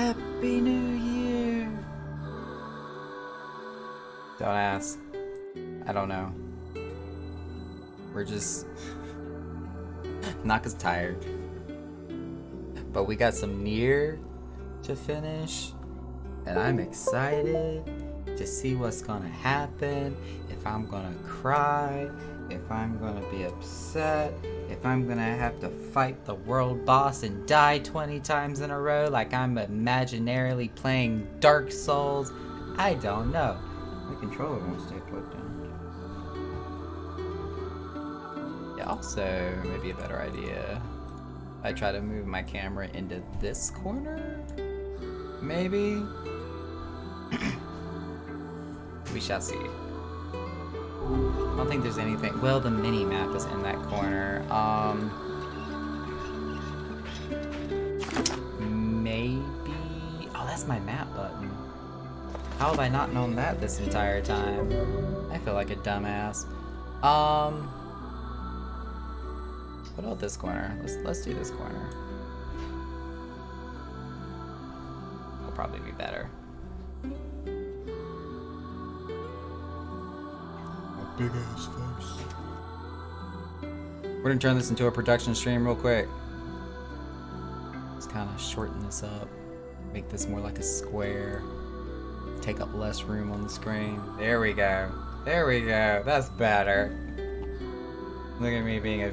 Happy New Year! Don't ask. I don't know. We're just not as tired. But we got some Nier to finish. And I'm excited to see what's gonna happen. If I'm gonna cry. If I'm gonna be upset. If I'm gonna have to fight the world boss and die 20 times in a row like I'm imaginarily playing Dark Souls. I don't know. My controller won't stay plugged in. Yeah, also, maybe a better idea. I try to move my camera into this corner? Maybe? We shall see. I don't think there's anything. Well, the mini map is in that corner. Maybe. Oh, that's my map button. How have I not known that this entire time? I feel like a dumbass. What about this corner? Let's do this corner. Will probably be better. Big ass face. We're gonna turn this into a production stream real quick. Let's kind of shorten this up, make this more like a square, take up less room on the screen. There we go. There we go. That's better. Look at me being a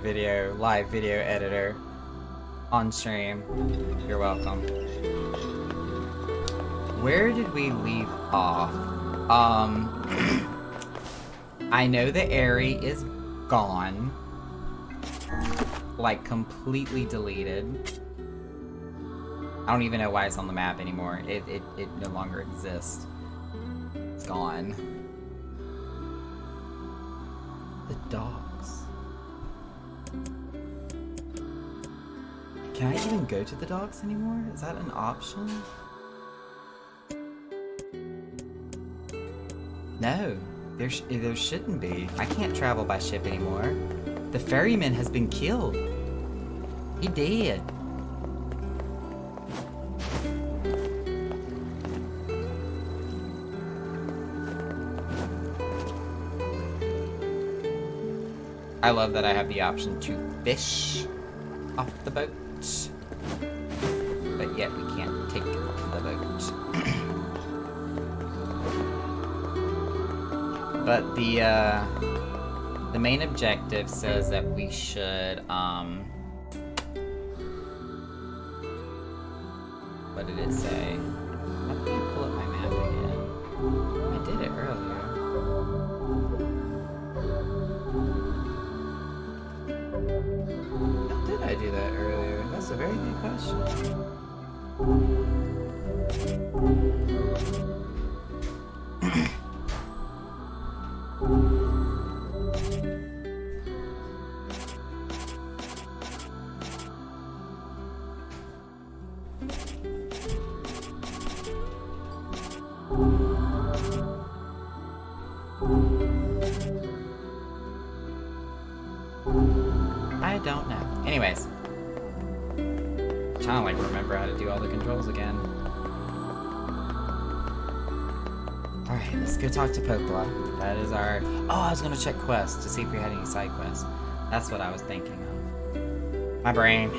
live video editor on stream. You're welcome. Where did we leave off? I know the area is gone. Like, completely deleted. I don't even know why it's on the map anymore. It no longer exists. It's gone. The dogs. Can I even go to the dogs anymore? Is that an option? No. There shouldn't be. I can't travel by ship anymore. The ferryman has been killed. He did. I love that I have the option to fish off the boat. But yet we can't take the boat. But the main objective says that we should, what did it say? How did I pull up my map again? I did it earlier. How did I do that earlier? That's a very good question. I don't know. Anyways. I'm trying to like remember how to do all the controls again. Alright, let's go talk to Popla. That is our... Oh, I was gonna check quests to see if we had any side quests. That's what I was thinking of. My brain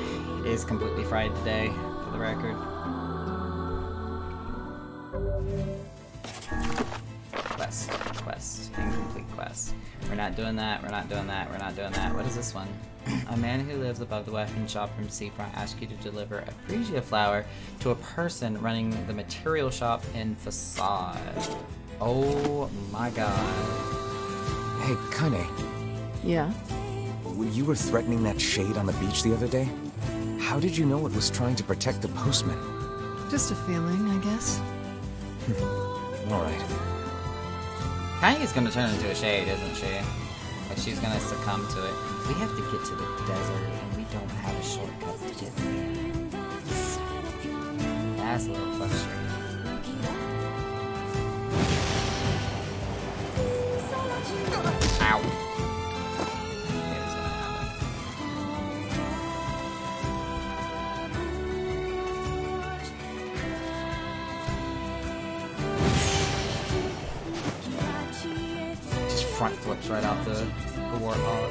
is completely fried today, for the record. Quest. Incomplete quest. We're not doing that, we're not doing that, we're not doing that. What is this one? A man who lives above the weapon shop from Seafront asks you to deliver a freesia flower to a person running the material shop in Facade. Oh my god. Hey, Kane. Yeah? You were threatening that shade on the beach the other day? How did you know it was trying to protect the postman? Just a feeling, I guess. Alright. Kanye's gonna turn into a shade, isn't she? Like, she's gonna succumb to it. We have to get to the desert, and we don't have a shortcut to get there. That's a little frustrating. Ow. Here's what happened. front flips right out the warthog.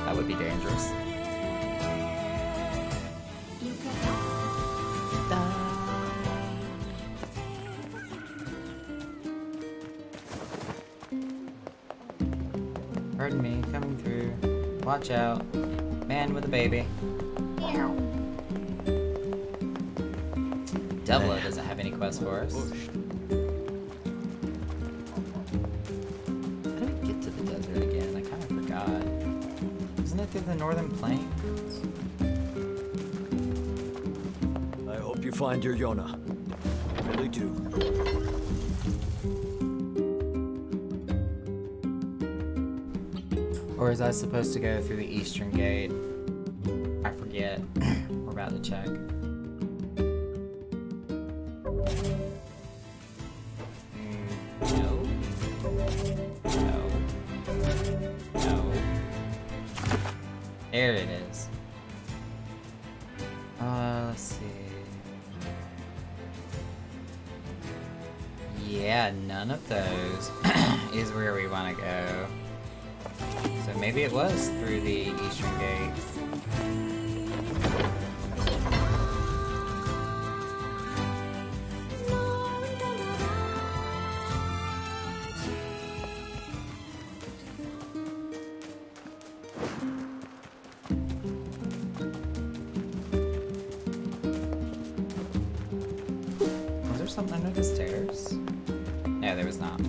That would be dangerous. Pardon me, coming through. Watch out. Man with a baby. Devla doesn't have any quests for us. How do we get to the desert again? I kind of forgot. Isn't it through the northern plains? I hope you find your Yona. I really do. Or is I supposed to go through the eastern gate? I forget. We're about to check. No. No. No. There it is. Let's see. Yeah, none of those is where we want to go. So maybe it was through the eastern gate. Was there something under the stairs? No, there was not.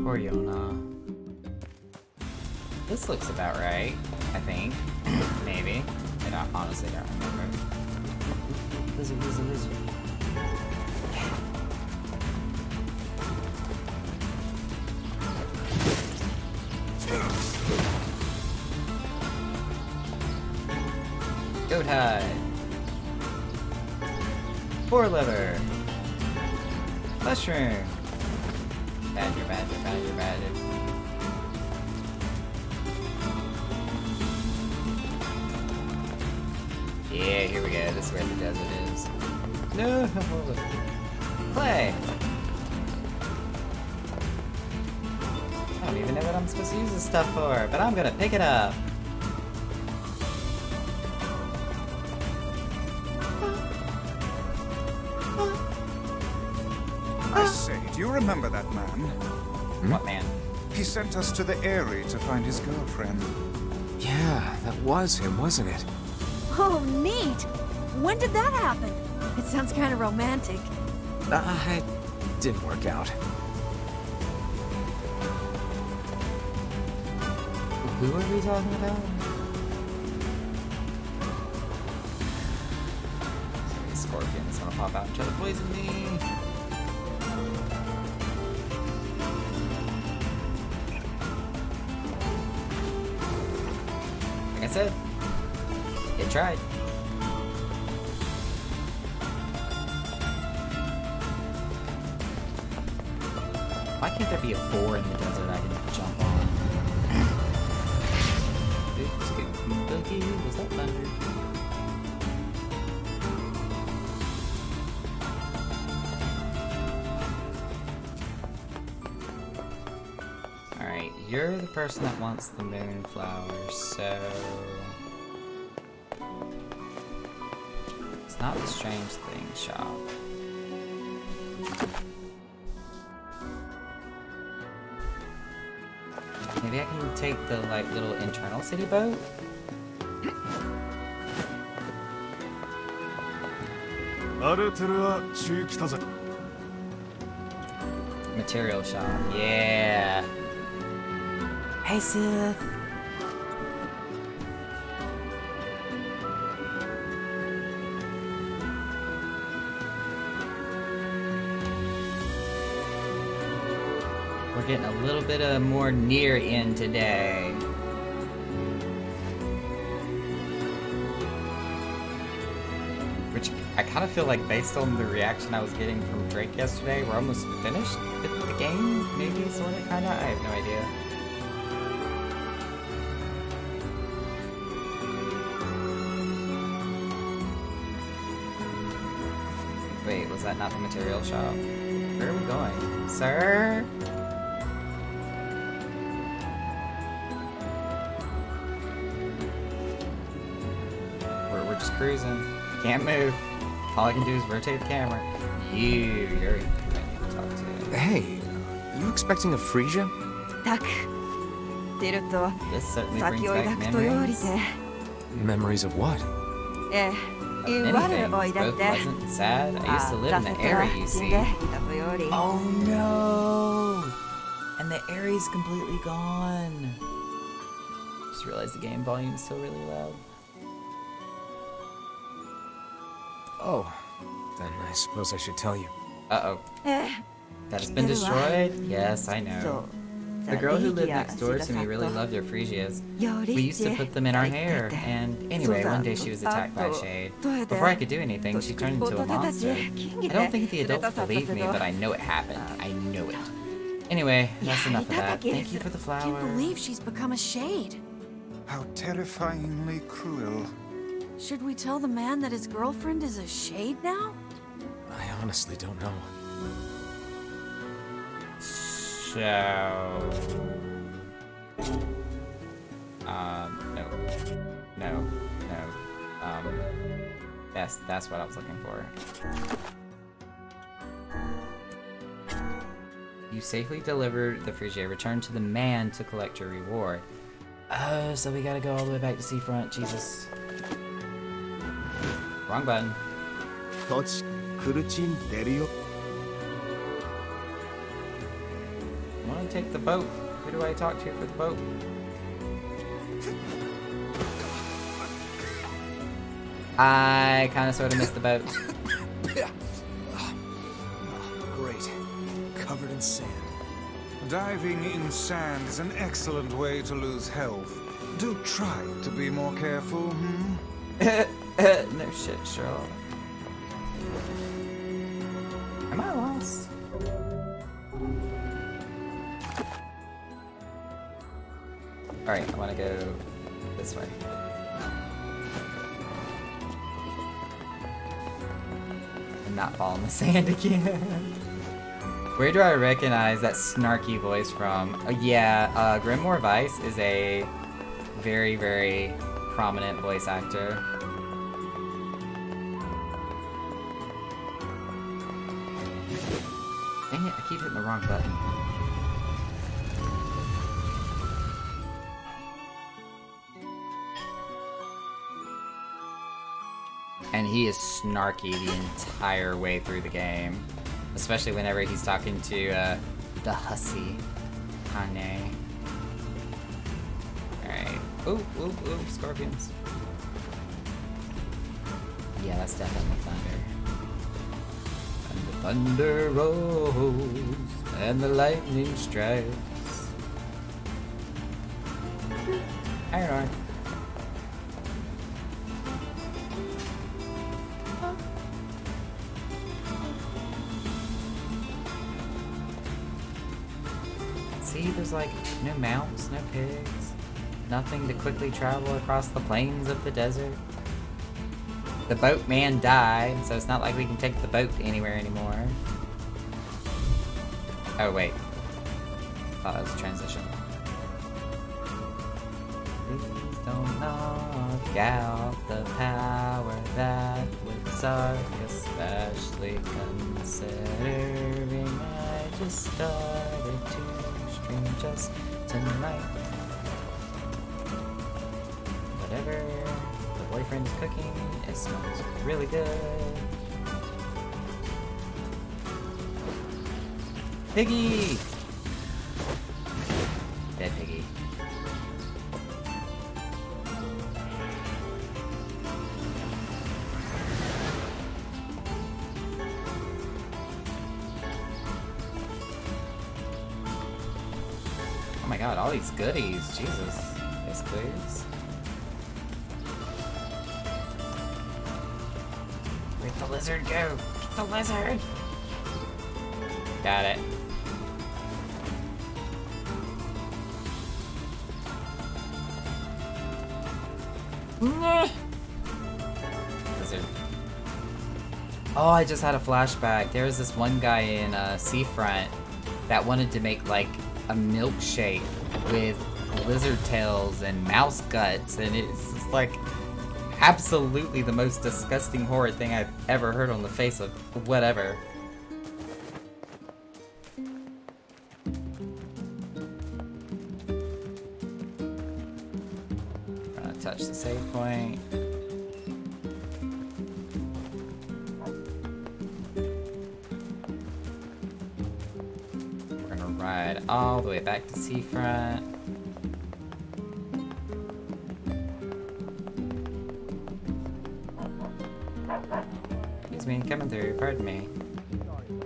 Poor Yona. This looks about right, I think. Maybe. I don't, honestly don't remember. Lizard, lizard, lizard. Goat hide. Boar liver. Mushroom. Badger, badger, badger, badger. Yeah, here we go. This is where the desert is. No! Clay! I don't even know what I'm supposed to use this stuff for, but I'm gonna pick it up. I say, do you remember that man? What man? He sent us to the Eyrie to find his girlfriend. Yeah, that was him, wasn't it? Oh, neat! When did that happen? It sounds kind of romantic. It didn't work out. Who are we talking about? These scorpions gonna pop out and try to poison me. Like I said, it tried. Why can't there be a boar in the desert I can jump on? Boogie, was that thunder? Alright, you're the person that wants the moonflower, so... It's not the strange thing shop. Maybe I can take the, like, little internal city boat? Material shop, yeah. Hey, Sith. We're getting a little bit of more near in today. Which I kind of feel like, based on the reaction I was getting from Drake yesterday, we're almost finished with the game? Maybe, sort of, kind of? I have no idea. Wait, was that not the material shop? Where are we going? Sir? We're just cruising. Can't move. All I can do is rotate the camera. You're who I need to talk to. Hey, you expecting a Frisia? たく出ると This certainly 先 brings を back 描くとより memories. て Memories of what? ええ Of 言 many われ things, おいだっ both て pleasant and sad. I used to live in the 挫折は area, you 死ん see. でいたとより Oh no! And the area's completely gone. Just realized the game volume is still really loud. Oh, then I suppose I should tell you. Uh-oh. ええ That has been destroyed? Yes, I そう know. The girl who lived next door to me ザ really リギア loved your Frisias. より We used to put them in our って hair, て and anyway, そうだ one day she was attacked by a shade. どうやって Before I could do anything, she turned into a monster. I don't think the adults believe me, but I know it happened. I know it. Anyway, that's enough of that. Thank you for the Can't flower. believe she's become a shade. How terrifyingly cruel. Should we tell the man that his girlfriend is a shade now? I honestly don't know. So... no. No. No. That's what I was looking for. You safely delivered the Frisia. Return to the man to collect your reward. Oh, so we gotta go all the way back to Seafront. Jesus. Wrong button. 土地クルチン出るよ I wanna take the boat. Who do I talk to for the boat? I kinda sorta missed the boat. Great. Covered in sand. Diving in sand is an excellent way to lose health. Do try to be more careful, hmm? No shit, Sherlock. Am I lost? Alright, I wanna go this way. And not fall in the sand again. Where do I recognize that snarky voice from? Yeah, Grimoire Weiss is a very, very prominent voice actor. Dang it, I keep hitting the wrong button. And he is snarky the entire way through the game. Especially whenever he's talking to the hussy, Kane. Alright. Ooh, ooh, ooh, scorpions. Yeah, that's definitely thunder. And the thunder rolls, and the lightning strikes. Iron Arm. See, there's like no mounts, no pigs, nothing to quickly travel across the plains of the desert. The boatman died, so it's not like we can take the boat anywhere anymore. Oh wait, thought that was a transition. Please don't knock out the power that would suck, especially considering I just started to stream just tonight. Whatever the boyfriend is cooking, it smells really good. Piggy! Dead piggy. Oh my god, all these goodies. Jesus. Yes, please. the lizard go! Get the lizard! Got it. Lizard. Oh, I just had a flashback. There was this one guy in Seafront that wanted to make like a milkshake with lizard tails and mouse guts, and it's just like absolutely the most disgusting horror thing I've ever heard on the face of whatever. Gonna touch the save point. We're gonna ride all the way back to Seafront. Excuse me, coming through, pardon me.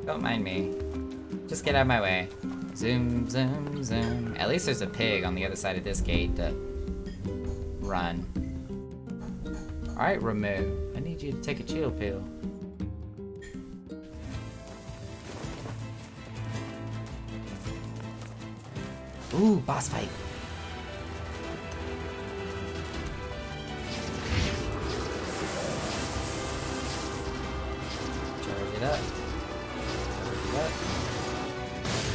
Don't mind me. Just get out of my way. Zoom, zoom, zoom. At least there's a pig on the other side of this gate to run. Alright, Ramu. I need you to take a chill pill. Ooh, boss fight. Charge it up. Charge it up.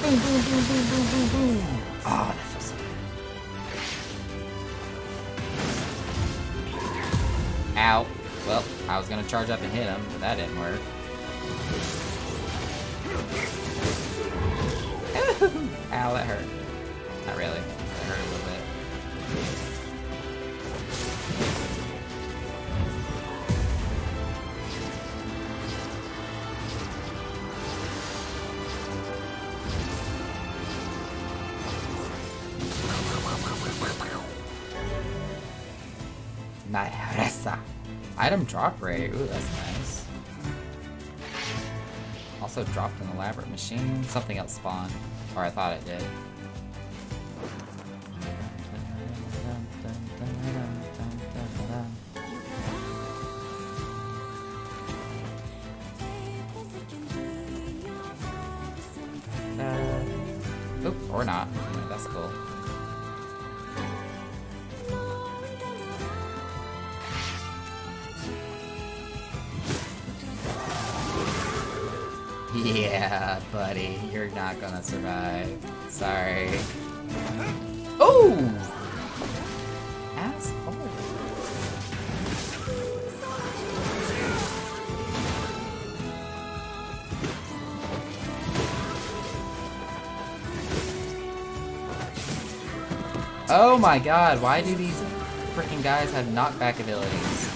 Boom, boom, boom, boom, boom, boom, boom. Oh, that feels so good. Ow. Well, I was gonna charge up and hit him, but that didn't work. Ow, that hurt. Not really. That hurt a little bit. Nairesa. Item drop rate. Ooh, that's nice. Also dropped an elaborate machine. Something else spawned. Or I thought it did. Oop, or not. That's cool. Yeah, buddy, you're not gonna survive. Sorry. Oh! Asshole. Oh my god, why do these freaking guys have knockback abilities?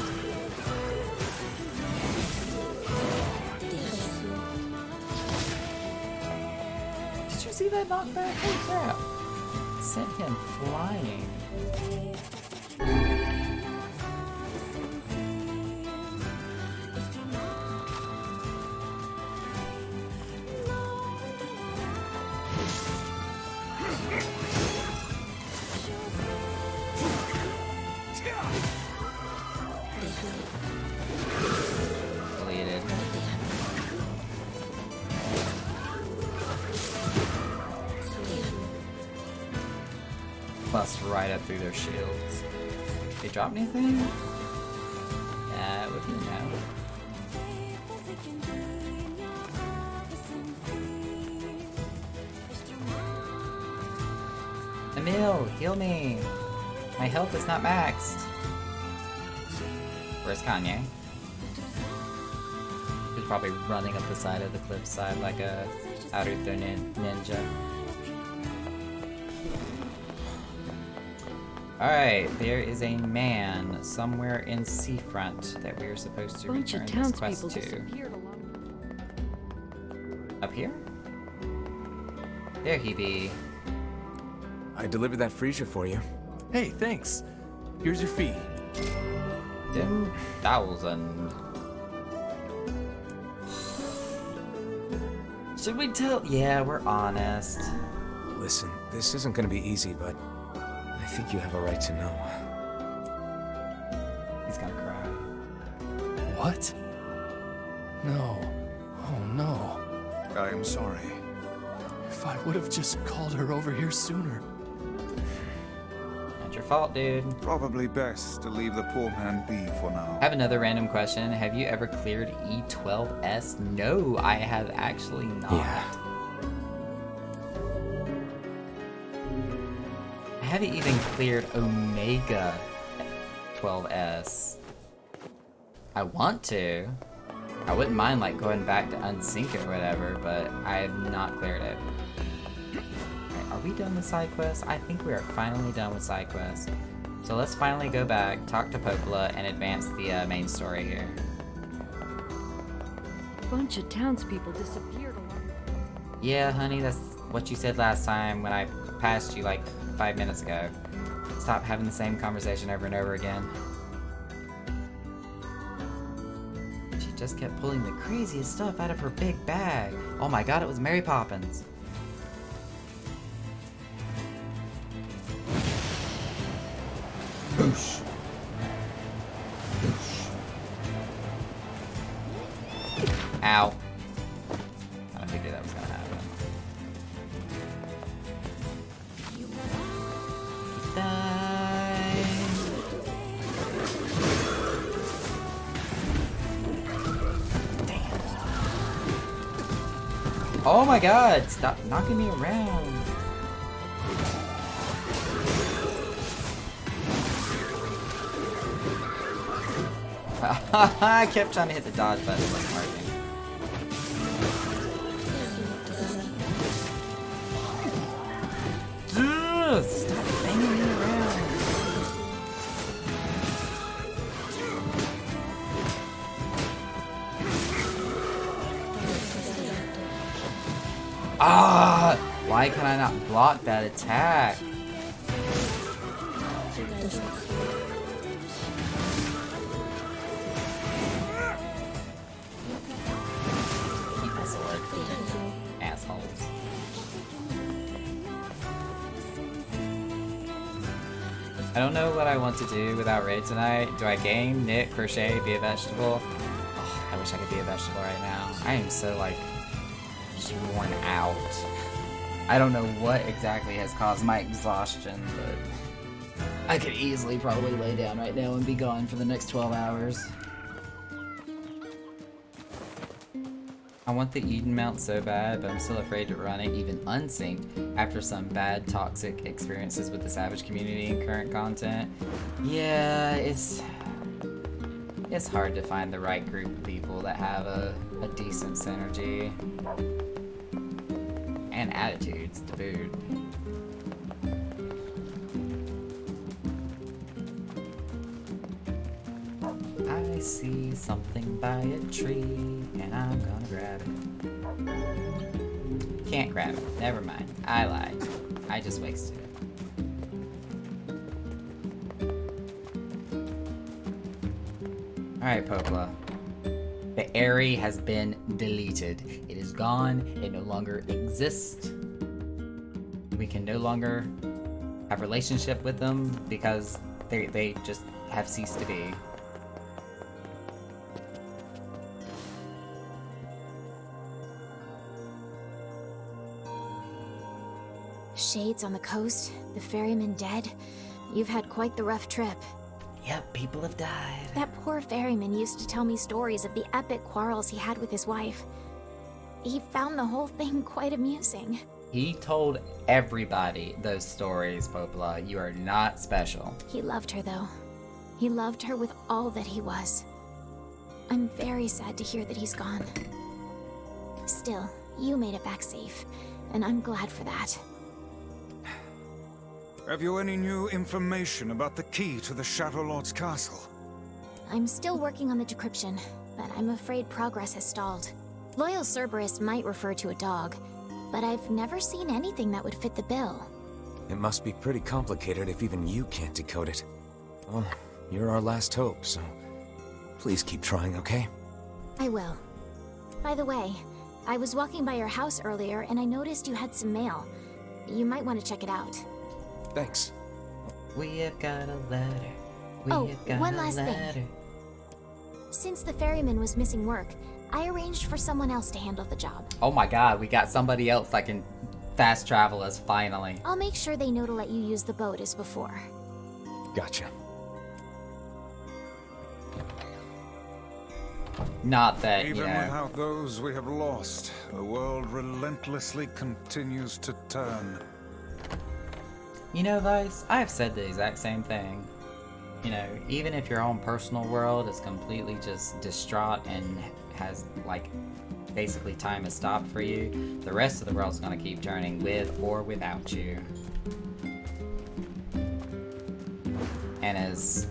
Did you see that knockback? Holy crap. Sent him flying. Deleted. Bust right up through their shields. They drop anything? Yeah, it would be no. Emil, heal me! My health is not maxed. Where's Kanye? He's probably running up the side of the cliffside like a Naruto ninja. Alright, there is a man somewhere in Seafront that we are supposed to Bunch of return this quest townspeople to. disappeared Up here? There he be. I delivered that freezer for you. Hey, thanks. Here's your fee. 10,000. Should we tell? Yeah, we're honest. Listen, this isn't gonna be easy, but I think you have a right to know. He's gonna cry. What? No. Oh no. I am sorry. If I would have just called her over here sooner. Not your fault, dude. Probably best to leave the poor man be for now. I have another random question. Have you ever cleared E12S? No, I have actually not. Yeah. I haven't even cleared Omega 12S. I want to. I wouldn't mind like going back to unsync it or whatever, but I have not cleared it. Alright, are we done with side quests? I think we are finally done with side quests. So let's finally go back, talk to Popola, and advance the main story here. A bunch of townspeople disappeared along. Yeah, honey, that's what you said last time when I passed you like 5 minutes ago. Stop having the same conversation over and over again. She just kept pulling the craziest stuff out of her big bag. Oh my god, it was Mary Poppins. Boosh. Boosh. Ow. I don't think that was gonna happen. Die. Damn. Oh my god, stop knocking me around. I kept trying to hit the dodge button, it wasn't working. Ugh, stop banging me around. Ah! Why can I not block that attack? Keep my sword. Assholes. I don't know what I want to do without raid tonight. Do I game, knit, crochet, be a vegetable? Oh, I wish I could be a vegetable right now. I am so, like, just worn out. I don't know what exactly has caused my exhaustion, but I could easily probably lay down right now and be gone for the next 12 hours. I want the Eden mount so bad, but I'm still afraid to run it even unsynced after some bad toxic experiences with the Savage community and current content. Yeah, it's hard to find the right group of people that have a decent synergy. And attitudes to boot. I see something by a tree, and I'm gonna grab it. Can't grab it. Never mind. I lied. I just wasted it. Alright, Popola. The Aerie has been deleted. It is gone. It no longer exists. We can no longer have a relationship with them because they just have ceased to be. Shades on the coast, the ferryman dead. You've had quite the rough trip. Yep, people have died. That poor ferryman used to tell me stories of the epic quarrels he had with his wife. He found the whole thing quite amusing. He told everybody those stories, Popola. You are not special. He loved her, though. He loved her with all that he was. I'm very sad to hear that he's gone. Still, you made it back safe, and I'm glad for that. Have you any new information about the key to the Shadow Lord's castle? I'm still working on the decryption, but I'm afraid progress has stalled. Loyal Cerberus might refer to a dog, but I've never seen anything that would fit the bill. It must be pretty complicated if even you can't decode it. Well, you're our last hope, so please keep trying, okay? I will. By the way, I was walking by your house earlier and I noticed you had some mail. You might want to check it out. Thanks. We have got a letter. We Oh, have got one a last thing. letter. Since the ferryman was missing work, I arranged for someone else to handle the job. Oh my god, we got somebody else that can fast travel us finally. I'll make sure they know to let you use the boat as before. Gotcha. Not that, Even you know. without those we have lost, the world relentlessly continues to turn. You know, Vice, I have said the exact same thing. You know, even if your own personal world is completely just distraught and has, like, basically time has stopped for you, the rest of the world's gonna keep turning with or without you. And as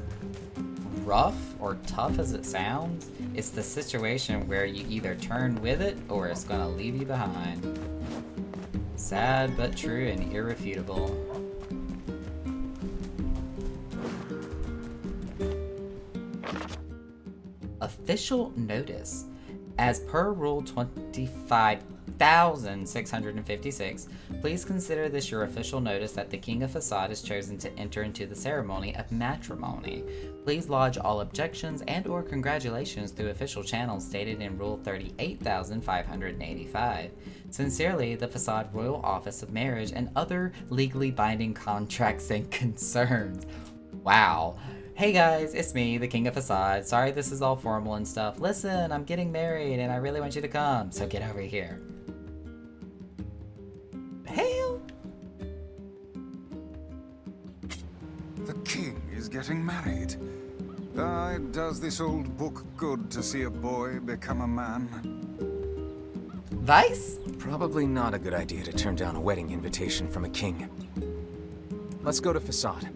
rough or tough as it sounds, it's the situation where you either turn with it or it's gonna leave you behind. Sad but true and irrefutable. Official notice. As per Rule 25,656, please consider this your official notice that the King of Facade is chosen to enter into the ceremony of matrimony. Please lodge all objections and or congratulations through official channels stated in Rule 38,585. Sincerely, the Facade Royal Office of Marriage and other legally binding contracts and concerns. Wow. Hey guys, it's me, the King of Facade. Sorry this is all formal and stuff. Listen, I'm getting married and I really want you to come, so get over here. Hell! The king is getting married. Does this old book good to see a boy become a man? Vice? Probably not a good idea to turn down a wedding invitation from a king. Let's go to Facade.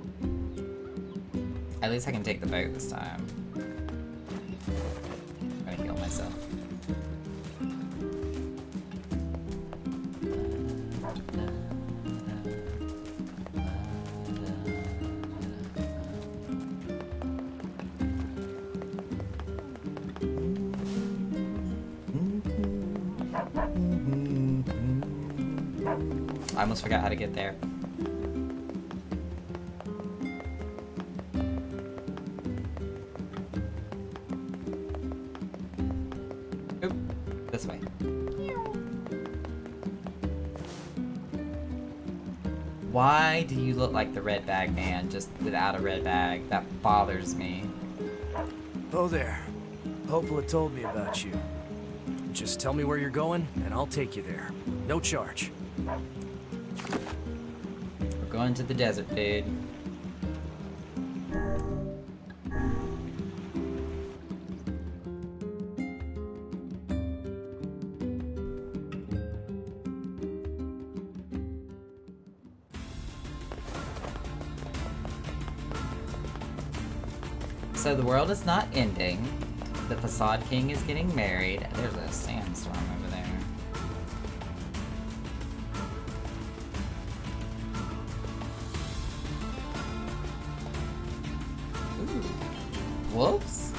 At least I can take the boat this time. I'm gonna heal myself. I almost forgot how to get there. This way. Why do you look like the red bag man just without a red bag? That bothers me. Oh there. Popola told me about you. Just tell me where you're going, and I'll take you there. No charge. We're going to the desert, dude. So the world is not ending. The Facade King is getting married. There's a sandstorm over there. Ooh. Wolves?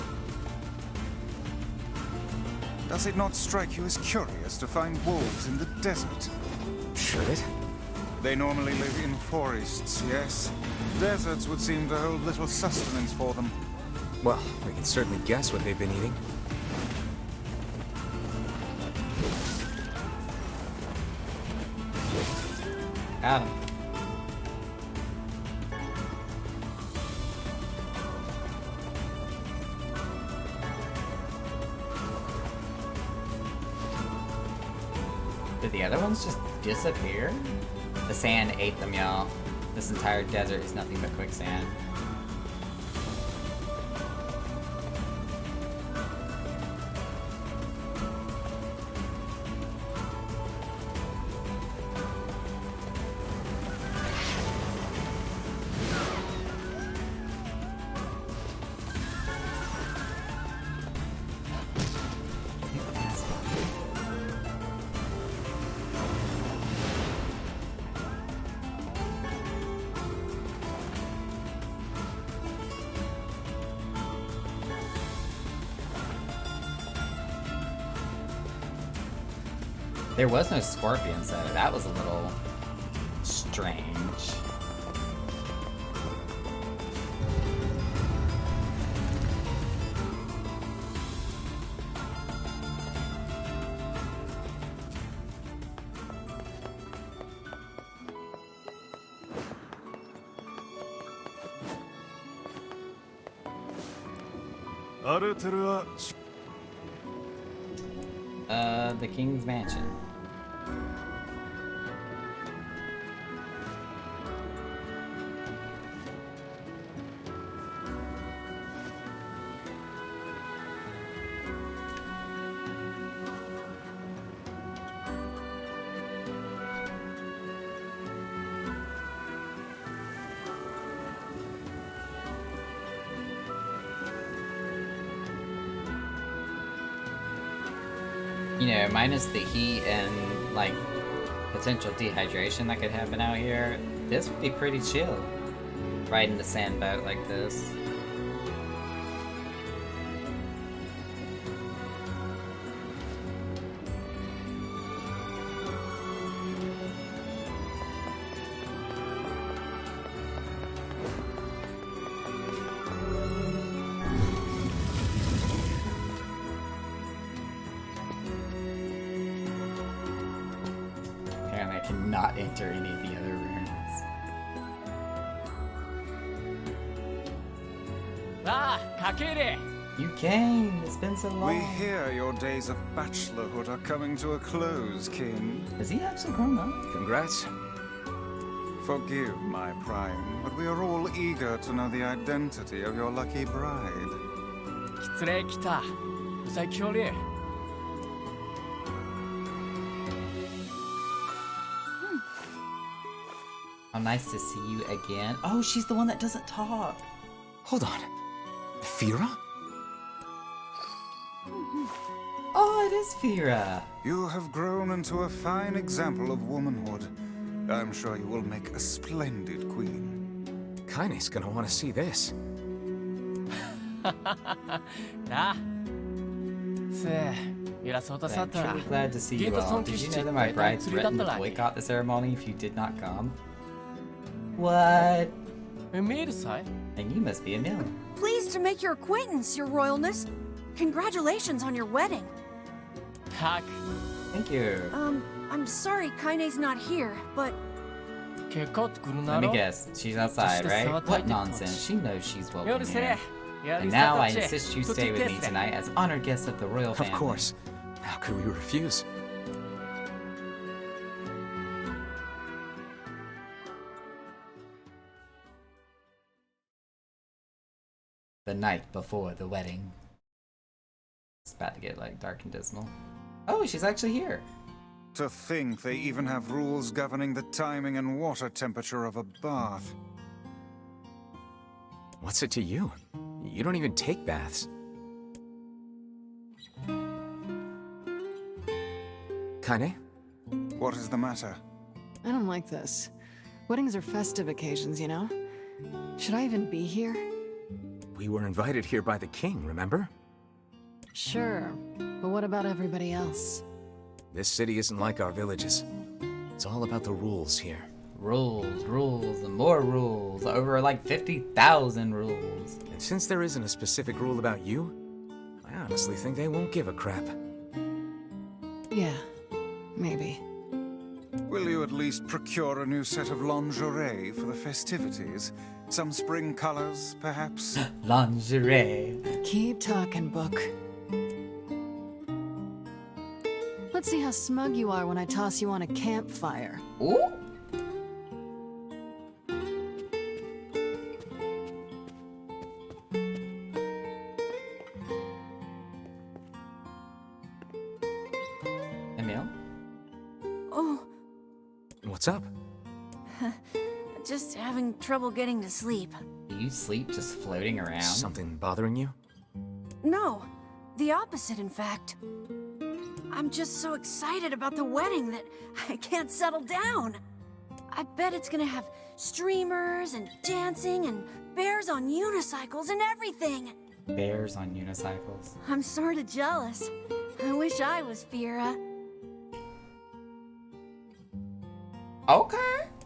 Does it not strike you as curious to find wolves in the desert? Should it? They normally live in forests, yes? Deserts would seem to hold little sustenance for them. Well, we can certainly guess what they've been eating. Got him. Did the other ones just disappear? The sand ate them, y'all. This entire desert is nothing but quicksand. There was no scorpions though. That was a little strange. アルテルは The King's Mansion. You know, minus the heat and, like, potential dehydration that could happen out here, this would be pretty chill. Riding the sand boat like this. Apparently I cannot enter any of the other rooms. Ah, Kakere! You came! It's been so long. We hear your days of bachelorhood are coming to a close, King. Has he actually grown up? Congrats. Forgive my prime, but we are all eager to know the identity of your lucky bride. 失礼来た。うさきょり。 Oh, nice to see you again. Oh, she's the one that doesn't talk. Hold on. Fira? Oh, it is Fira. You have grown into a fine example of womanhood. I'm sure you will make a splendid queen. Kaine's gonna want to see this. なあ。せえ、いらそうとさ I'm ったら。 truly glad to see you all. Did you know that my bride threatened to boycott the ceremony if you did not come? What? 見るさい。 And you must be Emil. Pleased to make your acquaintance, Your Royalness. Congratulations on your wedding. たく。 Thank you. I'm sorry Kaine's not here, but 結果ってくるな Let ろ。 me guess. She's outside, right? What nonsense. She knows she's 夜 welcome せ here. れ。や And り now さ I たち。 insist you と stay き with て me すれ。 tonight as honored guests of the royal Of family. course. How could we refuse? The night before the wedding. It's about to get like dark and dismal. Oh, she's actually here. To think they even have rules governing the timing and water temperature of a bath. What's it to you? You don't even take baths. Kaine? What is the matter? I don't like this. Weddings are festive occasions, you know? Should I even be here? We were invited here by the king, remember? Sure, but what about everybody else? This city isn't like our villages. It's all about the rules here. Rules, rules, and more rules. Over like 50,000 rules. And since there isn't a specific rule about you, I honestly think they won't give a crap. Yeah, maybe. Will you at least procure a new set of lingerie for the festivities? Some spring colors, perhaps? Lingerie. Keep talking, Book. Let's see how smug you are when I toss you on a campfire. Ooh. Emil? oh, What's up? just having trouble getting to sleep. Do you sleep just floating around? Something bothering you? No, the opposite, in fact. I'm just so excited about the wedding that I can't settle down. I bet it's gonna have streamers and dancing and bears on unicycles and everything. Bears on unicycles. I'm sorta jealous. I wish I was Fira. Okay.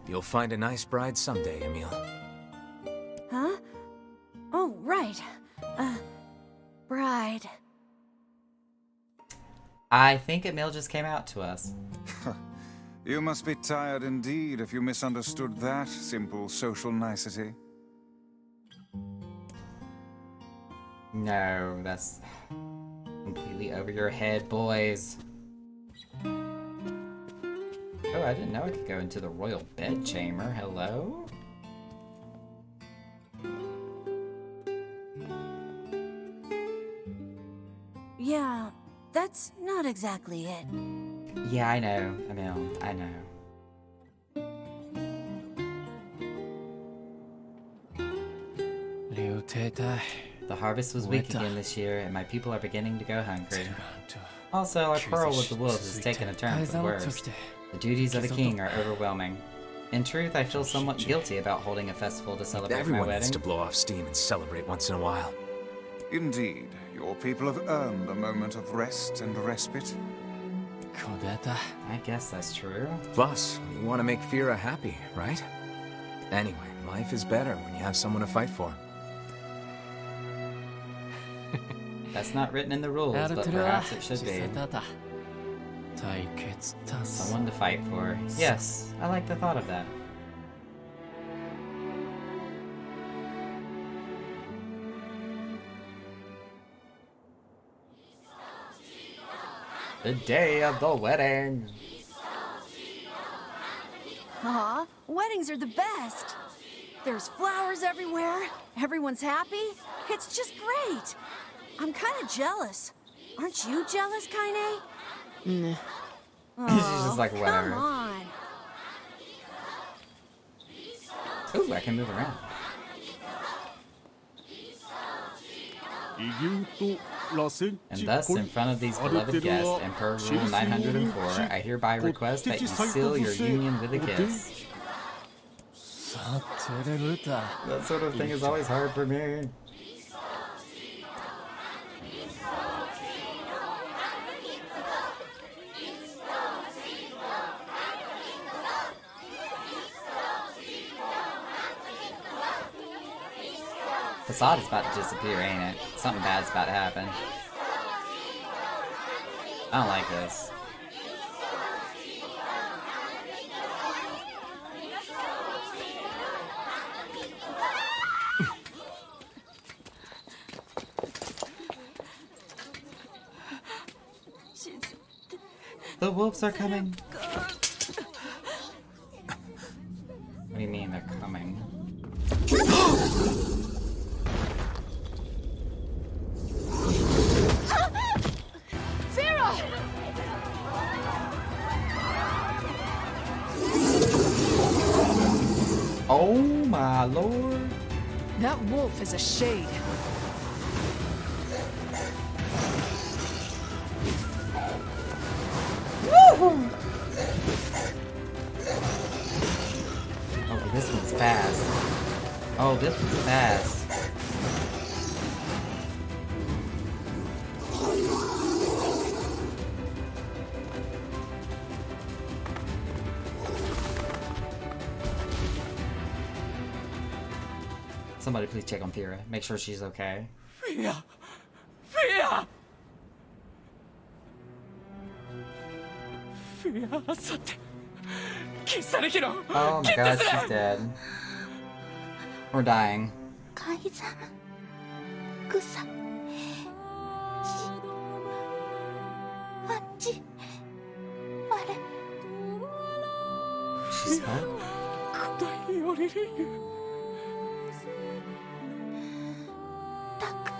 You'll find a nice bride someday, Emil. Huh? Oh, right. Bride. I think Emil just came out to us. You must be tired indeed if you misunderstood that simple social nicety. No, that's completely over your head, boys. Oh, I didn't know I could go into the royal bedchamber. Hello? Yeah, that's not exactly it. Yeah, I know. Emil, I know. The harvest was weak again this year, and my people are beginning to go hungry. Also, our quarrel with the wolves has taken a turn for the worse. The duties of the king are overwhelming. In truth, I feel somewhat guilty about holding a festival to celebrate my Everyone wedding. needs to blow off steam and celebrate once in a while. Indeed, your people have earned a moment of rest and respite. I guess that's true. Plus, you want to make Fira happy, right? Anyway, life is better when you have someone to fight for. That's not written in the rules, but perhaps it should be. Someone to fight for. Yes, I like the thought of that. The day of the wedding. Aw, weddings are the best. There's flowers everywhere. Everyone's happy. It's just great. I'm kind of jealous. Aren't you jealous, Kaine? Nah. She's just like, Come whatever. on. Ooh, I can move around. And thus, in front of these beloved guests, Emperor Rule 904, I hereby request that you seal your union with a kiss. That sort of thing is always hard for me. Facade is about to disappear, ain't it? Something bad's about to happen. I don't like this. The wolves are coming. What do you mean they're coming? Oh my lord. That wolf is a shade. Oh, this one's fast. Oh, this one's fast. Somebody please check on Fira. Make sure she's okay. Fia! Fia! Fia, さて、消されひろ。 Oh my god, she's dead. Or dying. 改ざん草あっちあれ She's what? 答えよれるゆ。たく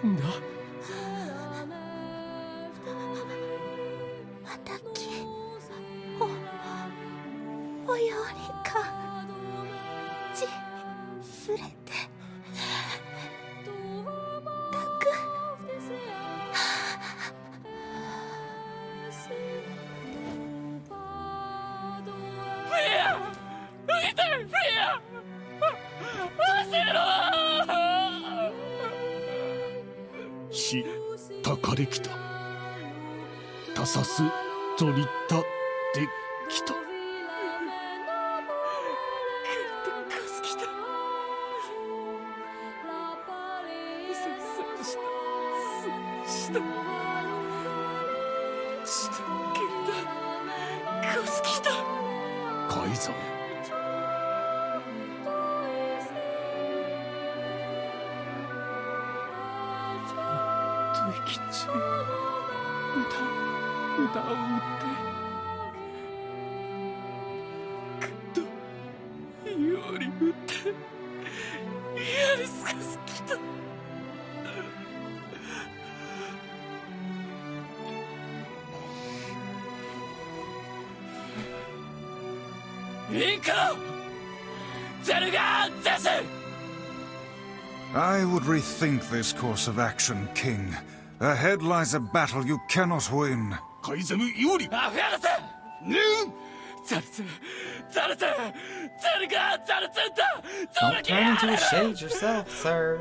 んだ。またきおよりかちすれてたくFia! Peter! Fia! Acero! したかれきた。たさすとりたできた。カス来た。したけれだ。カス来た。改ざん。吉歌を歌ってくっとより歌ってやりすかすきた行こうゼルガーゼス I would rethink this course of action, King. Ahead lies a battle you cannot win. カイゼム有利アフェルセヌーンザルツザルツゼルガーザルツだ Don't turn into a shade yourself, sir.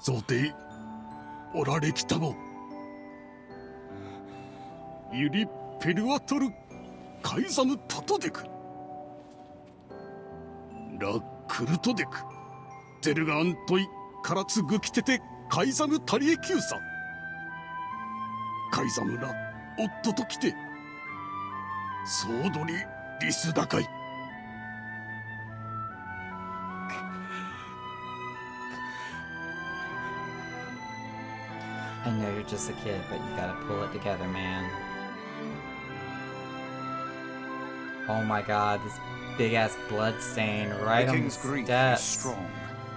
想定オラレキタゴユリペルワトルカイザムタトデクラクルトデクゼルガアントイカラツグキテテカイザムタリエキューサカイザムラオットときてソードリリスダカイ I know you're just a kid, but you gotta pull it together, man. Oh my god, this big ass blood stain right The on the king's grief is steps. strong.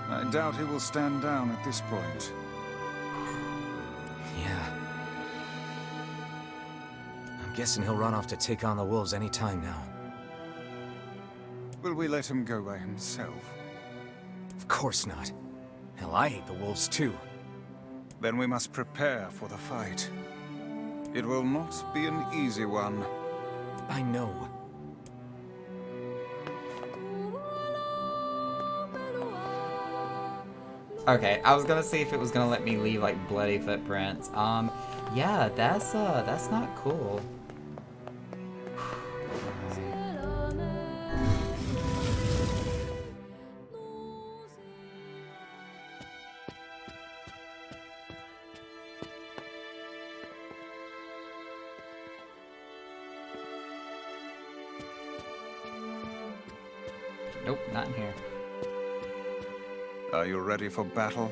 I doubt he will stand down at this point. Yeah. I'm guessing he'll run off to take on the wolves any time now. Will we let him go by himself? Of course not. Hell, I hate the wolves too. Then we must prepare for the fight. It will not be an easy one. I know. Okay, I was gonna see if it was gonna let me leave like bloody footprints. Yeah, that's not cool. Nope, not in here. Are you ready for battle?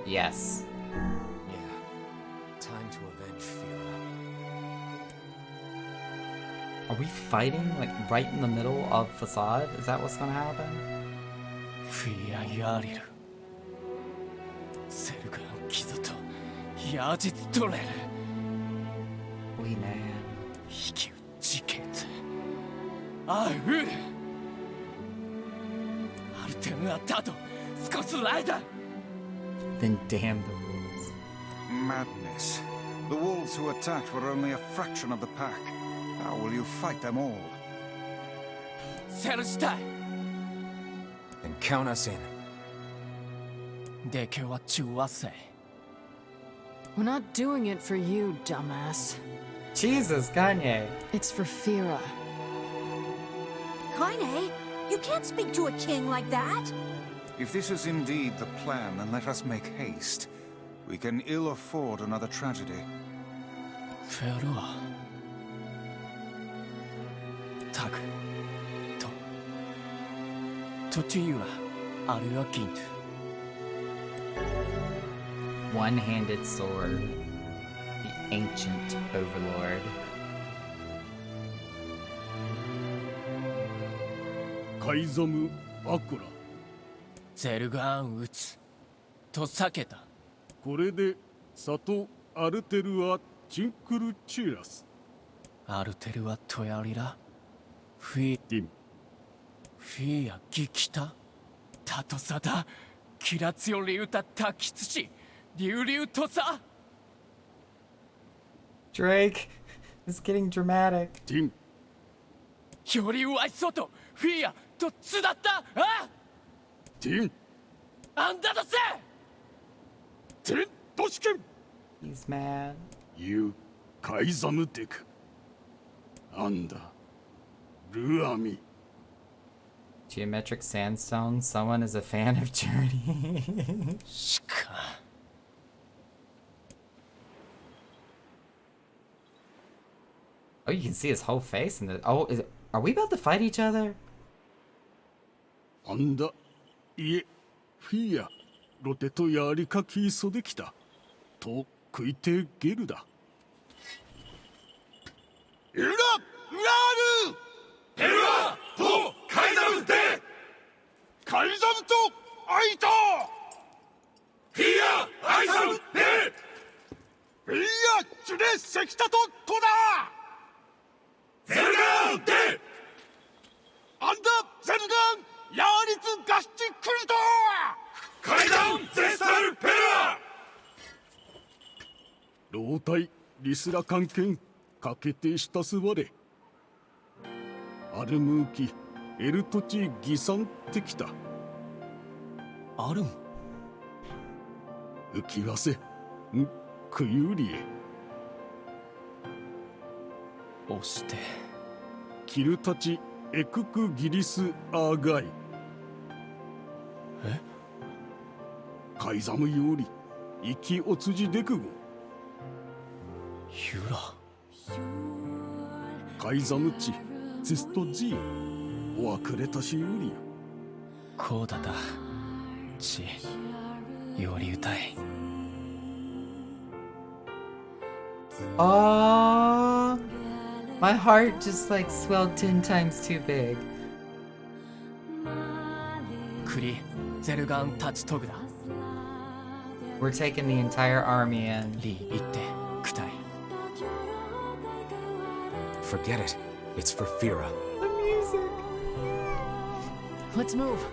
Yes. Yeah. Time to avenge Fira. Are we fighting like right in the middle of Facade? Is that what's gonna happen? フィアヤリルセルガンキゾとヤジツトレル We man. 引き打ちケツアウルアルテムアタトスコスライダー Then damn the rules. Madness. The wolves who attacked were only a fraction of the pack. How will you fight them all? セルしたい Then count us in. でけは中和せ We're not doing it for you, dumbass. Jesus, Kanye. It's for Fira. Kaine, you can't speak to a king like that. If this is indeed the plan, then let us make haste. We can ill afford another tragedy. フェルアタグとトチユラアルアキント One-handed sword. The ancient overlord. カイザムアクラゼルガーン撃つと避けたこれでサトアルテルアチンクルチーラスアルテルアトヤリラフィディンフィアギキタタトサダキラツヨリウタタキツシリュウリュウトサ Drake is getting dramatic. ディンよりワイソトフィアとツだったあディンアンダドセディンドシケン He's mad. ユカイザムデクアンダルアミ Geometric sandstone. Someone is a fan of Journey. しか Oh, you can see his whole face in the. Oh, are we about to fight each other? アンダいえフィア、ロテとやりかき急できた。と食いてゲルだ。ウラ・ウラールヘルアとカイザムでカイザムとアイトフィア・アイザムでフィア・チュレ・セキタとトダゼルガンでアンダ・ゼルガンヤーリツ・ガッチ・クルト階段ゼスタル・ペラ老体リスラ関係かけてしたすわれアルムーキエルトチギサンってきたアルン浮きわせんクユリエ押してキルたちエククギリスアーガイえカイザムより生きおつじでくごユラカイザムチツストジーおわくれたしよりこうだだちより歌い Aww. My heart just like swelled 10 times too big. クリゼルガンタチトグだ We're taking the entire army in. リー行ってクタイ Forget it. It's for Fira. The music. Let's move.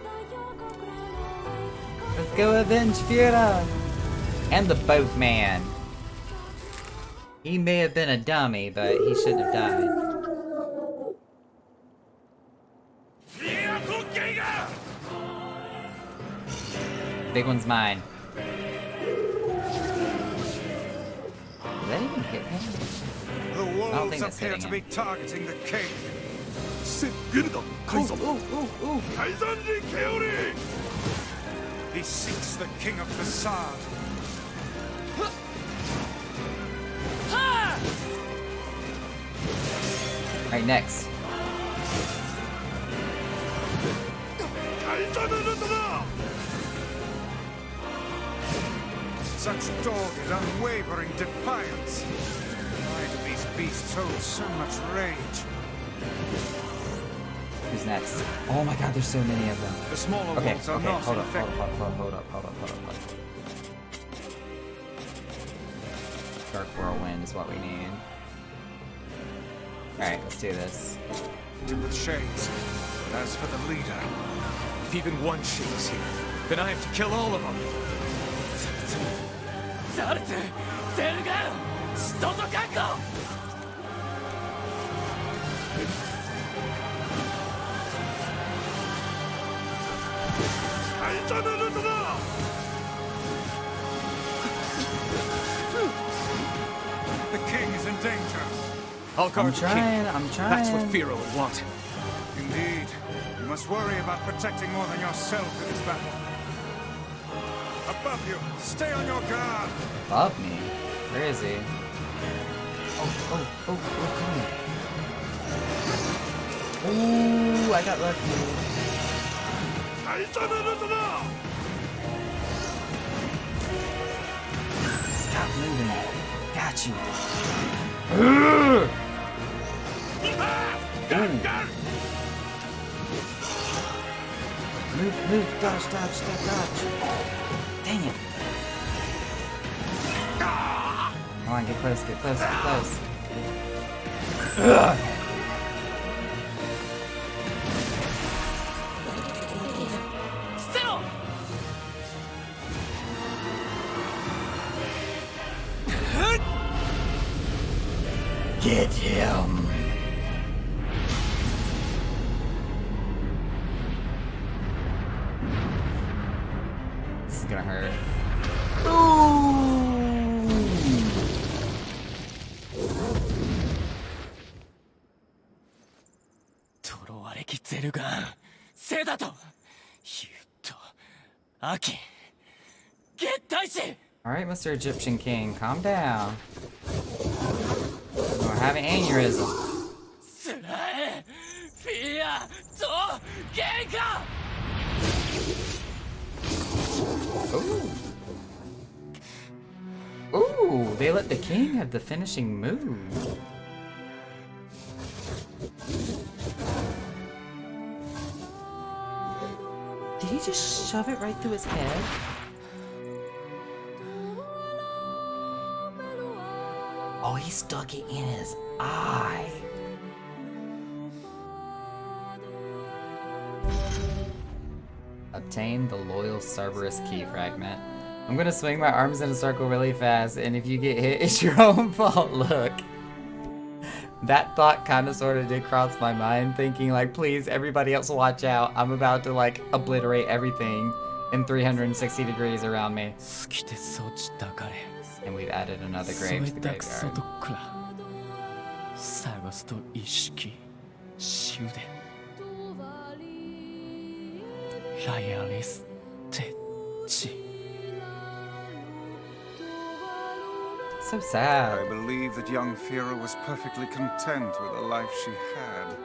Let's go avenge Fira. And the boatman. He may have been a dummy, but he shouldn't have died. Big one's mine. Did that even hit him? The think wolves that's appear hitting to him. be targeting the king. セゲルダカイザムカイザンリケオリ He seeks the king of Facade. Alright, next. カイザムルトだ Such dogged, unwavering defiance. Why do these beasts hold so much rage? Who's next? Oh my god, there's so many of them. The smaller Okay, wolves are okay, not hold up. infected. Dark Whirlwind is what we need. Alright, let's do this. With shades. But as for the leader, if even one shade is here, then I have to kill all of them. ザルツゼルガンストトカンコ カイザムルトだ The king is in danger. I'll I'm guard the king. trying, I'm That's what trying. Fira would want. Indeed. You must worry about protecting more than yourself in this battle. Above you, stay on your guard. Above me? Where is he? Oh, come here. Ooh, I got lucky. カイザムルトだ Stop moving. Got you. Move, dodge. Dang it. Come on, get close. Ugh. Get him. This is gonna hurt. Alright, Mr. Egyptian King, calm down. Or have an aneurysm. Ooh. Ooh, they let the king have the finishing move. Did he just shove it right through his head? Oh, he stuck it in his eye. Obtain the loyal Cerberus key fragment. I'm gonna swing my arms in a circle really fast, and if you get hit, it's your own fault. Look. That thought kind of sort of did cross my mind, thinking like, please, everybody else watch out. I'm about to like obliterate everything in 360 degrees around me. And we've added another grave to the graveyard. So sad. I believe that young Fira was perfectly content with the life she had.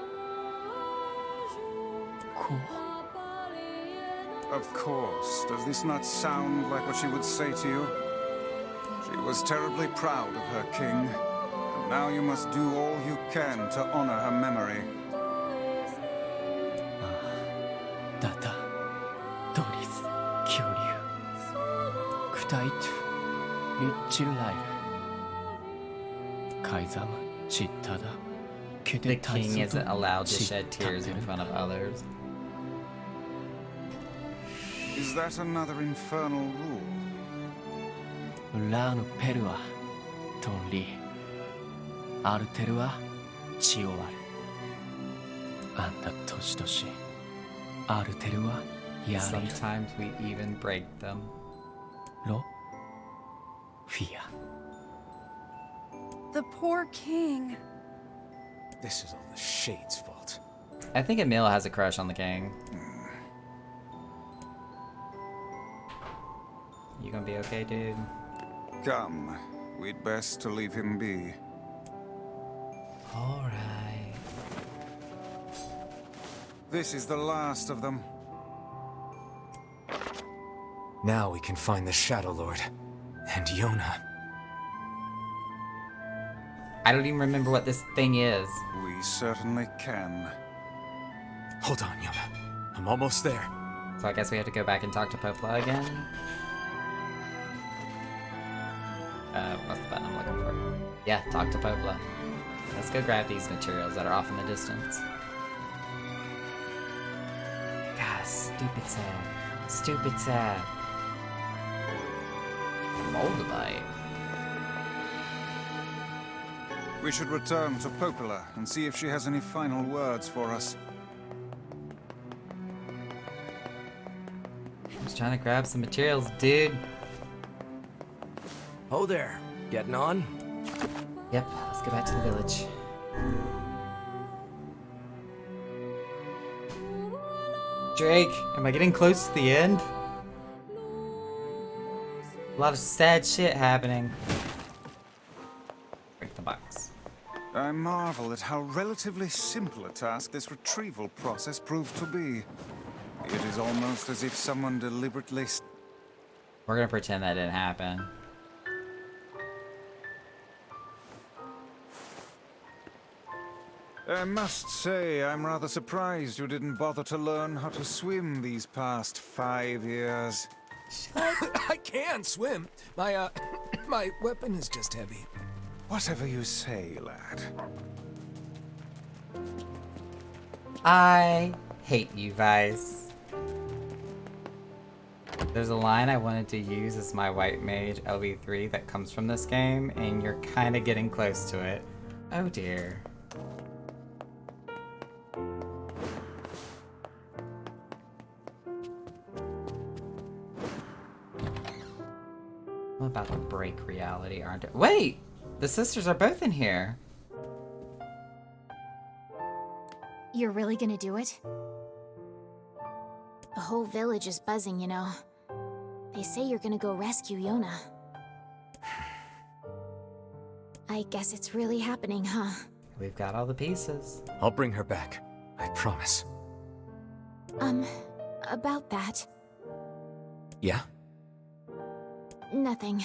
Of course. Does this not sound like what she would say to you? She was terribly proud of her king, and now you must do all you can to honor her memory. Data, Doris, Kyoryu, Kutaitu, Lichilai, Kaizama, Chittada, The king isn't allowed to shed tears in front of others. Is that another infernal rule? Ulanu Perua, Tonli, Arterua, Chioar, Anda Toshitoshi, Arterua, Yari, Sometimes we even break them. Lo, Fia. The poor king. This is all the Shade's fault. I think Emil has a crush on the king. You gonna be okay, dude? Come, we'd best to leave him be. Alright. This is the last of them. Now we can find the Shadow Lord. And Yona. I don't even remember what this thing is. We certainly can. Hold on, Yona. I'm almost there. So I guess we have to go back and talk to Popla again. What's the button I'm looking for? Yeah, talk to Popla. Let's go grab these materials that are off in the distance. God, stupid sad. Stupid sad. Moldavite. We should return to Popola and see if she has any final words for us. I was trying to grab some materials, dude. Oh there. Getting on? Yep, let's go back to the village. Drake, am I getting close to the end? A lot of sad shit happening. Break the box. I marvel at how relatively simple a task this retrieval process proved to be. It is almost as if someone deliberately... We're gonna pretend that didn't happen. I must say, I'm rather surprised you didn't bother to learn how to swim these past 5 years. I can swim. My, my weapon is just heavy. Whatever you say, lad. I hate you, Vice. There's a line I wanted to use as my white mage LV3 that comes from this game, and you're kind of getting close to it. Oh dear. I'm about to break reality, aren't I? Wait! The sisters are both in here. You're really gonna do it? The whole village is buzzing, you know. They say you're gonna go rescue Yona. I guess it's really happening, huh? We've got all the pieces. I'll bring her back. I promise. About that. Yeah? Nothing.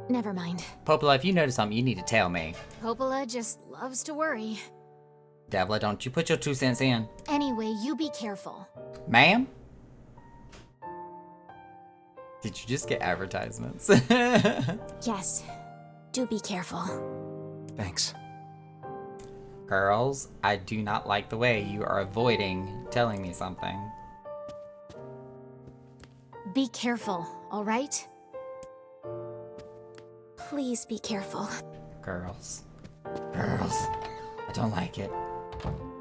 Never mind. Popola, if you notice something, you need to tell me. Popola just loves to worry. Devla, don't you put your 2 cents in. Anyway, you be careful. Ma'am? Did you just get advertisements? Yes. Do be careful. Thanks. Girls, I do not like the way you are avoiding telling me something. Be careful, alright? Please be careful. Girls. Girls. I don't like it.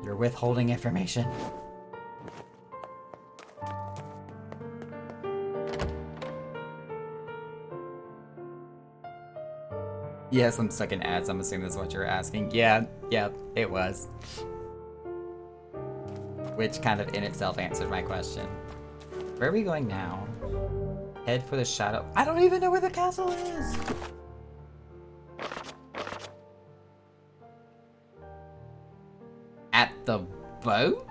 You're withholding information. Yes, I'm stuck in ads. I'm assuming that's what you're asking. Yeah, it was. Which kind of in itself answered my question. Where are we going now? Head for the shadow. I don't even know where the castle is! At the boat?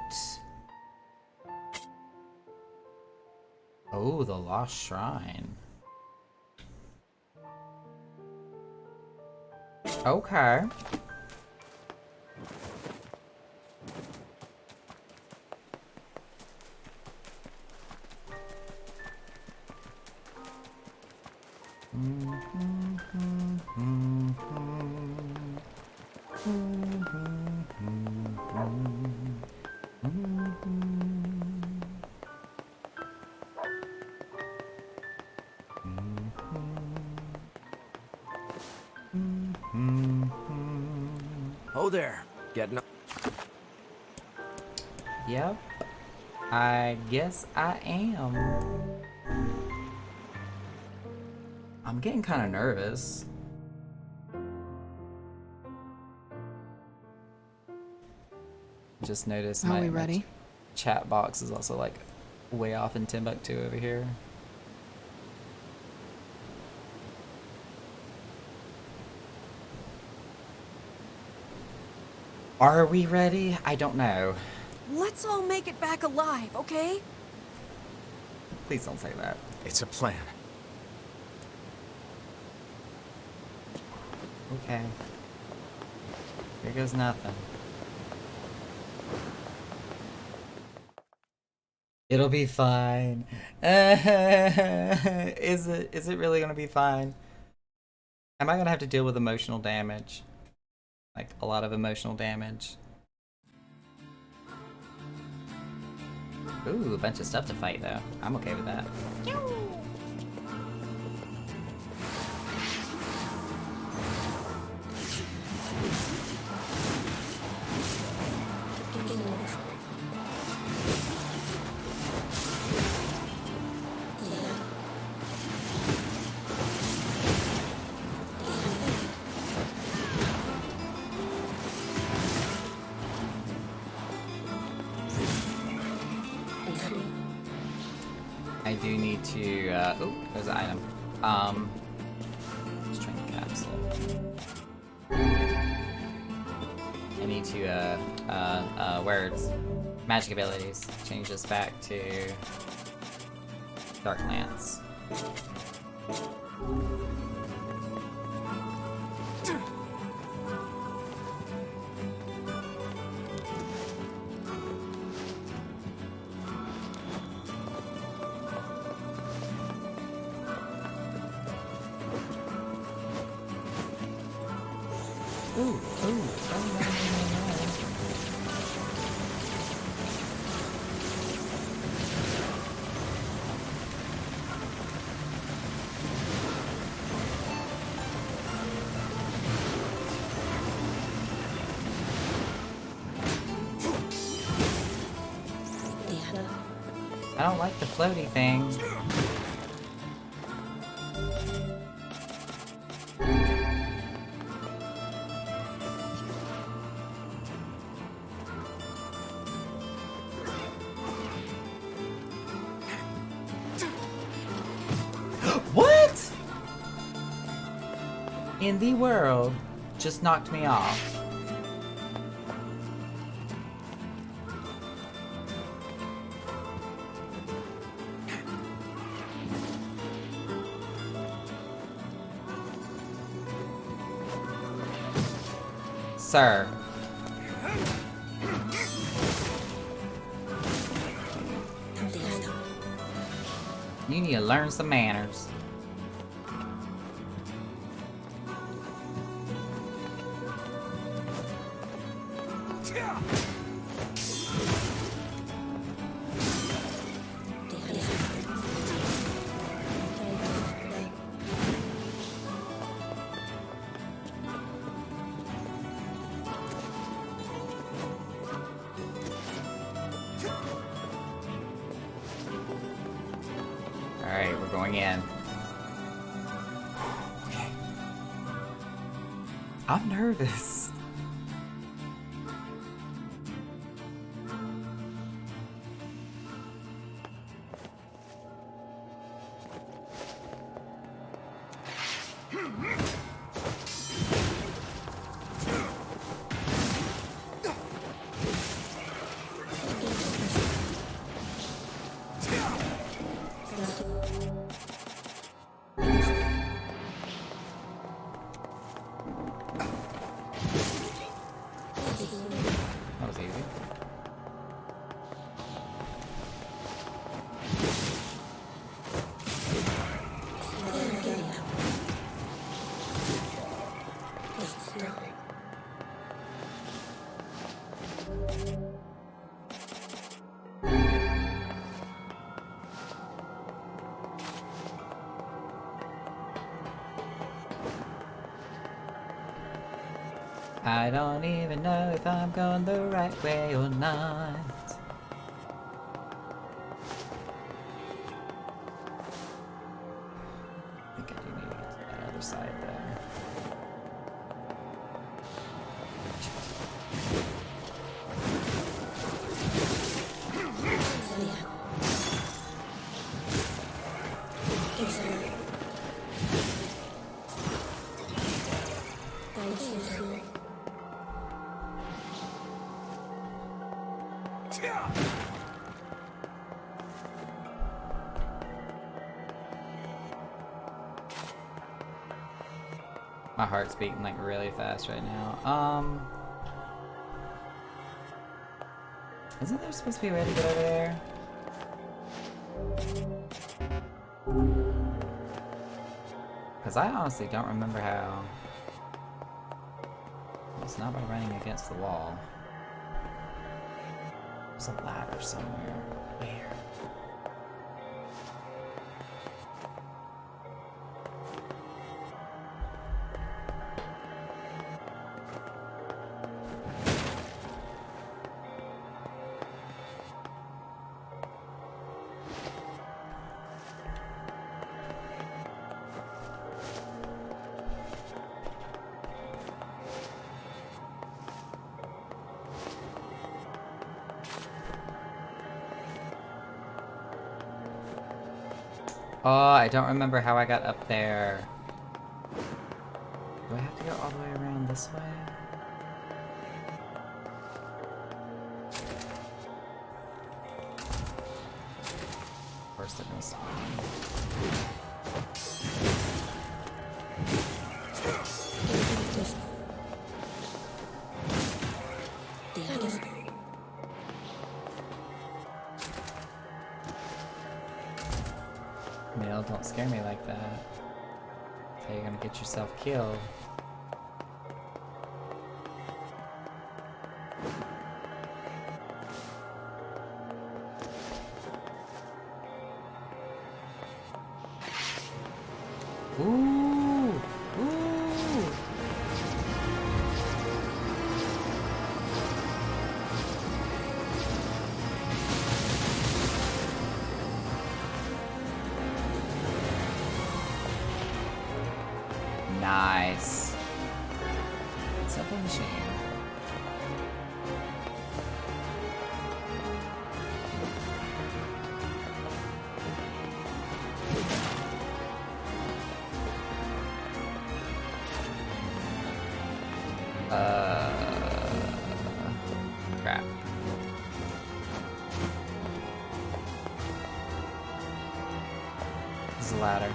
Oh, the Lost Shrine. Okay. Oh there. Getting up. Yep. I guess I am. I'm getting kind of nervous. Just noticed Are my, we my ready? chat box is also like way off in Timbuktu over here. Are we ready? I don't know. Let's all make it back alive, okay? Please don't say that. It's a plan. Okay. Here goes nothing. It'll be fine. Is it really gonna be fine? Am I gonna have to deal with emotional damage? Like a lot of emotional damage. Ooh, a bunch of stuff to fight though. I'm okay with that. I do need to, oh, there's an item. Strength capsule. I need to, words. Magic abilities. Change this back to Dark Lance. I don't like the floaty thing. What? In the world just knocked me off. Sir. You need to learn some manners. Alright, we're going in. Okay. I'm nervous. That was easy. I don't even know if I'm going the right way or not. I think I do need to get to that other side there. My heart's beating like really fast right now. Isn't there supposed to be a way to get over there? Because I honestly don't remember how. It's not by running against the wall. There's a ladder somewhere. Where? Oh, I don't remember how I got up there. Do I have to go all the way around this way? First they're gonna spawn. Neil, don't scare me like that. That's how you're gonna get yourself killed. Ooh! Ooh! Nice. Simple machine. Crap. This is a ladder.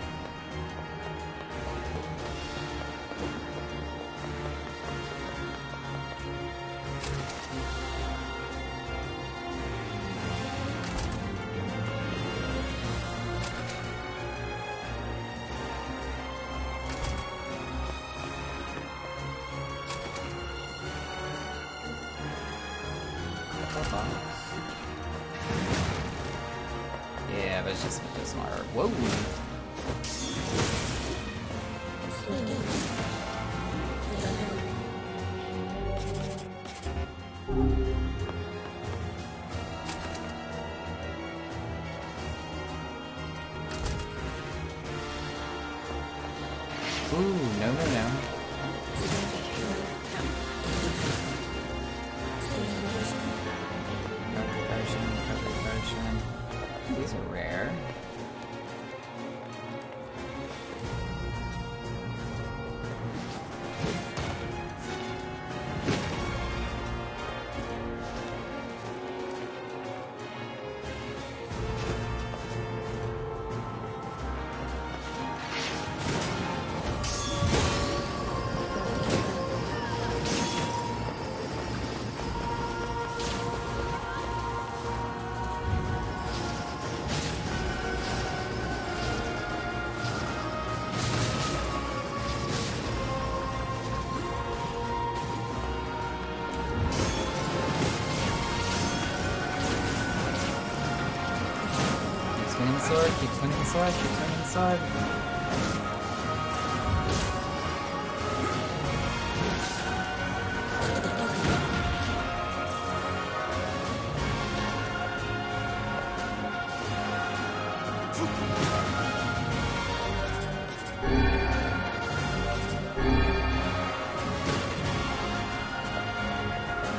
box. Yeah, but it's just smarter. Whoa! Ooh, no, no, no. Recovery potion, recovery potion. These are rare. Swinging the sword, keep swinging the sword, keep swinging the sword.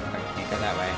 Alright, can't go that way.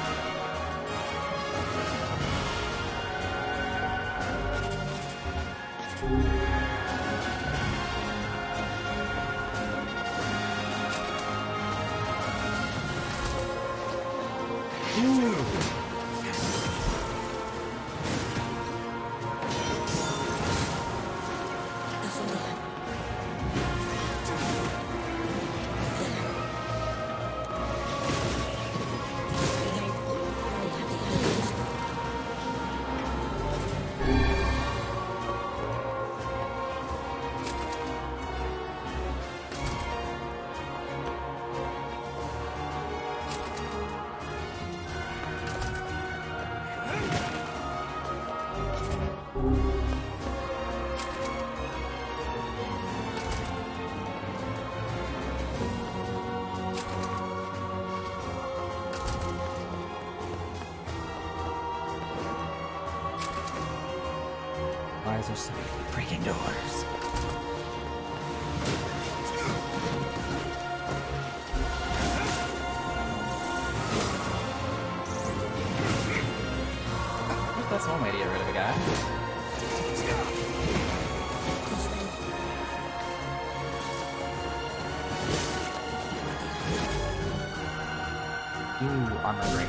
Why is there so many freaking doors? That's one way to get rid of a guy. Ooh, armor break.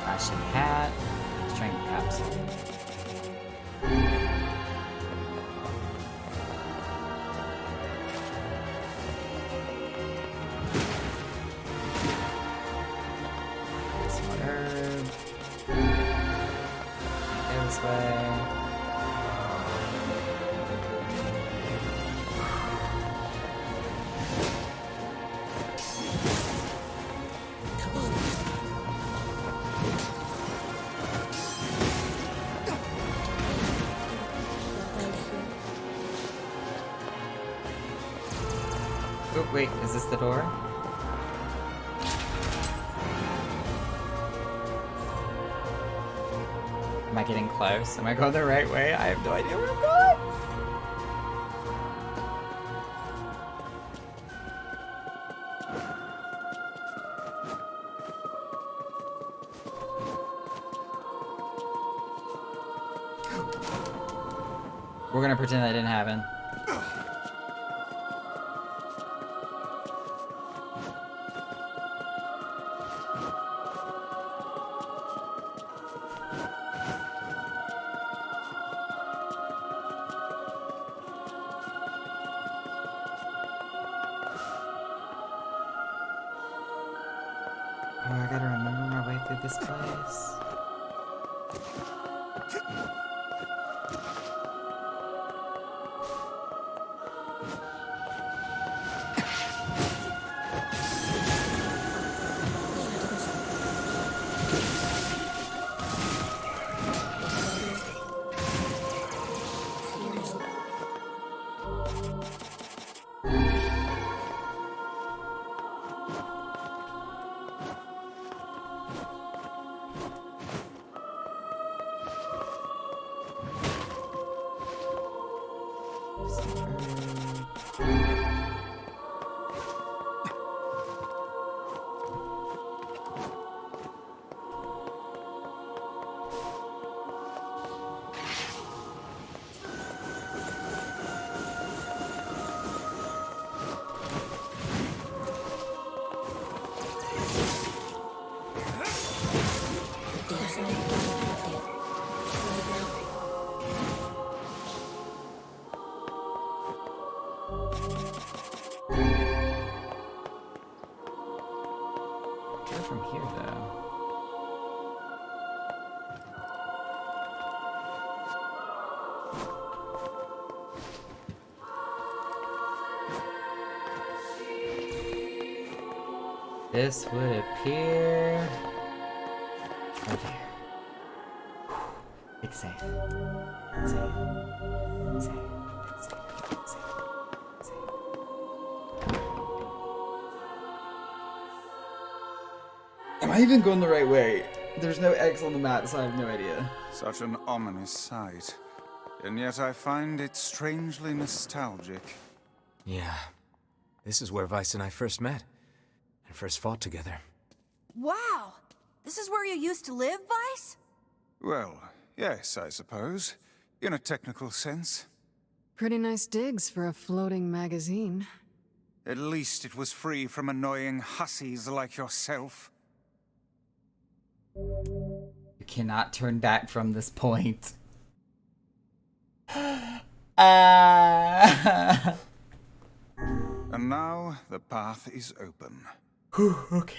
Flashing hat. Strength capsule. Smart herb. Go this way. Oh, wait, is this the door? Am I getting close? Am I going the right way? I have no idea where I'm going! We're gonna pretend that didn't happen. Oh, I gotta remember my way through this place. from here, though? This would appear right here. Big safe. Safe. Safe. Safe. Safe. Am I even going the right way? There's no X on the map, so I have no idea. Such an ominous sight. And yet I find it strangely nostalgic. Yeah. This is where Vice and I first met. And first fought together. Wow! This is where you used to live, Vice? Well, yes, I suppose. In a technical sense. Pretty nice digs for a floating magazine. At least it was free from annoying hussies like yourself. You cannot turn back from this point. And now the path is open. Okay.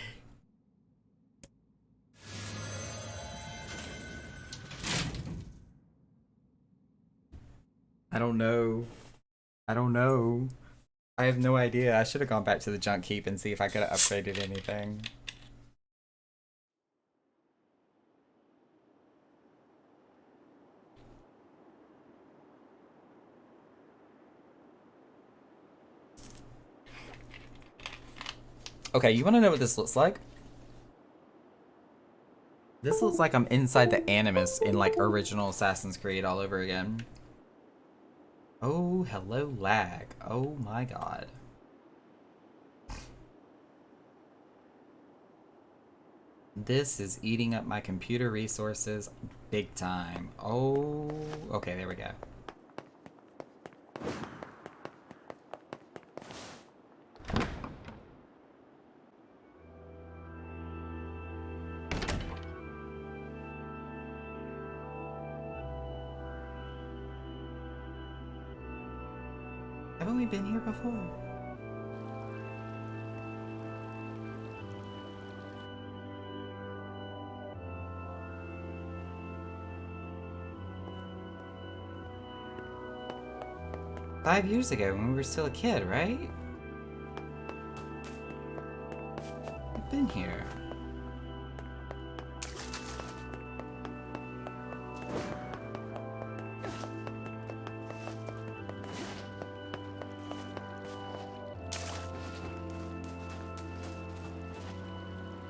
I don't know. I don't know. I have no idea. I should have gone back to the junk heap and see if I could have upgraded anything. Okay, you want to know what this looks like? This looks like I'm inside the Animus in like original Assassin's Creed all over again. Oh, hello lag. Oh my god. This is eating up my computer resources big time. Oh, okay, there we go. Haven't we been here before? Five years ago when we were still a kid, right? We've been here.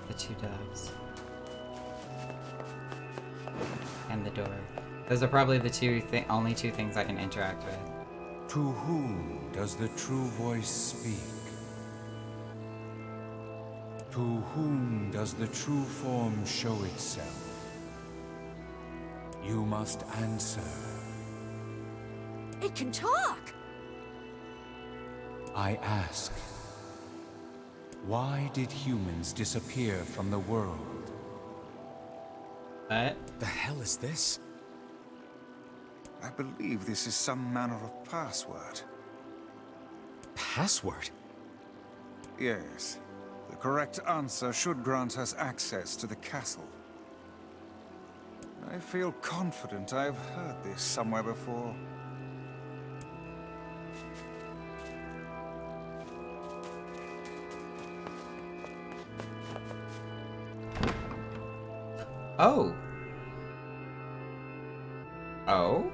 The two doves. And the door. Those are probably the only two things I can interact with. To whom does the true voice speak? To whom does the true form show itself? You must answer. It can talk! I ask, why did humans disappear from the world? What? The hell is this? I believe this is some manner of password. Password? Yes. The correct answer should grant us access to the castle. I feel confident I've heard this somewhere before. Oh. Oh?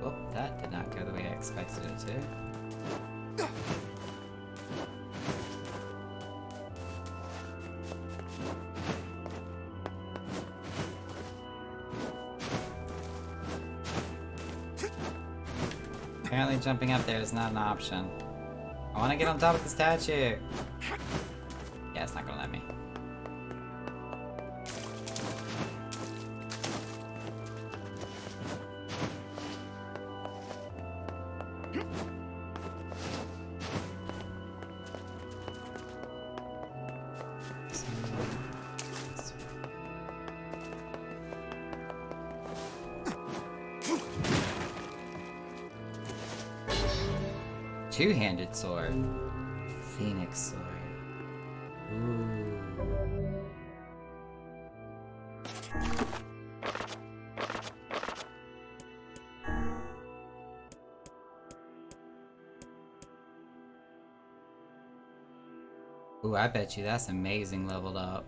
Well, that did not go the way I expected it to. Apparently jumping up there is not an option. I want to get on top of the statue. Yeah, it's not gonna let me. two-handed sword. Phoenix sword. Ooh. Ooh, I bet you that's amazing leveled up.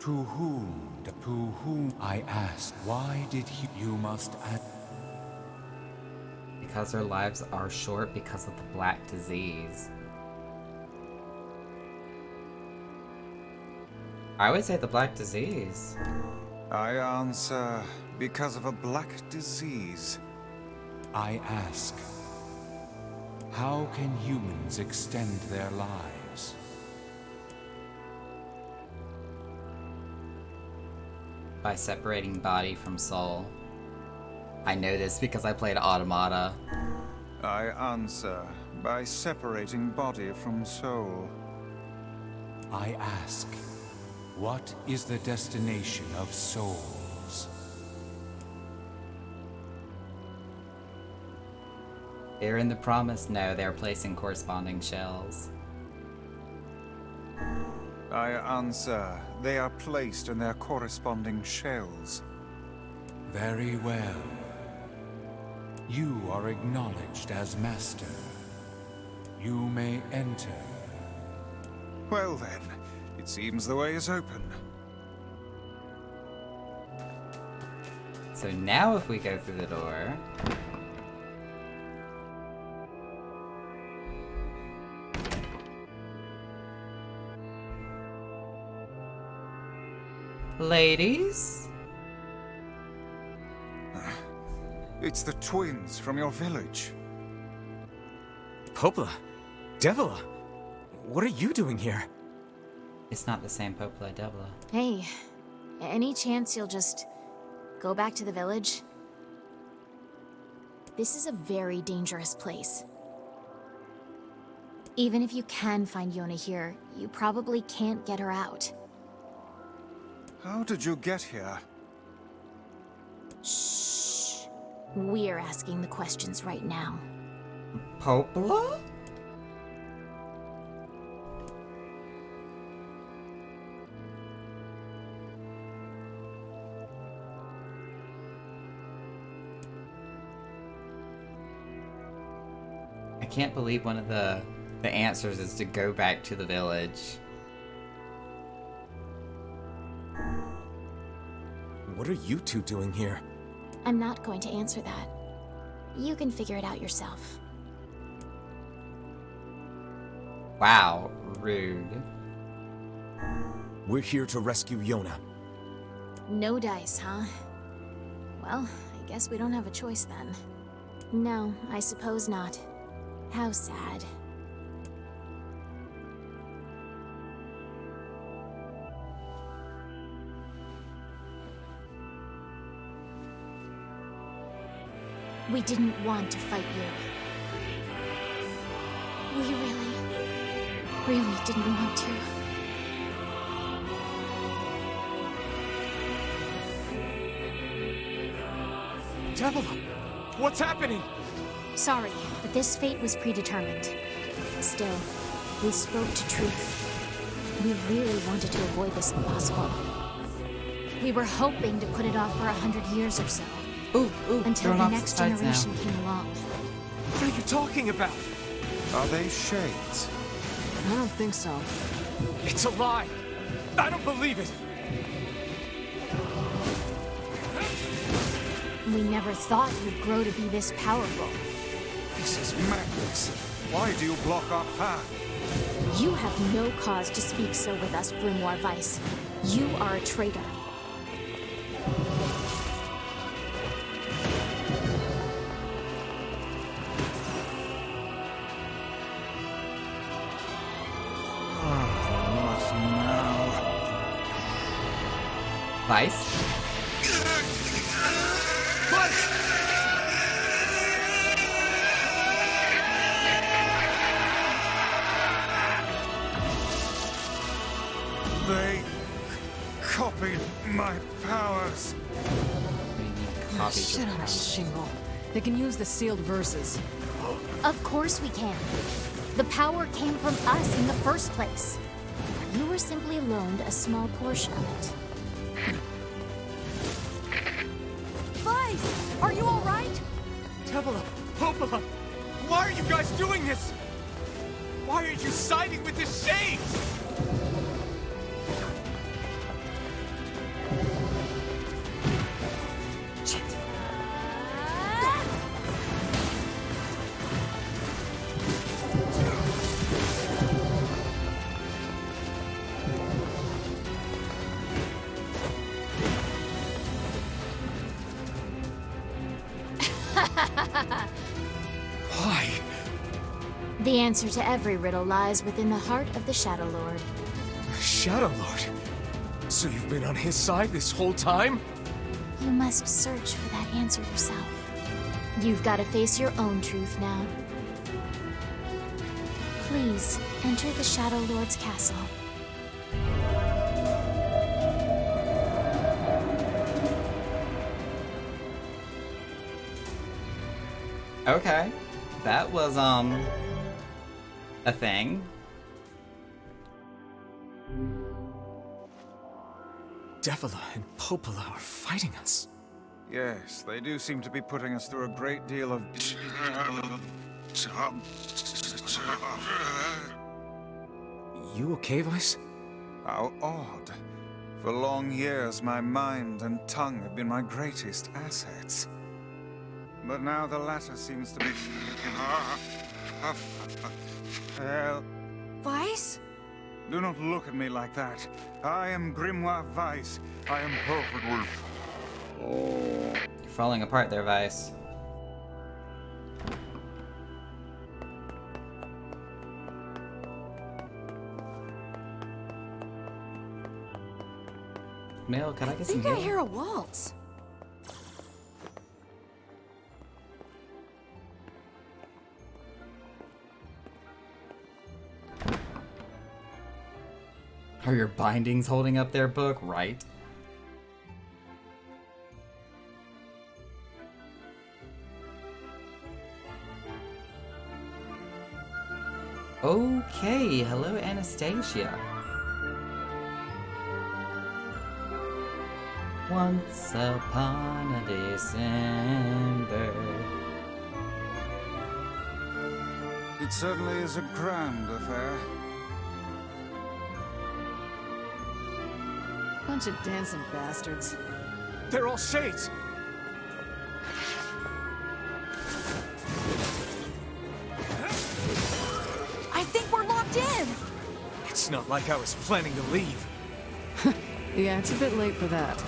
To whom I asked, why did he? You must add. Because their lives are short because of the black disease. I would say the black disease. I answer, because of a black disease. I ask, how can humans extend their lives? By separating body from soul. I know this because I played Automata. I answer, by separating body from soul. I ask, what is the destination of souls? They're in the promise? No, they're placing corresponding shells. I answer, they are placed in their corresponding shells. Very well. You are acknowledged as master. You may enter. Well then, it seems the way is open. So now if we go through the door... Ladies? It's the twins from your village. Popola? Devila? What are you doing here? It's not the same Popola Devila. Hey, any chance you'll just go back to the village? This is a very dangerous place. Even if you can find Yona here, you probably can't get her out. How did you get here? Shh. We're asking the questions right now. Popola? I can't believe one of the answers is to go back to the village. What are you two doing here? I'm not going to answer that. You can figure it out yourself. Wow, rude. We're here to rescue Yona. No dice, huh? Well, I guess we don't have a choice then. No, I suppose not. How sad. We didn't want to fight you. We really didn't want to. Devila! What's happening? Sorry, but this fate was predetermined. Still, we spoke to truth. We really wanted to avoid this impossible. We were hoping to put it off for 100 years or so. Ooh, Until they're on the opposite next sides now. generation came along. What are you talking about? Are they shades? I don't think so. It's a lie! I don't believe it! We never thought you'd grow to be this powerful. This is madness. Why do you block our path? You have no cause to speak so with us, Grimoire Weiss. You are a traitor. What now? Vice? They copied my powers. What do you mean, copied Shit your on a powers? shingle. They can use the sealed verses. Of course we can. The power came from us in the first place. You were simply loaned a small portion of it. Vice, are you all right? Tevela, Popola, why are you guys doing this? Why are you siding with the Shades? Why? The answer to every riddle lies within the heart of the Shadow Lord. Shadow Lord? So you've been on his side this whole time? You must search for that answer yourself. You've got to face your own truth now. Please, enter the Shadow Lord's castle. Okay. That was, a thing. Devila and Popola are fighting us. Yes, they do seem to be putting us through a great deal of... You okay, Vice? How odd. For long years, my mind and tongue have been my greatest assets. But now the latter seems to be... Well, Vice? do not look at me like that. I am Grimoire Weiss. I am perfectly... You're falling apart there, Vice. Mel, can I I get some think I healing? hear a waltz. Are your bindings holding up their book? Right. Okay, hello Anastasia. Once upon a December. It certainly is a grand affair. Bunch of dancing bastards. They're all Shades! I think we're locked in! It's not like I was planning to leave. Yeah, it's a bit late for that.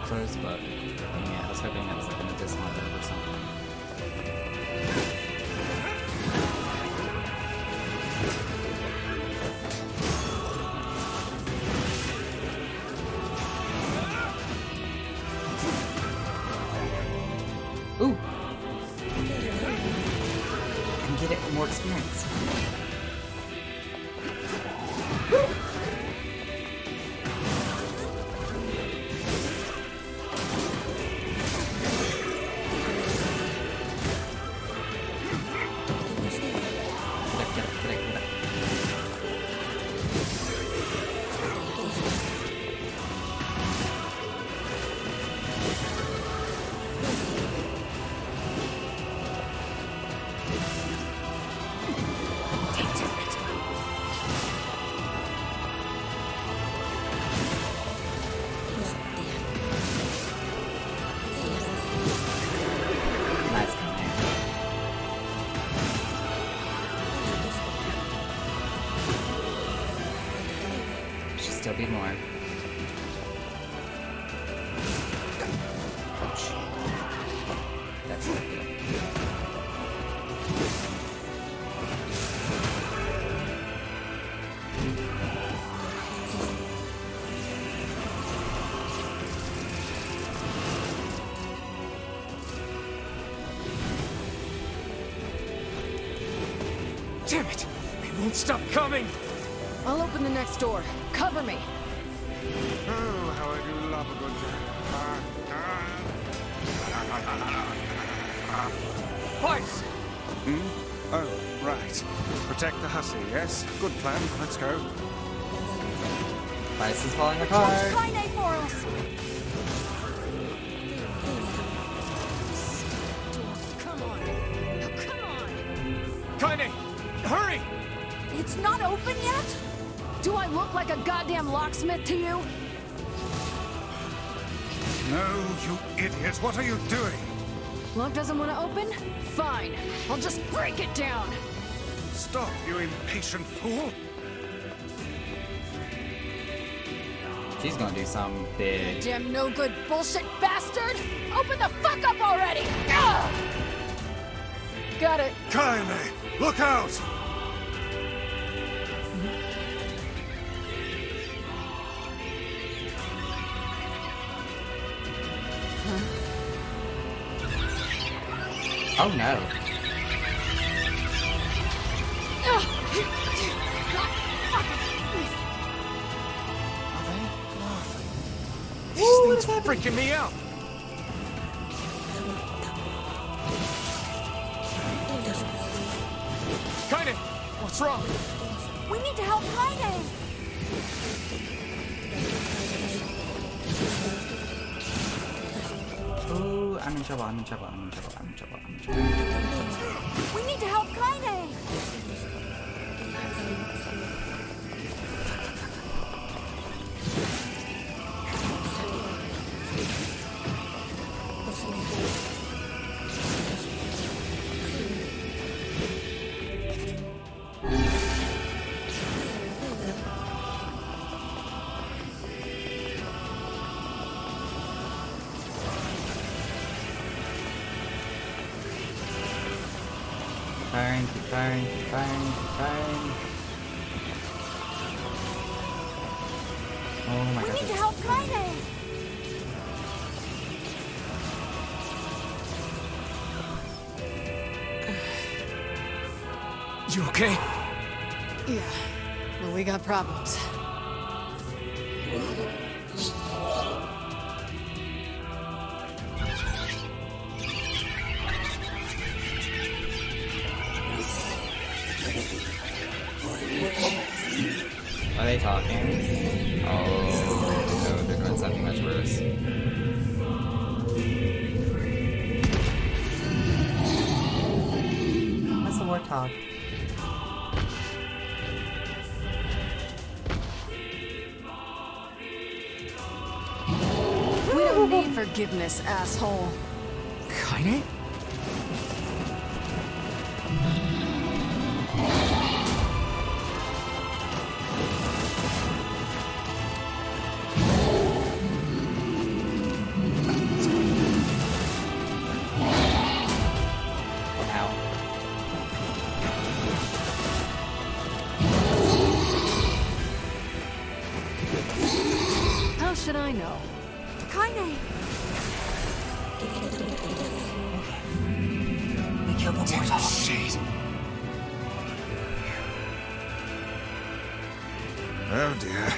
Close button. Yeah, I was hoping that was like a dismount or something. Ooh! And get it more experience. Get it. still be more. Ouch. That's not good. Damn it! They won't stop coming! I'll open the next door. Cover me. Oh, how I do love a good Vice! Oh, right. Protect the hussy, yes? Good plan. Let's go. Vice is falling apart. Kaine for us! Come on. Now, come on. Kaine! Hurry! It's not open yet? Do I look like a goddamn locksmith to you? No, you idiot. What are you doing? Lock doesn't want to open? Fine. I'll just break it down. Stop, you impatient fool. She's gonna do something big. Damn no good bullshit bastard! Open the fuck up already! Ugh! Got it. Kaine, look out! Oh no. These things are freaking me out! Kaine! What's wrong? We need to help Kaine! Ooh, I'm in trouble, I'm in trouble, I'm in trouble, I'm in trouble, I'm in trouble. We need to help Kaine! Firing, keep firing, keep firing, keep firing. Oh my We god. need to help Kaine! You okay? Yeah. Well, we got problems. Are they talking? Oh, no, they're doing something much worse. That's the word talk. We don't need forgiveness, asshole. Kaine? Ow. How should I know? Kaine! Shit. Oh dear.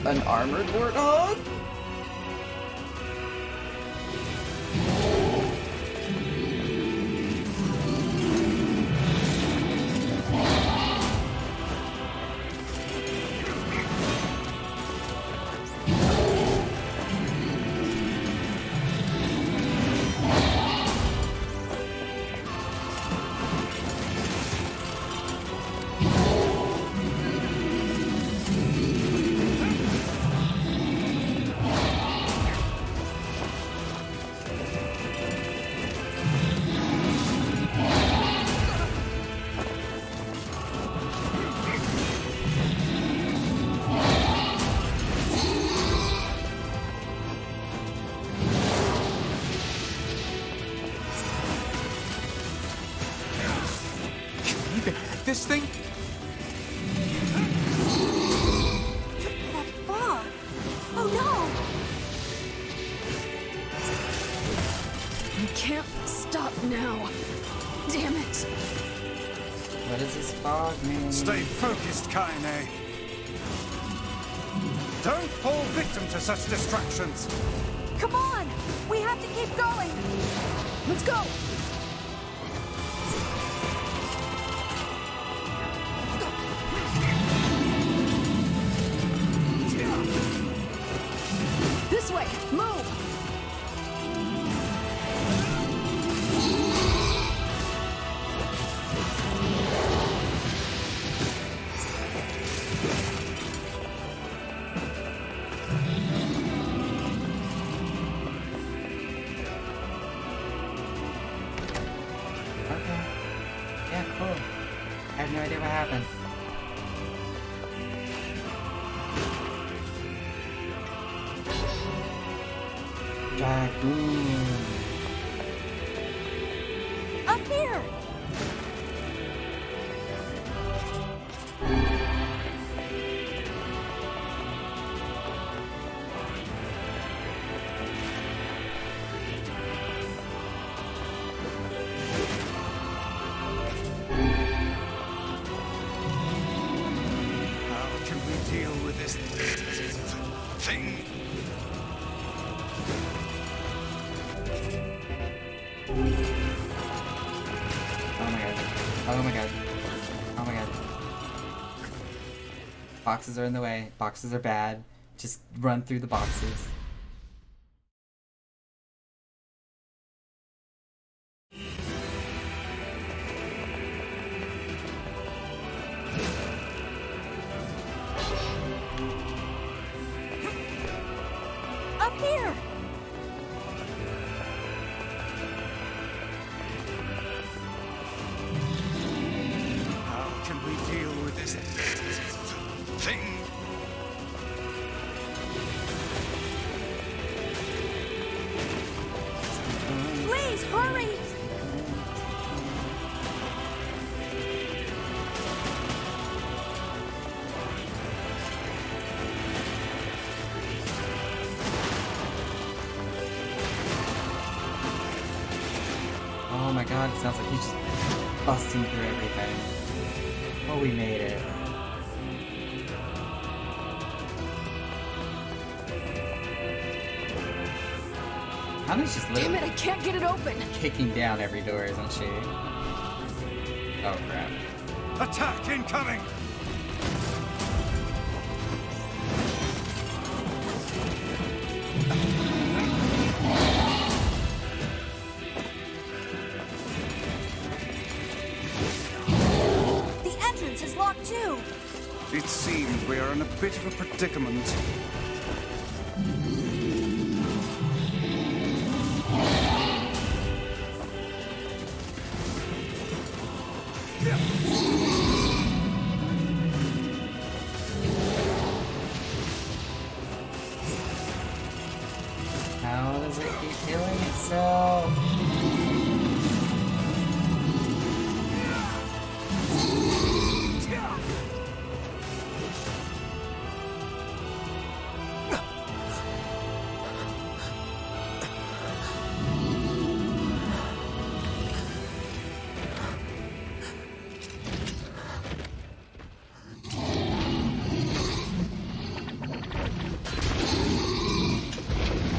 An armored warthog? with this thing? That fog! Oh no! I can't stop now. Damn it. What does this fog mean? Stay focused, Kaine. Don't fall victim to such distractions. Come on! We have to keep going! Let's go. This way. Move. Okay. Yeah, cool. I have no idea what happened. Dragoon. Up here! How can we deal with this thing? Oh my god. Oh my god. Oh my god. Boxes are in the way. Boxes are bad. Just run through the boxes. Up here! How can we deal with this thing? Please, hurry! Oh my god, it sounds like he's just busting through everything. Oh, we made it. Hana's just Damn literally it, I can't get it open. kicking down every door, isn't she? Oh crap. Attack incoming! The entrance is locked too! It seems we are in a bit of a predicament. How does it keep healing itself?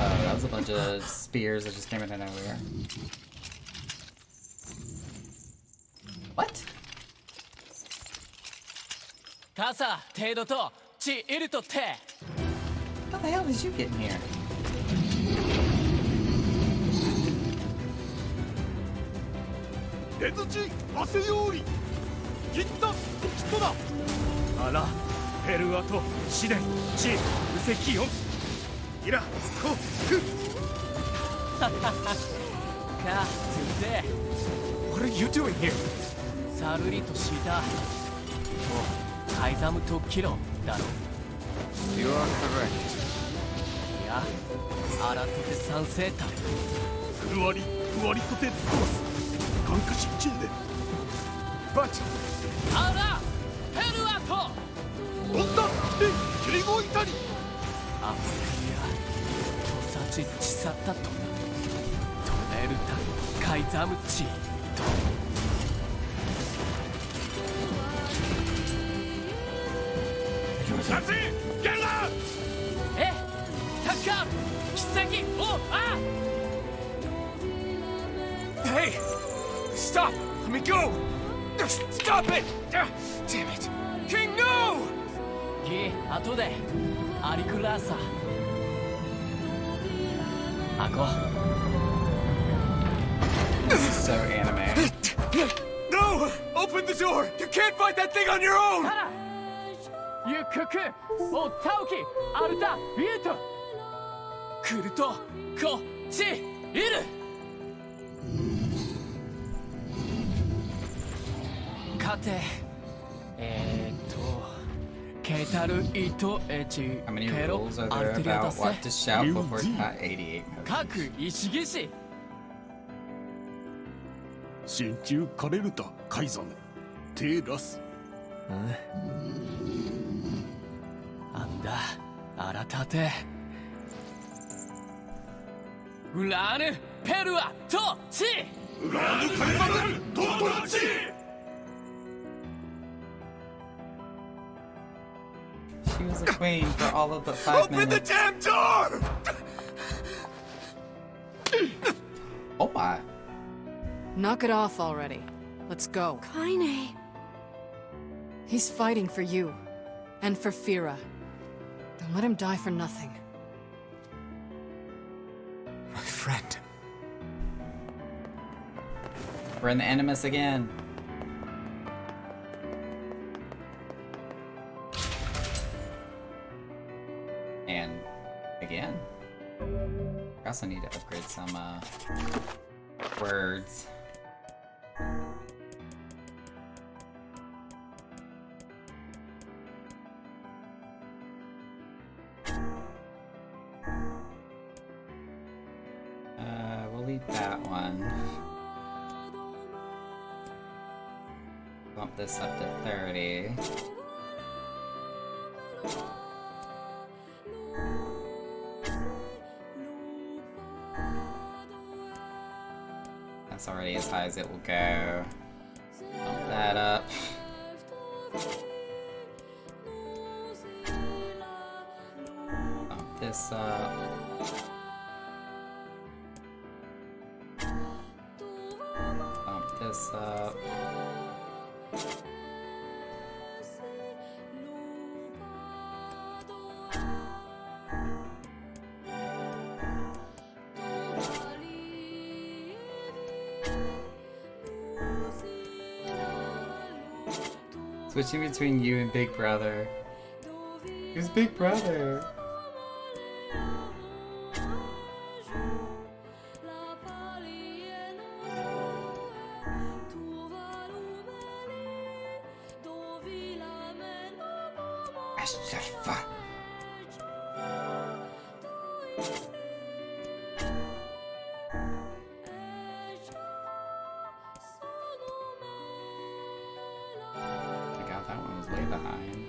Oh, that was a bunch of spears that just came out of nowhere. What? 傘程度と地いるとって How the hell did you get in here? 出土汗よりギッタ敵とだアラペルアトシデンチウセキヨンイラコクかつって What are you doing here? さるりとしたおカイザムとキロだろ You are correct. いやアラトテ三世隊ふわりとて飛ばす感化失禁で But あ去ったとトネルタ・カイザムチーとえタッカー奇跡おあ Hey! Stop! Let me go! Stop it! Damn it! King, no! ギー後でアリクラーサアコ This is so anime. No! Open the door! You can't fight that thing on your own! ユククおタオキアルタビュートクルトコチイルカテケータルイトエチ How many ケロ rules are アル there テリア about ダ what セ to shout before cut 88? 各石技師心中カレルタカイザムテラスあんだあらたてウラーヌペルアトチウラーヌカリバルトトチ She was a queen for all of but 5 Open the minutes. damn door! Oh my. Knock it off already. Let's go. Kaine. He's fighting for you. And for Fira. Don't let him die for nothing. My friend. We're in the Animus again. And again. I also need to upgrade some words. We'll leave that one. Bump this up to 30. That's already as high as it will go. Bump that up. Bump this up. Bump this up. Switching between you and Big Brother. Who's Big Brother? Asherfa. I got that one was way behind.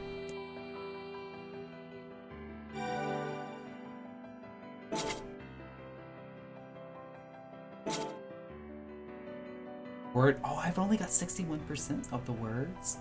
Word. Oh, I've only got 61% of the words.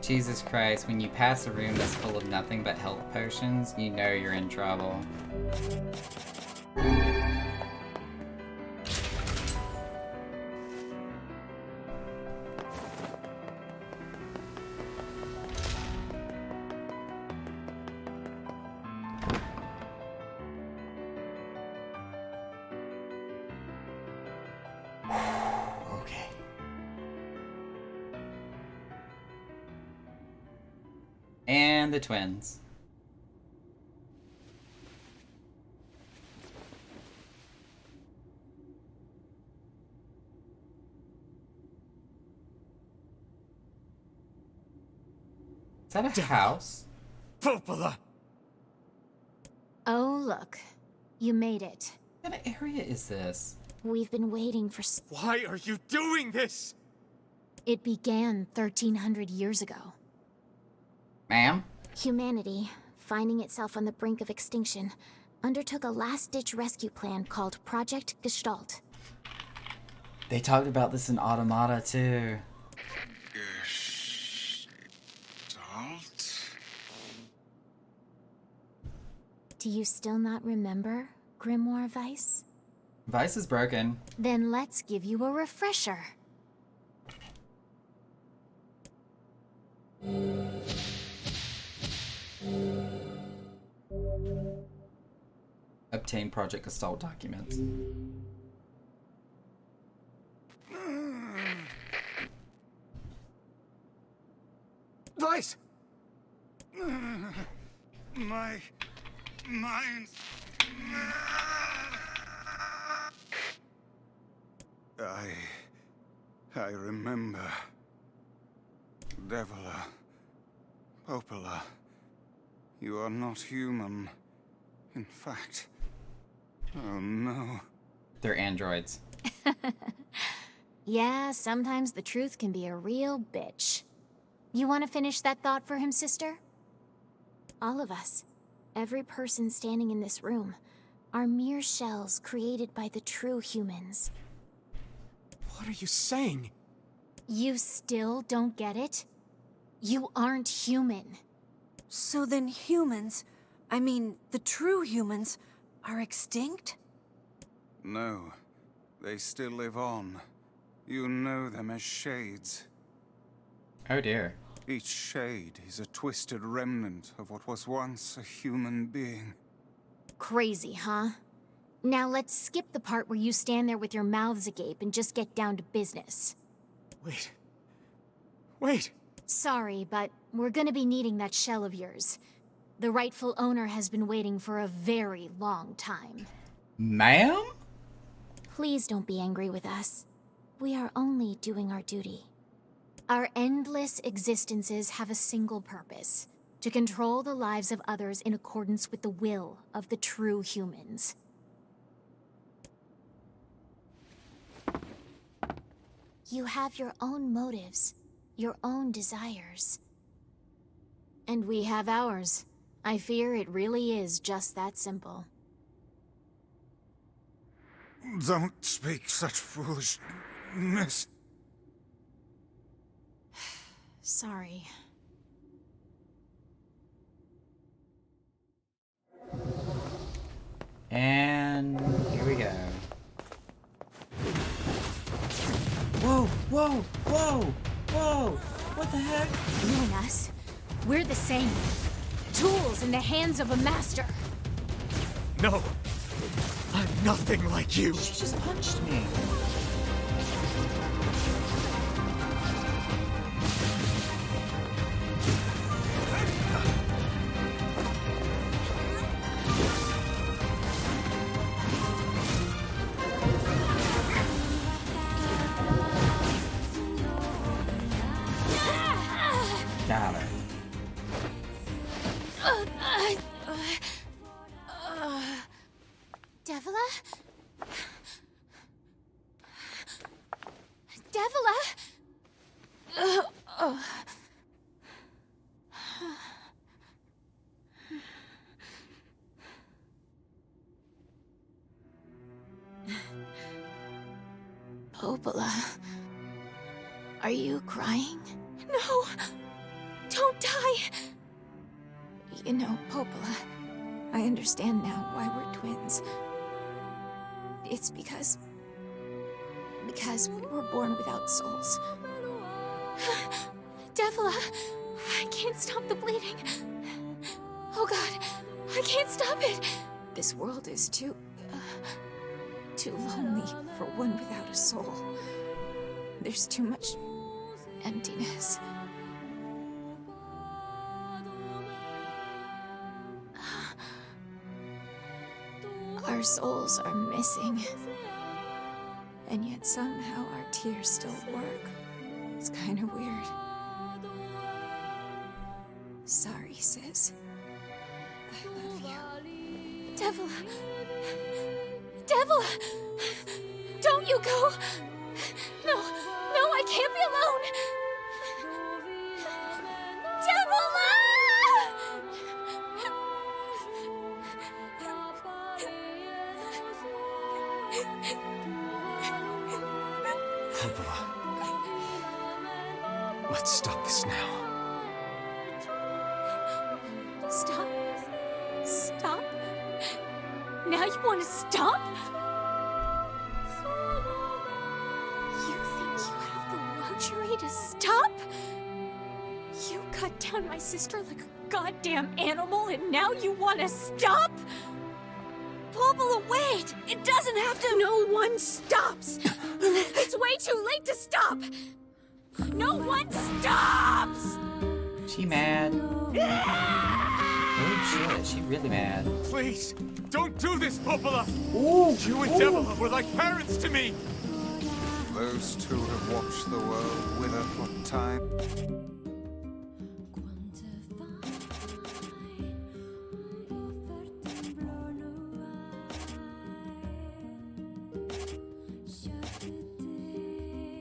Jesus Christ, when you pass a room that's full of nothing but health potions, you know you're in trouble. Okay. And the twins. Is that a house? Popola! Oh, look. You made it. What kind of area is this? We've been waiting for... Why are you doing this? It began 1,300 years ago. Ma'am? Humanity, finding itself on the brink of extinction, undertook a last-ditch rescue plan called Project Gestalt. They talked about this in Automata, too. Gestalt? Do you still not remember, Grimoire Weiss? Vice is broken. Then let's give you a refresher. Obtain Project Gestalt documents. Weiss! My mind. I remember. Devila. Popola. You are not human. In fact. Oh no. They're androids. Yeah, sometimes the truth can be a real bitch. You want to finish that thought for him, sister? All of us, every person standing in this room, are mere shells created by the true humans. What are you saying? You still don't get it? You aren't human. So then humans, I mean, the true humans, are extinct? No. They still live on. You know them as shades. Oh dear. Each shade is a twisted remnant of what was once a human being. Crazy, huh? Now let's skip the part where you stand there with your mouths agape and just get down to business. Wait. Wait! Sorry, but we're gonna be needing that shell of yours. The rightful owner has been waiting for a very long time. Ma'am? Please don't be angry with us. We are only doing our duty. Our endless existences have a single purpose: to control the lives of others in accordance with the will of the true humans. You have your own motives, your own desires. And we have ours. I fear it really is just that simple. Don't speak such foolishness. Sorry. And here we go. Whoa, whoa, whoa, whoa! What the heck? You and us, we're the same. Tools in the hands of a master. No! I'm nothing like you! She just punched me. Got her. Devila? Devila? Popola, are you crying? No! Don't die! You know, Popola, I understand now why we're twins. It's because we were born without souls. Devila, I can't stop the bleeding. Oh God, I can't stop it. This world is too lonely for one without a soul. There's too much emptiness. Our souls are missing. And yet somehow our tears still work. It's kind of weird. Sorry, sis. I love you. Devil. Devil! Don't you go! No, I can't be alone! Devil! Coppola. Let's stop this now. Stop? Stop? Now you want to stop? You think you have the luxury to stop? You cut down my sister like a goddamn animal and now you want to stop? Popola, wait! It doesn't have to— No one stops! It's way too late to stop! No one stops! She mad. Oh shit, she really mad. Please, don't do this, Popola! Ooh, You and Devila were like parents to me! Those two have watched the world wither for time.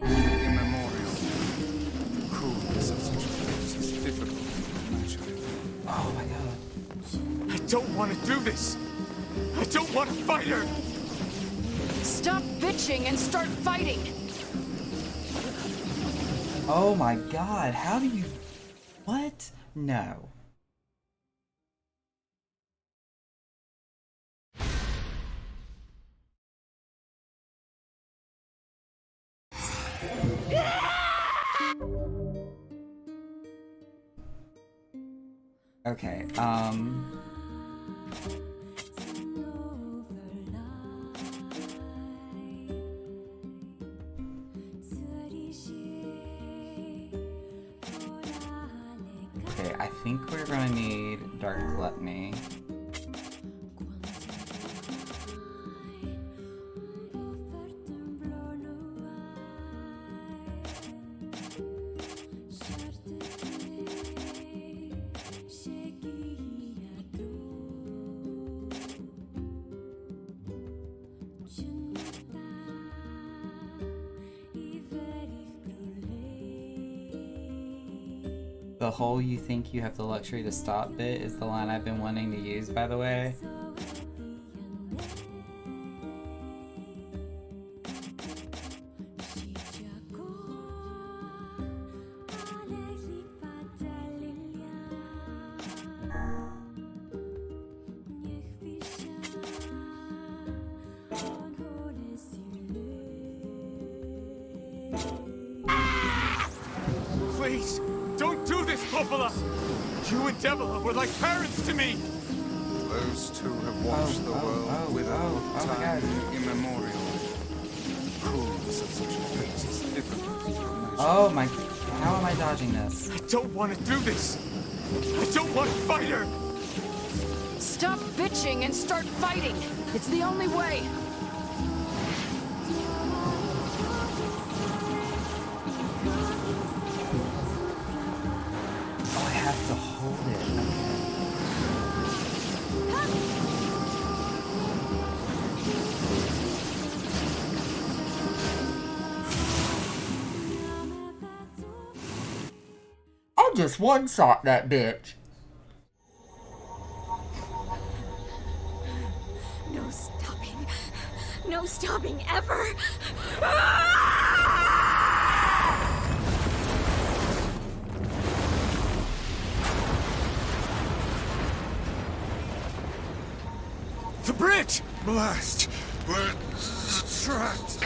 Immemorial. The coolness of such a place is difficult to imagine. Oh my god. I don't want to do this! I don't want to fight her! Stop bitching and start fighting! Oh my god, how do you... What? No. Okay, Okay, I think we're gonna need Dark Gluttony. The whole "you think you have the luxury to stop" bit is the line I've been wanting to use, by the way. Please, don't do this, Popola! You and Devila were like parents to me! Those two have watched the world wither for time immemorial. The coolness of such a place is difficult to imagine. Oh my... How am I dodging this? I don't want to do this! I don't want to fight her! Stop bitching and start fighting! It's the only way! Oh, I have to hold it. Okay. I just one-shot that bitch. No stopping. No stopping ever! The bridge! Blast! We're trapped!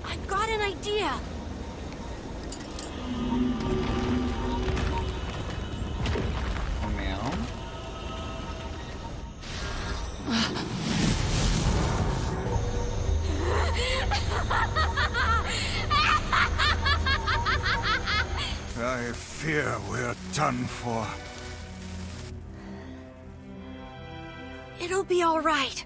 I've got an idea! Oh, man. I fear we're done for. It'll be all right.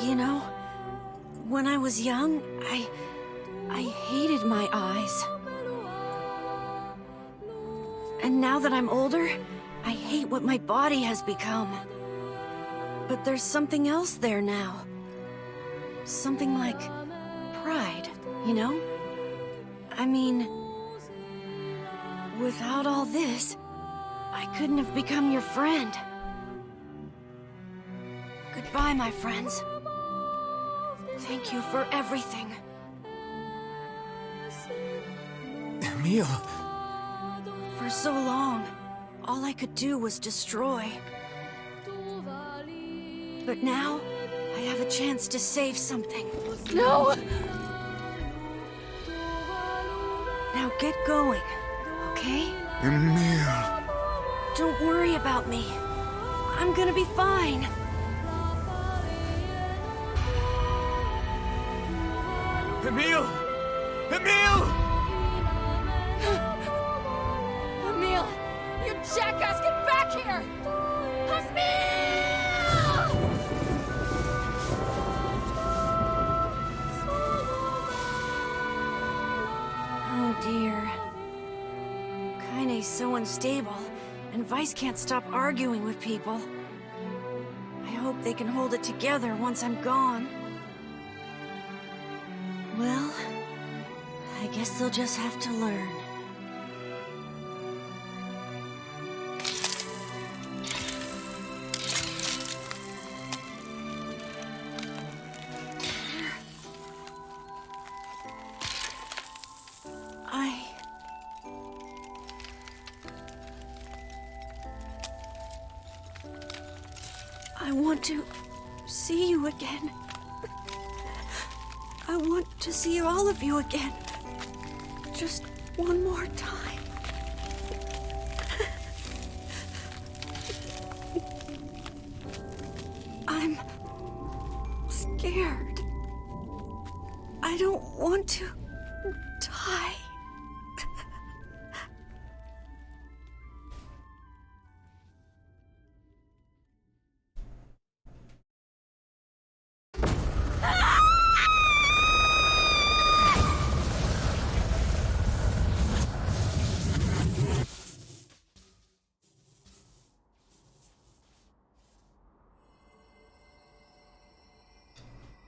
You know, when I was young, I hated my eyes. And now that I'm older, I hate what my body has become. But there's something else there now. Something like pride, you know? I mean, without all this, I couldn't have become your friend. Goodbye, my friends. Thank you for everything. Emil! For so long, all I could do was destroy. But now, I have a chance to save something. No! Now get going, okay? Emil! Don't worry about me. I'm gonna be fine. Emil! Emil! Emil! You jackass, get back here! Emil! Oh dear. Kaine's so unstable, and Vice can't stop arguing with people. I hope they can hold it together once I'm gone. Well, I guess they'll just have to learn. I want to see you again. I want to see all of you again. Just one more time. I'm scared. I don't want to die.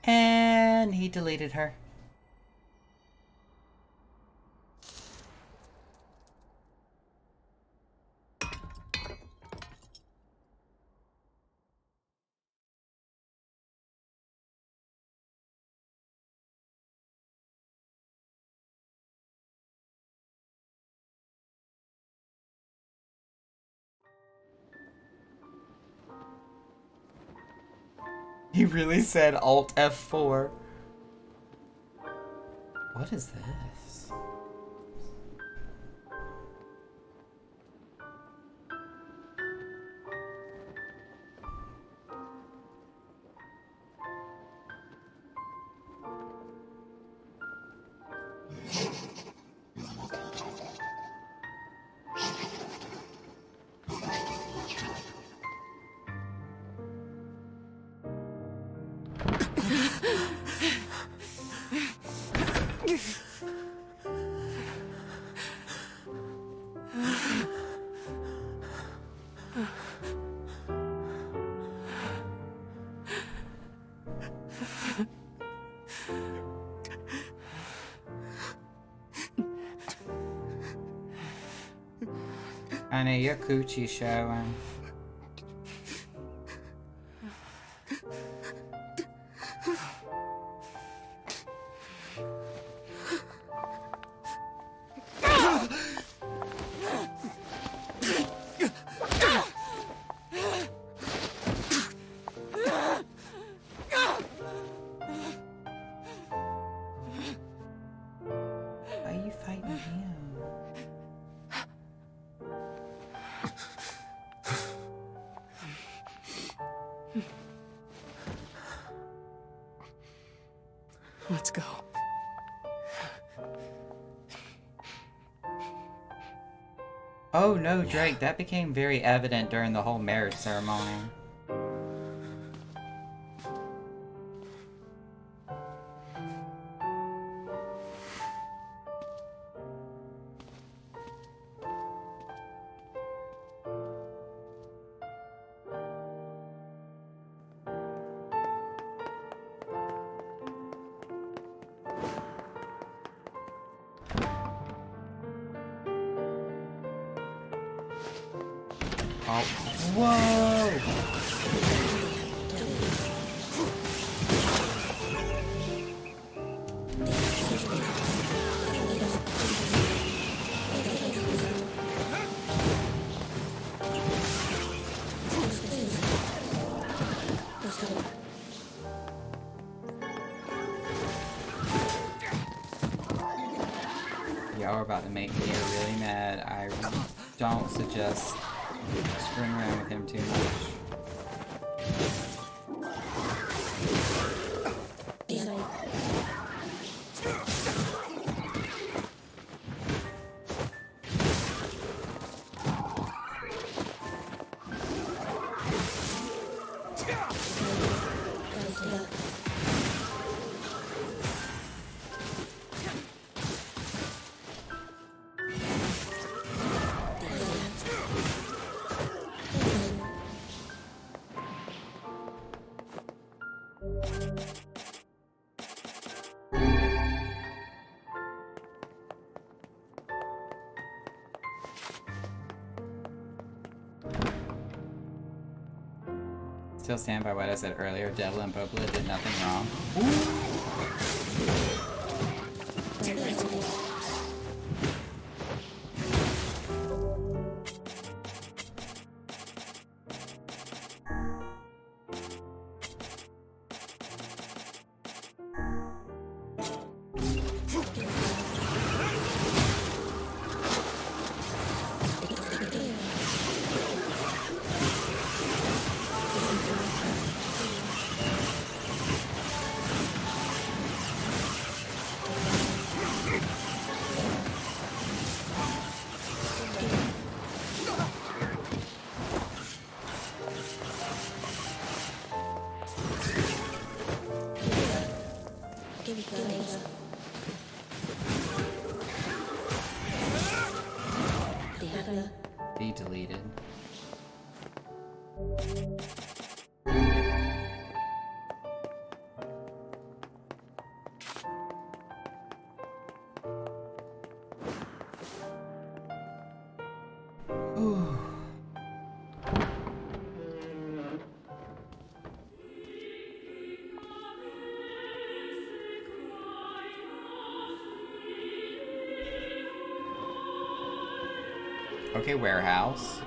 And he deleted her. He really said Alt F4. What is this? I know your coochie showing. Why are you fighting him? Let's go. Oh no, Drake, that became very evident during the whole marriage ceremony. Oh, whoa! Y'all are about to make me really mad. I don't suggest screwing around with him too much. Still stand by what I said earlier. Devil and Popola did nothing wrong. Be deleted. Ooh. Okay, warehouse.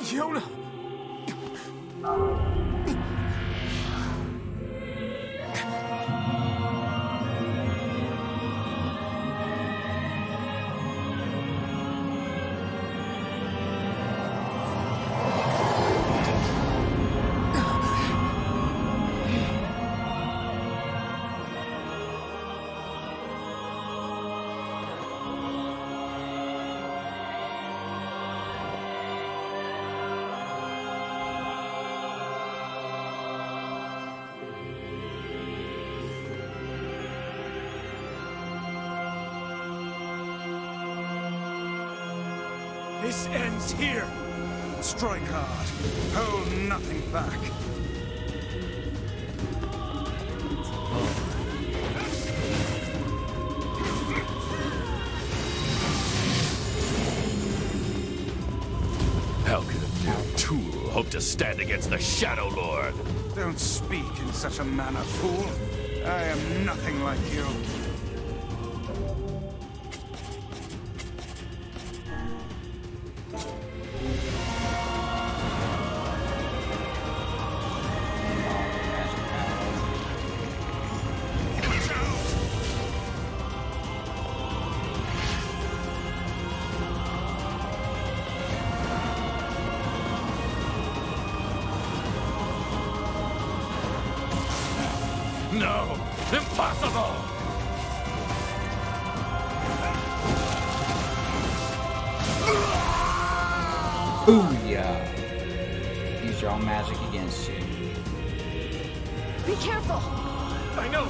Yona! This ends here. Strike hard. Hold nothing back. How could a mere tool hope to stand against the Shadow Lord? Don't speak in such a manner, fool. I am nothing like you. No! Impossible! Booyah! Use your own magic against you. Be careful! I know!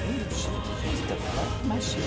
Ooh, shit, did you just deflect my shit.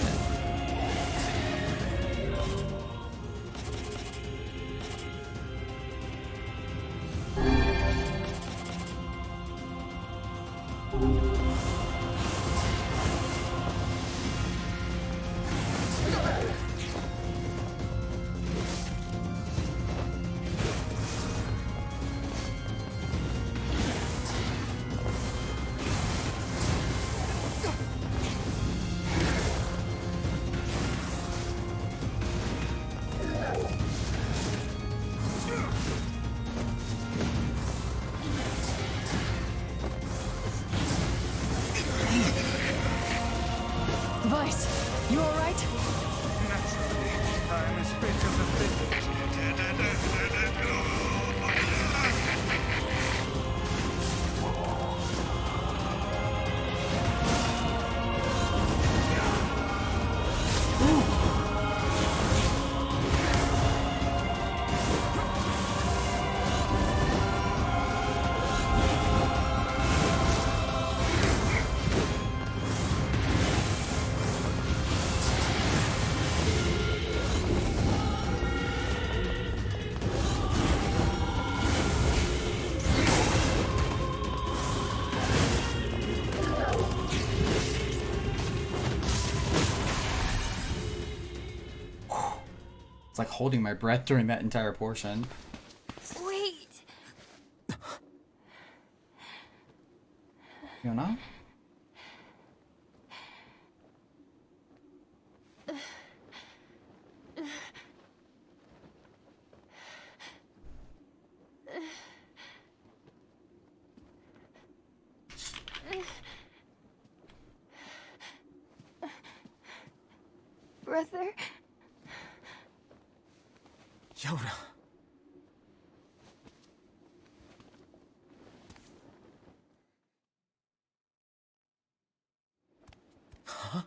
Vice, you alright? Naturally, I am as fit as a fiddle. It's like holding my breath during that entire portion. Wait. Yona? Brother? Yona. Huh?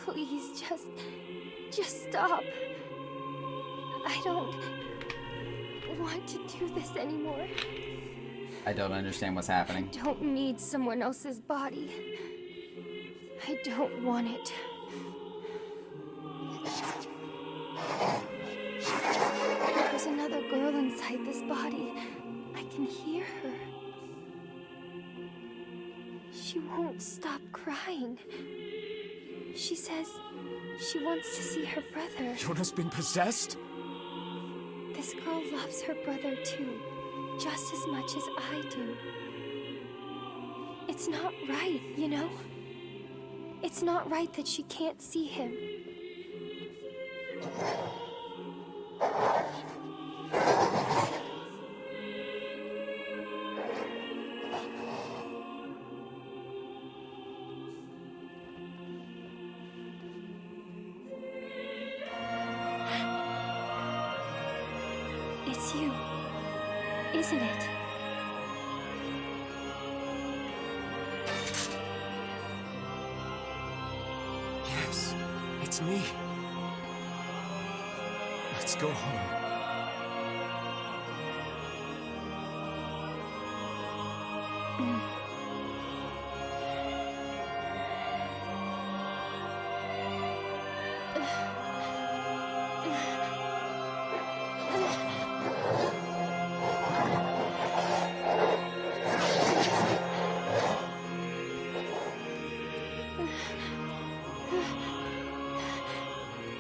Please, just stop. I don't want to do this anymore. I don't understand what's happening. I don't need someone else's body. I don't want it. There's another girl inside this body. I can hear her. She won't stop crying. She says she wants to see her brother. Yona's been possessed? This girl loves her brother too, just as much as I do. It's not right, you know? It's not right that she can't see him. It's you, isn't it? Yes, it's me. Let's go home.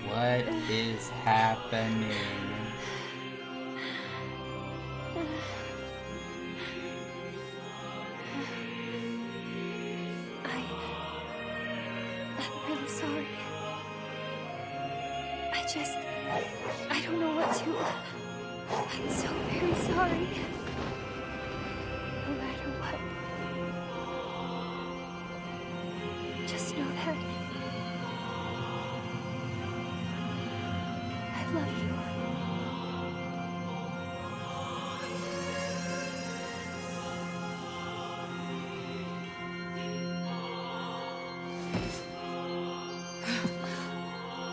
What is happening? I'm really sorry. I don't know what to. I'm so very sorry. No matter what. Just know that I love you.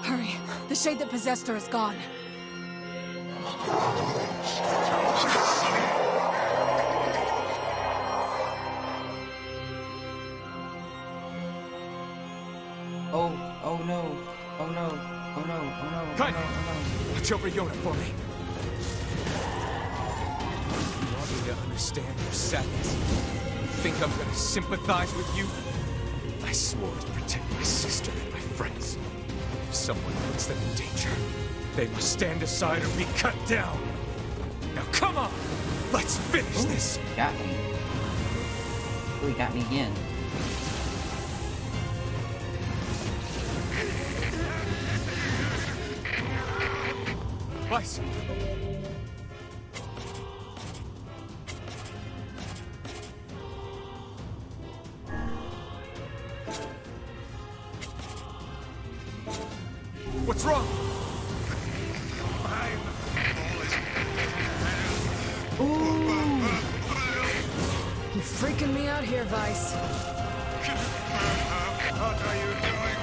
Hurry. The shade that possessed her is gone. Oh, oh no. Oh no. Oh no. Oh no. Cut! Oh no. Oh no. Watch over Yona for me. You want me to understand your sadness? You think I'm gonna sympathize with you? I swore to protect my sister and my friends. If someone puts them in danger, they must stand aside or be cut down. Now come on! Let's finish this! Got me. Really got me again. Weiss! What's wrong? You're freaking me out here, Vice. What are you doing?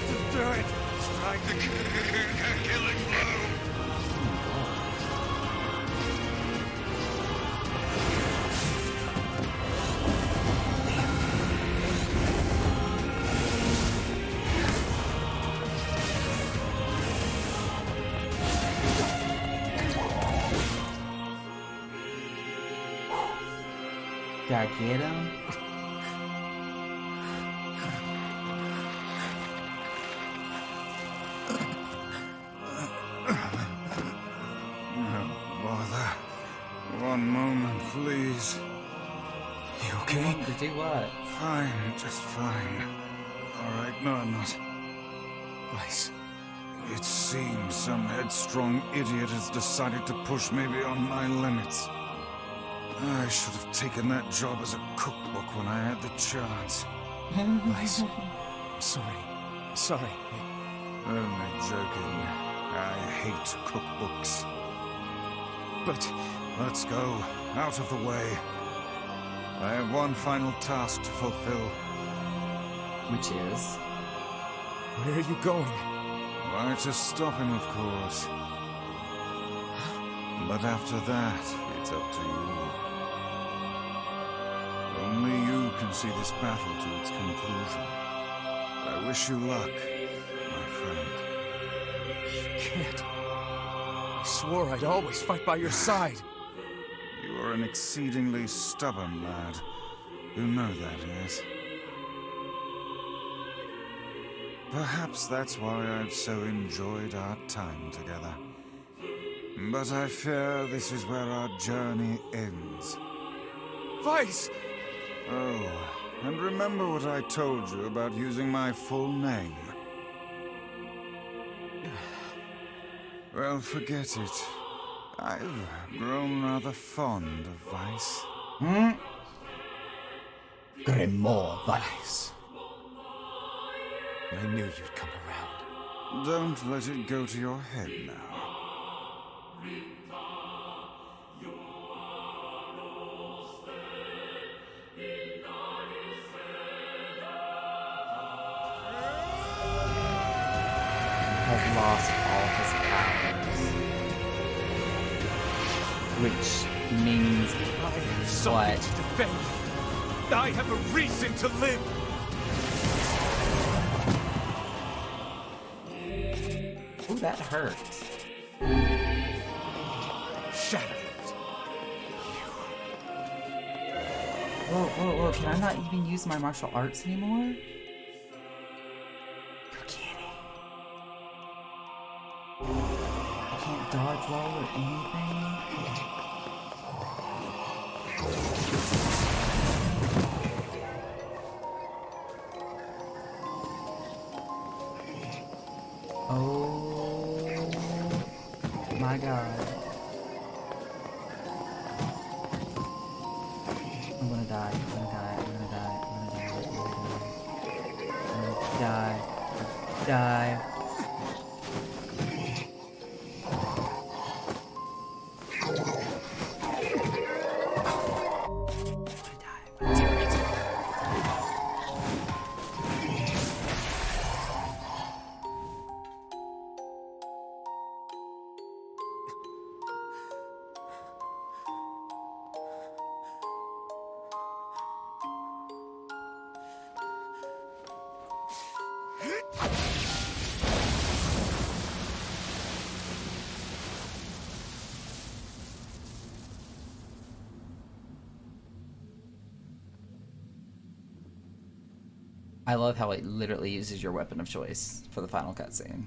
Just do it. Strike the killing blow. Did I get him? No bother. One moment, please. You okay? To do what? Fine, just fine. All right, no, I'm not. Weiss. It seems some headstrong idiot has decided to push me beyond my limits. I should have taken that job as a cookbook when I had the chance. Weiss. I'm sorry. I'm sorry. Only joking. I hate cookbooks. But let's go. Out of the way. I have one final task to fulfill. Which is? Where are you going? Why, to stop him, of course. But after that, it's up to you. Only you can see this battle to its conclusion. I wish you luck, my friend. You can't. I swore I'd always fight by your side. You are an exceedingly stubborn lad. You know that, yes? Perhaps that's why I've so enjoyed our time together. But I fear this is where our journey ends. Weiss! Oh, and remember what I told you about using my full name. Well, forget it. I've grown rather fond of Weiss. Grimoire Weiss. I knew you'd come around. Don't let it go to your head now. Has lost all his powers. Which means I have something to defend. I have a reason to live. Ooh, that hurts. Shattered. Whoa, whoa, whoa, can I not even use my martial arts anymore? You're kidding. I can't dodge roll or anything? Oh my god. I'm gonna die, I'm gonna die, I'm gonna die, I'm gonna die, I'm gonna die. I'm gonna die. I love how it literally uses your weapon of choice for the final cutscene.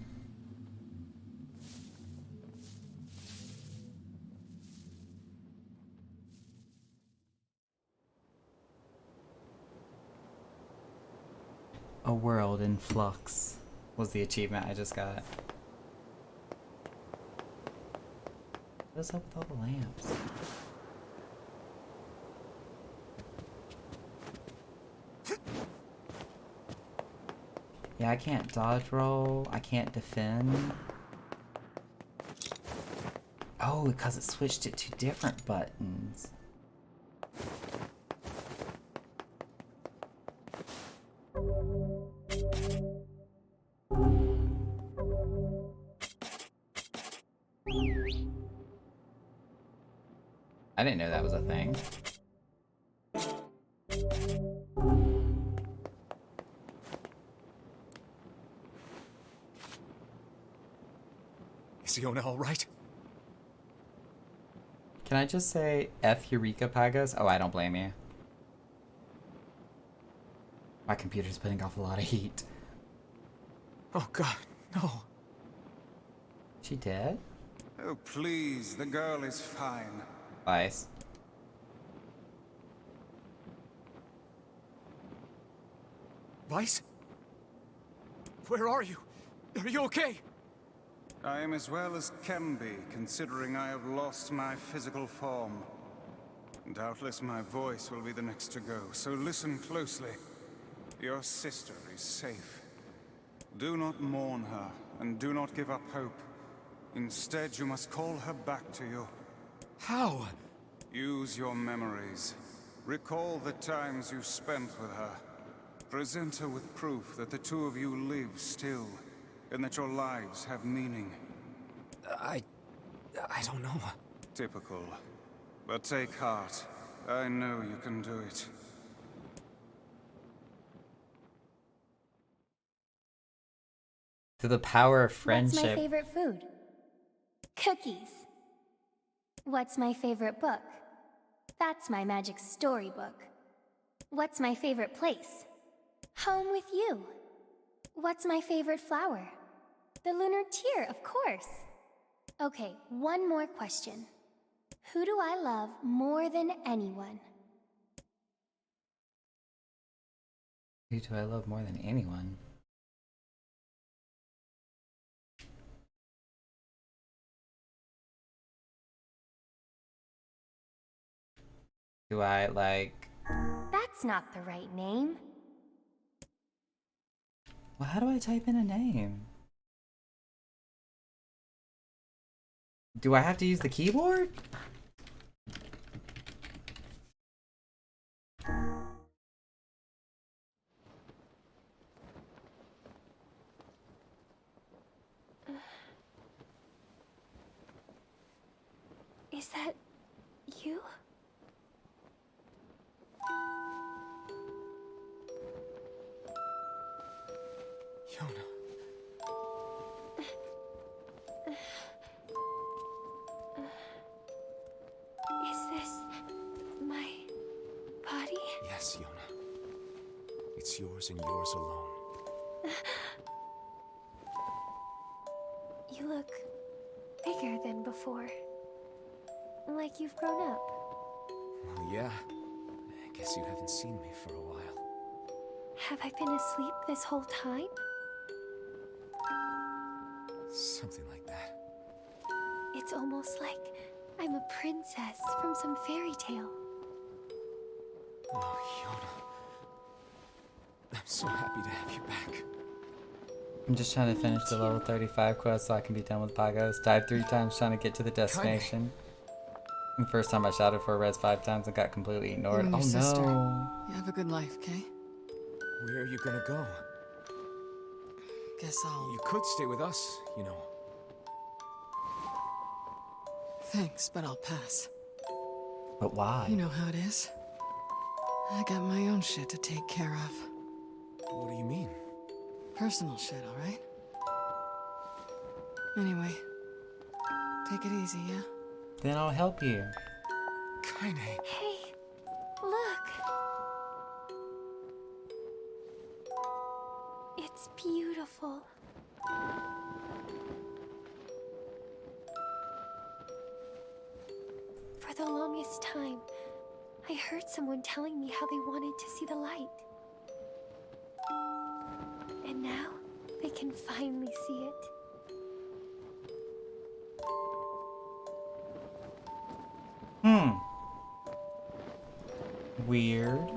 A world in flux was the achievement I just got. What's up with all the lamps? Yeah, I can't dodge roll. I can't defend. Oh, because it switched it to different buttons. I didn't know that was a thing. Is Yona all right? Can I just say F Eureka Pagos? Oh, I don't blame you. My computer's putting off a lot of heat. Oh God, no. She dead? Oh, please, the girl is fine. Vice. Vice? Where are you? Are you okay? I am as well as can be, considering I have lost my physical form. Doubtless my voice will be the next to go, so listen closely. Your sister is safe. Do not mourn her, and do not give up hope. Instead, you must call her back to you. How? Use your memories. Recall the times you spent with her. Present her with proof that the two of you live still, and that your lives have meaning. I don't know. Typical. But take heart. I know you can do it. Through the power of What's friendship. my favorite food? Cookies. What's my favorite book? That's my magic storybook. What's my favorite place? Home with you. What's my favorite flower? The lunar tear, of course. Okay, one more question. Who do I love more than anyone? Who do I love more than anyone? Do I like... That's not the right name. Well, how do I type in a name? Do I have to use the keyboard? Is that you? Yona. Is this my body? Yes, Yona. It's yours and yours alone. You look bigger than before. Like you've grown up. Well, yeah. I guess you haven't seen me for a while. Have I been asleep this whole time? Something like that. It's almost like I'm a princess from some fairy tale. Oh, Yona. I'm so happy to have you back. I'm just trying to finish the level 35 quest so I can be done with Pagos. Died 3 times trying to get to the destination. The first time I shouted for a res 5 times and got completely ignored. You and Oh your sister. no. You have a good life, Kay? Where are you gonna go? Guess I'll... You could stay with us, you know. Thanks, but I'll pass. But why? You know how it is. I got my own shit to take care of. What do you mean? Personal shit, alright? Anyway, take it easy, yeah? Then I'll help you. Kaine. Hey, look. beautiful. For the longest time, I heard someone telling me how they wanted to see the light. And now, they can finally see it. Weird.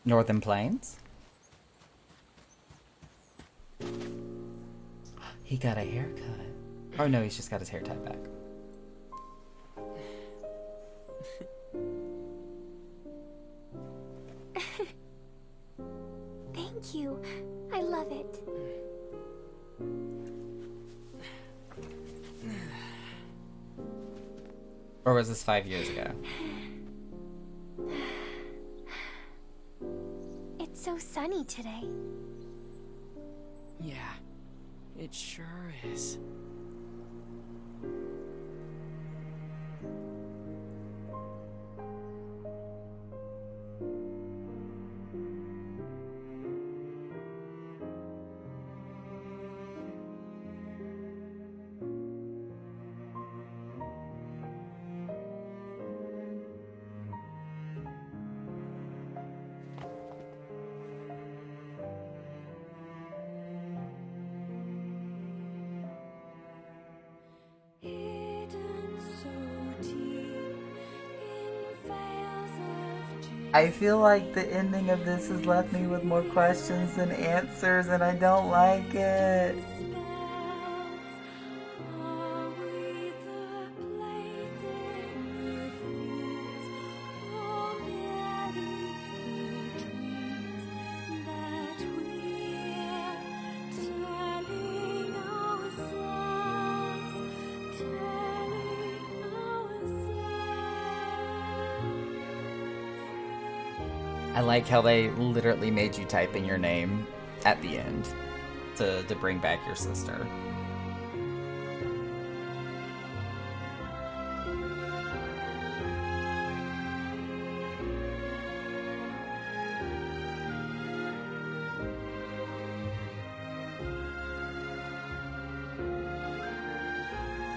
Northern Plains. He got a haircut. Oh no, he's just got his hair tied back. Thank you. I love it. Or was this 5 years ago? It's so sunny today. Yeah, it sure is. I feel like the ending of this has left me with more questions than answers, and I don't like it. I like how they literally made you type in your name at the end to bring back your sister.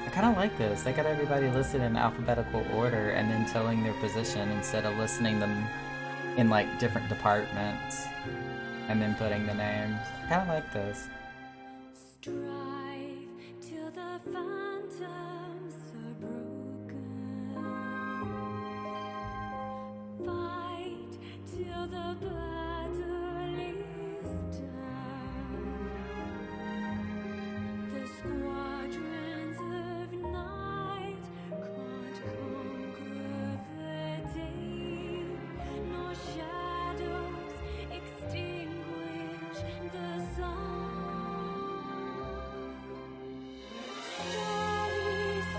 I kind of like this. They got everybody listed in alphabetical order and then telling their position instead of listing them in like different departments and then putting the names. I kind of like this. Strive till the phantoms are broken. Fight till the battle is done. The squadrons of night can't conquer the day. No shadows extinguish the sun.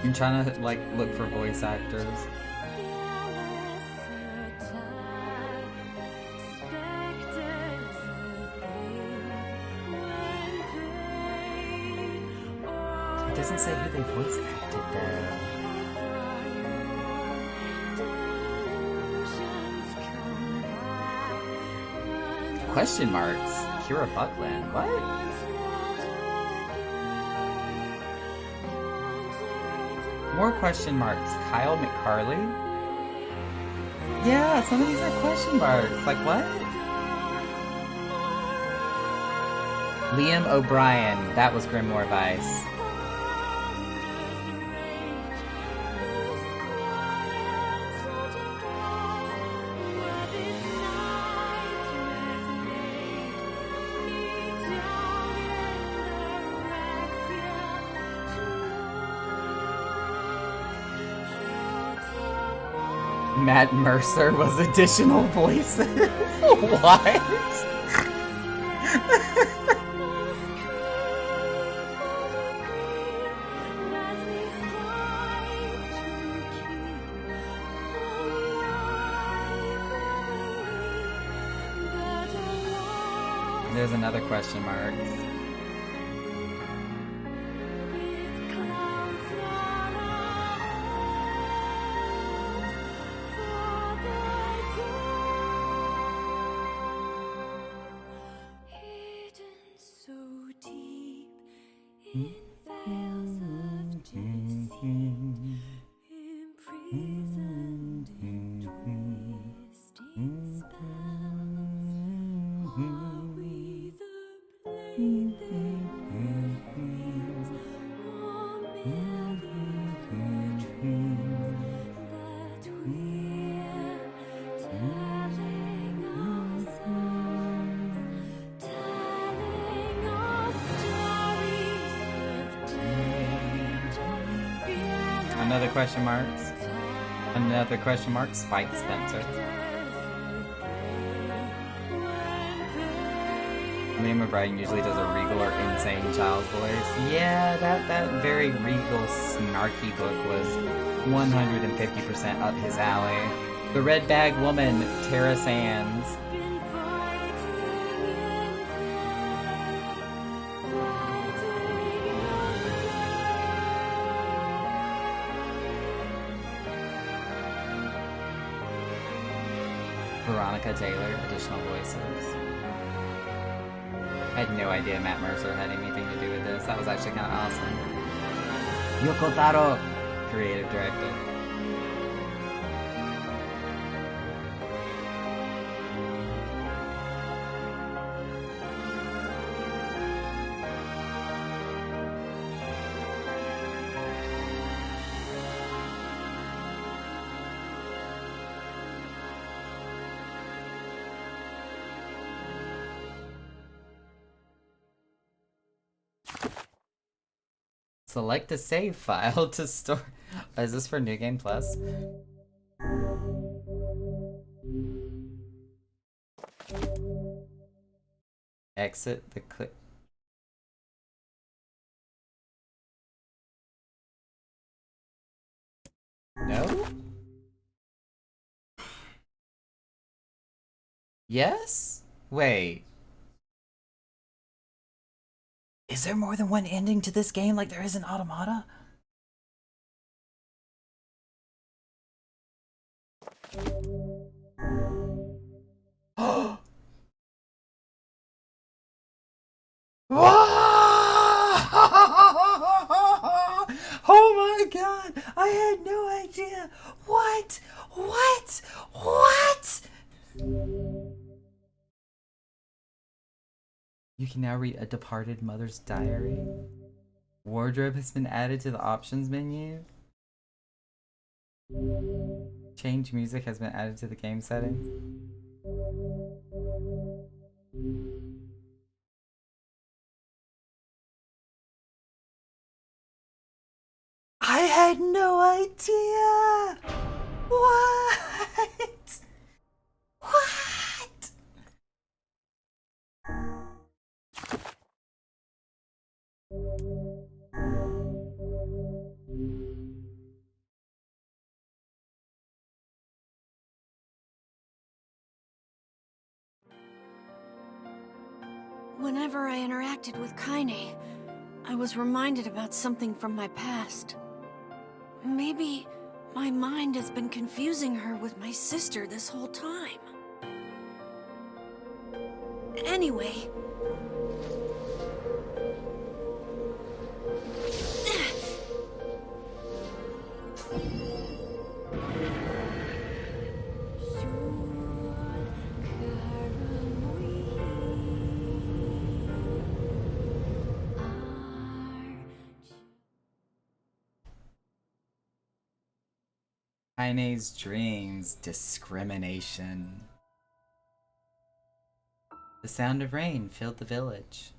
I'm trying to like look for voice actors. It doesn't say who they voice acted though. Question marks. Kira Buckland. What? More question marks. Kyle McCarley? Yeah, some of these are question marks. Like what? Liam O'Brien. That was Grimoire Vice. Matt Mercer was additional voices. What? There's another question mark. Another question marks. Another question mark. Spike Spencer. Liam O'Brien usually does a regal or insane child's voice. Yeah, that very regal, snarky book was 150% up his alley. The Red Bag Woman, Tara Sands. Veronica Taylor, additional voices. I had no idea Matt Mercer had anything to do with this. That was actually kind of awesome. Yoko Taro, creative director. Select a save file to store. Is this for New Game Plus? Exit the clip. No? Yes? Wait. Is there more than one ending to this game like there is in Automata? Oh my god! I had no idea! What? What? What? You can now read A Departed Mother's Diary. Wardrobe has been added to the options menu. Change music has been added to the game settings. I had no idea! What? What? Whenever I interacted with Kaine, I was reminded about something from my past. Maybe my mind has been confusing her with my sister this whole time. Anyway... Kaine's dreams, discrimination. The sound of rain filled the village.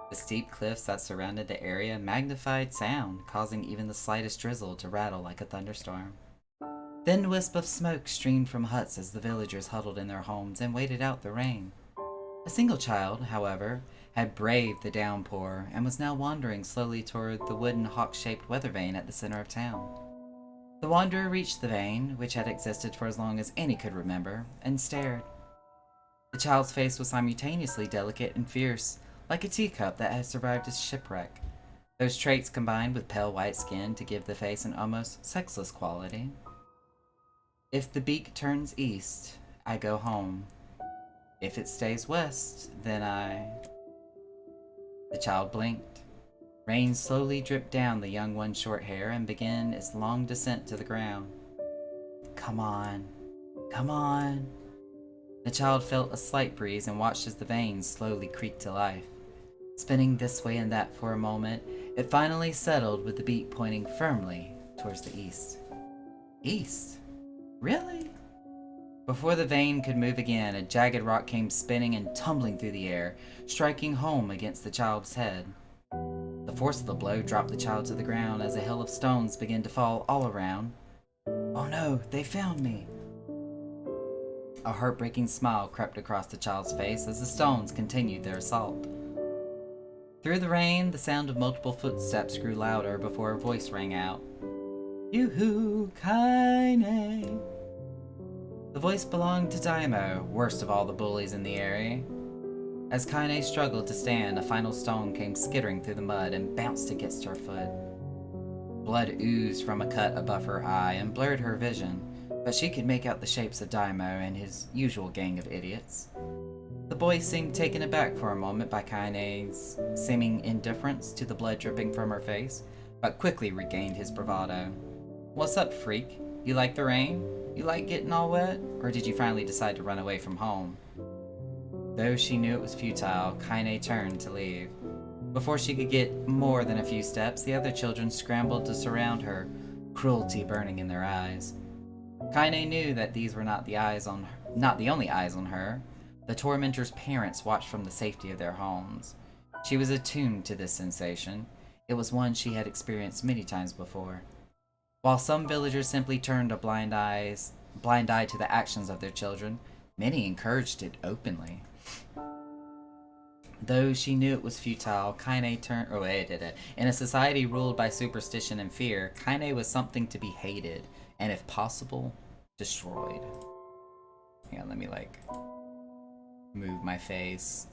The steep cliffs that surrounded the area magnified sound, causing even the slightest drizzle to rattle like a thunderstorm. Thin wisp of smoke streamed from huts as the villagers huddled in their homes and waited out the rain. A single child, however, had braved the downpour and was now wandering slowly toward the wooden hawk-shaped weather vane at the center of town. The wanderer reached the vane, which had existed for as long as any could remember, and stared. The child's face was simultaneously delicate and fierce, like a teacup that has survived a shipwreck. Those traits combined with pale white skin to give the face an almost sexless quality. If the beak turns east, I go home. If it stays west, then I... The child blinked. Rain slowly dripped down the young one's short hair and began its long descent to the ground. Come on. Come on. The child felt a slight breeze and watched as the veins slowly creaked to life. Spinning this way and that for a moment, it finally settled with the beak pointing firmly towards the east. East? Really? Before the vein could move again, a jagged rock came spinning and tumbling through the air, striking home against the child's head. The force of the blow dropped the child to the ground as a hail of stones began to fall all around. Oh no, they found me! A heartbreaking smile crept across the child's face as the stones continued their assault. Through the rain, the sound of multiple footsteps grew louder before a voice rang out. Yoo-hoo, Kaine! The voice belonged to Daimo, worst of all the bullies in the area. As Kaine struggled to stand, a final stone came skittering through the mud and bounced against her foot. Blood oozed from a cut above her eye and blurred her vision, but she could make out the shapes of Daimo and his usual gang of idiots. The boy seemed taken aback for a moment by Kaine's seeming indifference to the blood dripping from her face, but quickly regained his bravado. What's up, freak? You like the rain? You like getting all wet? Or did you finally decide to run away from home? Though she knew it was futile, Kaine turned to leave. Before she could get more than a few steps, the other children scrambled to surround her, cruelty burning in their eyes. Kaine knew that these were not the only eyes on her. The tormentor's parents watched from the safety of their homes. She was attuned to this sensation. It was one she had experienced many times before. While some villagers simply turned a blind eye to the actions of their children, many encouraged it openly. Though she knew it was futile, Kaine turned... Oh, wait, in a society ruled by superstition and fear, Kaine was something to be hated, and if possible, destroyed. Hang on, let me, move my face.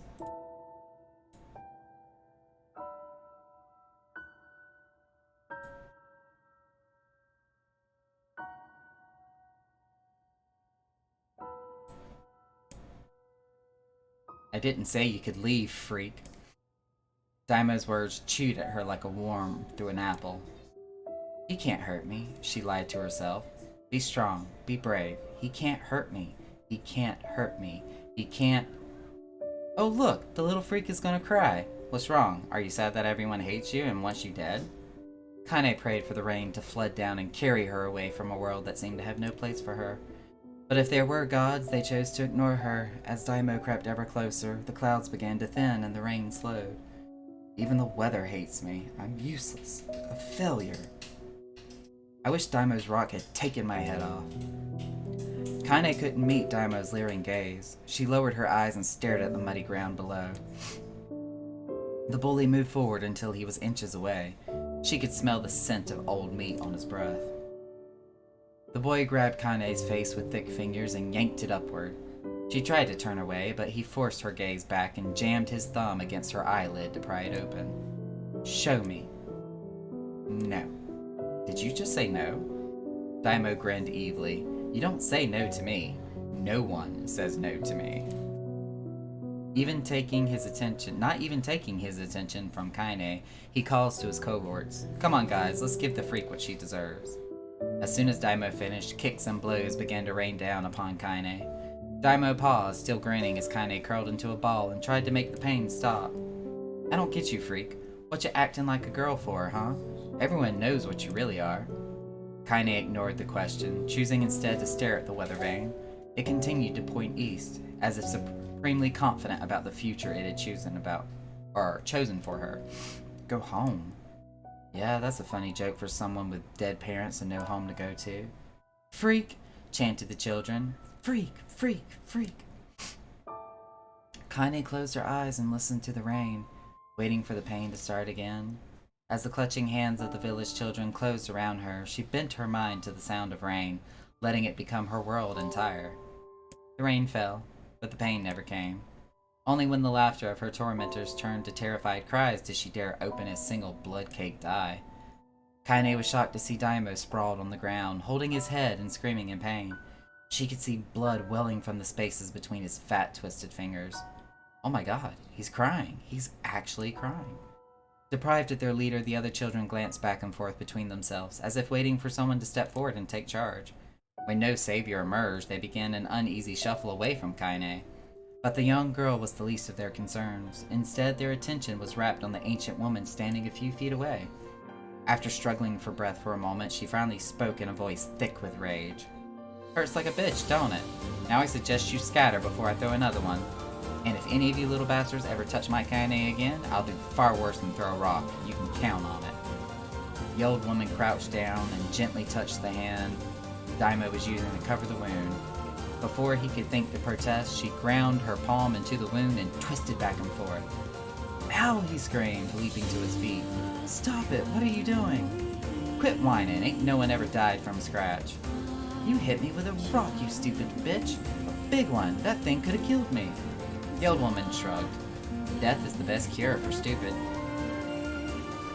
I didn't say you could leave, freak. Daimo's words chewed at her like a worm through an apple. He can't hurt me, she lied to herself. Be strong, be brave. He can't hurt me. He can't hurt me. He can't... Oh look, the little freak is gonna cry. What's wrong? Are you sad that everyone hates you and wants you dead? Kaine prayed for the rain to flood down and carry her away from a world that seemed to have no place for her. But if there were gods, they chose to ignore her. As Daimo crept ever closer, the clouds began to thin and the rain slowed. Even the weather hates me. I'm useless. A failure. I wish Daimo's rock had taken my head off. Kaine couldn't meet Daimo's leering gaze. She lowered her eyes and stared at the muddy ground below. The bully moved forward until he was inches away. She could smell the scent of old meat on his breath. The boy grabbed Kaine's face with thick fingers and yanked it upward. She tried to turn away, but he forced her gaze back and jammed his thumb against her eyelid to pry it open. Show me. No. Did you just say no? Daimo grinned evilly. You don't say no to me. No one says no to me. Not even taking his attention from Kaine, he calls to his cohorts. Come on guys, let's give the freak what she deserves. As soon as Daimo finished, kicks and blows began to rain down upon Kaine. Daimo paused, still grinning as Kaine curled into a ball and tried to make the pain stop. I don't get you, freak. What you acting like a girl for, huh? Everyone knows what you really are. Kaine ignored the question, choosing instead to stare at the weather vane. It continued to point east, as if supremely confident about the future it had chosen for her. Go home. Yeah, that's a funny joke for someone with dead parents and no home to go to. Freak, chanted the children. Freak, freak, freak. Kaine closed her eyes and listened to the rain, waiting for the pain to start again. As the clutching hands of the village children closed around her, she bent her mind to the sound of rain, letting it become her world entire. The rain fell, but the pain never came. Only when the laughter of her tormentors turned to terrified cries did she dare open a single blood-caked eye. Kaine was shocked to see Daimo sprawled on the ground, holding his head and screaming in pain. She could see blood welling from the spaces between his fat, twisted fingers. Oh my god, he's crying. He's actually crying. Deprived of their leader, the other children glanced back and forth between themselves, as if waiting for someone to step forward and take charge. When no savior emerged, they began an uneasy shuffle away from Kaine. But the young girl was the least of their concerns. Instead, their attention was wrapped on the ancient woman standing a few feet away. After struggling for breath for a moment, she finally spoke in a voice thick with rage. Hurts like a bitch, don't it? Now I suggest you scatter before I throw another one. And if any of you little bastards ever touch my Kaine again, I'll do far worse than throw a rock. You can count on it. The old woman crouched down and gently touched the hand Daimo was using to cover the wound. Before he could think to protest, she ground her palm into the wound and twisted back and forth. Ow, he screamed, leaping to his feet. Stop it, what are you doing? Quit whining, ain't no one ever died from scratch. You hit me with a rock, you stupid bitch. A big one, that thing could have killed me. The old woman shrugged. Death is the best cure for stupid.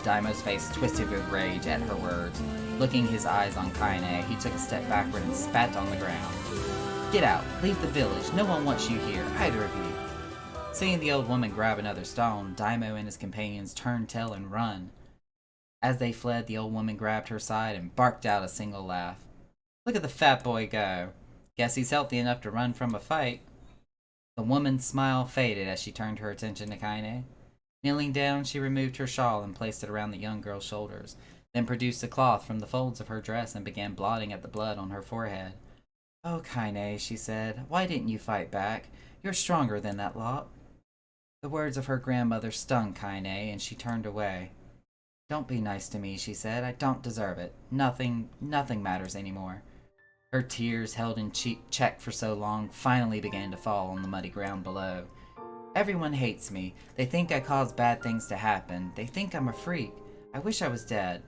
Daimo's face twisted with rage at her words. Looking his eyes on Kaine, he took a step backward and spat on the ground. Get out, leave the village, no one wants you here, either of you. Seeing the old woman grab another stone, Daimo and his companions turned tail and run. As they fled, the old woman grabbed her side and barked out a single laugh. Look at the fat boy go. Guess he's healthy enough to run from a fight. The woman's smile faded as she turned her attention to Kaine. Kneeling down, she removed her shawl and placed it around the young girl's shoulders, then produced a cloth from the folds of her dress and began blotting at the blood on her forehead. Oh, Kaine, she said, why didn't you fight back? You're stronger than that lot. The words of her grandmother stung Kaine, and she turned away. Don't be nice to me, she said. I don't deserve it. Nothing matters anymore. Her tears, held in check for so long, finally began to fall on the muddy ground below. Everyone hates me. They think I cause bad things to happen. They think I'm a freak. I wish I was dead.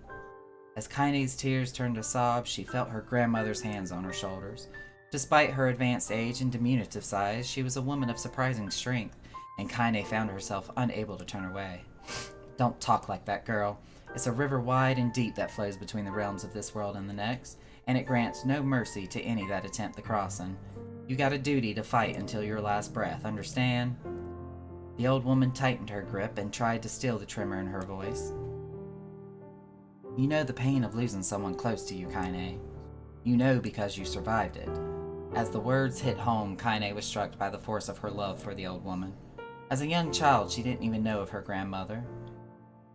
As Kaine's tears turned to sobs, she felt her grandmother's hands on her shoulders. Despite her advanced age and diminutive size, she was a woman of surprising strength, and Kaine found herself unable to turn away. Don't talk like that, girl. It's a river wide and deep that flows between the realms of this world and the next, and it grants no mercy to any that attempt the crossing. You got a duty to fight until your last breath, understand? The old woman tightened her grip and tried to still the tremor in her voice. You know the pain of losing someone close to you, Kaine. You know because you survived it. As the words hit home, Kaine was struck by the force of her love for the old woman. As a young child, she didn't even know of her grandmother.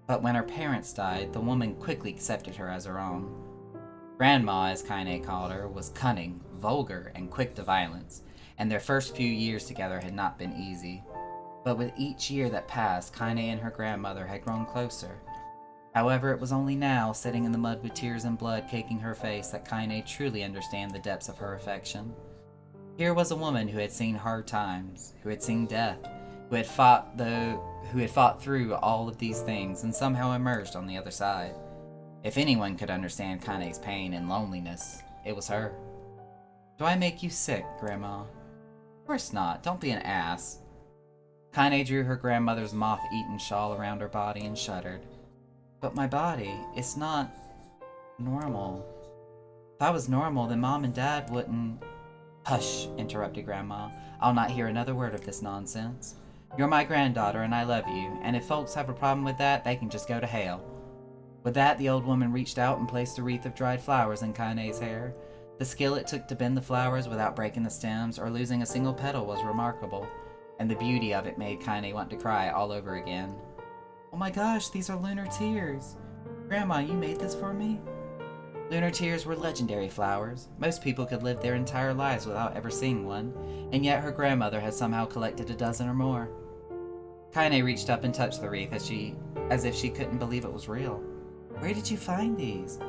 But when her parents died, the woman quickly accepted her as her own. Grandma, as Kaine called her, was cunning, vulgar, and quick to violence, and their first few years together had not been easy. But with each year that passed, Kaine and her grandmother had grown closer. However, it was only now, sitting in the mud with tears and blood caking her face, that Kaine truly understood the depths of her affection. Here was a woman who had seen hard times, who had seen death, who had fought through all of these things and somehow emerged on the other side. If anyone could understand Kaine's pain and loneliness, it was her. Do I make you sick, Grandma? Of course not. Don't be an ass. Kaine drew her grandmother's moth-eaten shawl around her body and shuddered. But my body, it's not normal. If I was normal, then Mom and Dad wouldn't... Hush, interrupted Grandma. I'll not hear another word of this nonsense. You're my granddaughter and I love you, and if folks have a problem with that, they can just go to hell. With that, the old woman reached out and placed a wreath of dried flowers in Kaine's hair. The skill it took to bend the flowers without breaking the stems or losing a single petal was remarkable, and the beauty of it made Kaine want to cry all over again. Oh my gosh, these are lunar tears! Grandma, you made this for me? Lunar tears were legendary flowers. Most people could live their entire lives without ever seeing one, and yet her grandmother had somehow collected a dozen or more. Kaine reached up and touched the wreath as if she couldn't believe it was real. Where did you find these?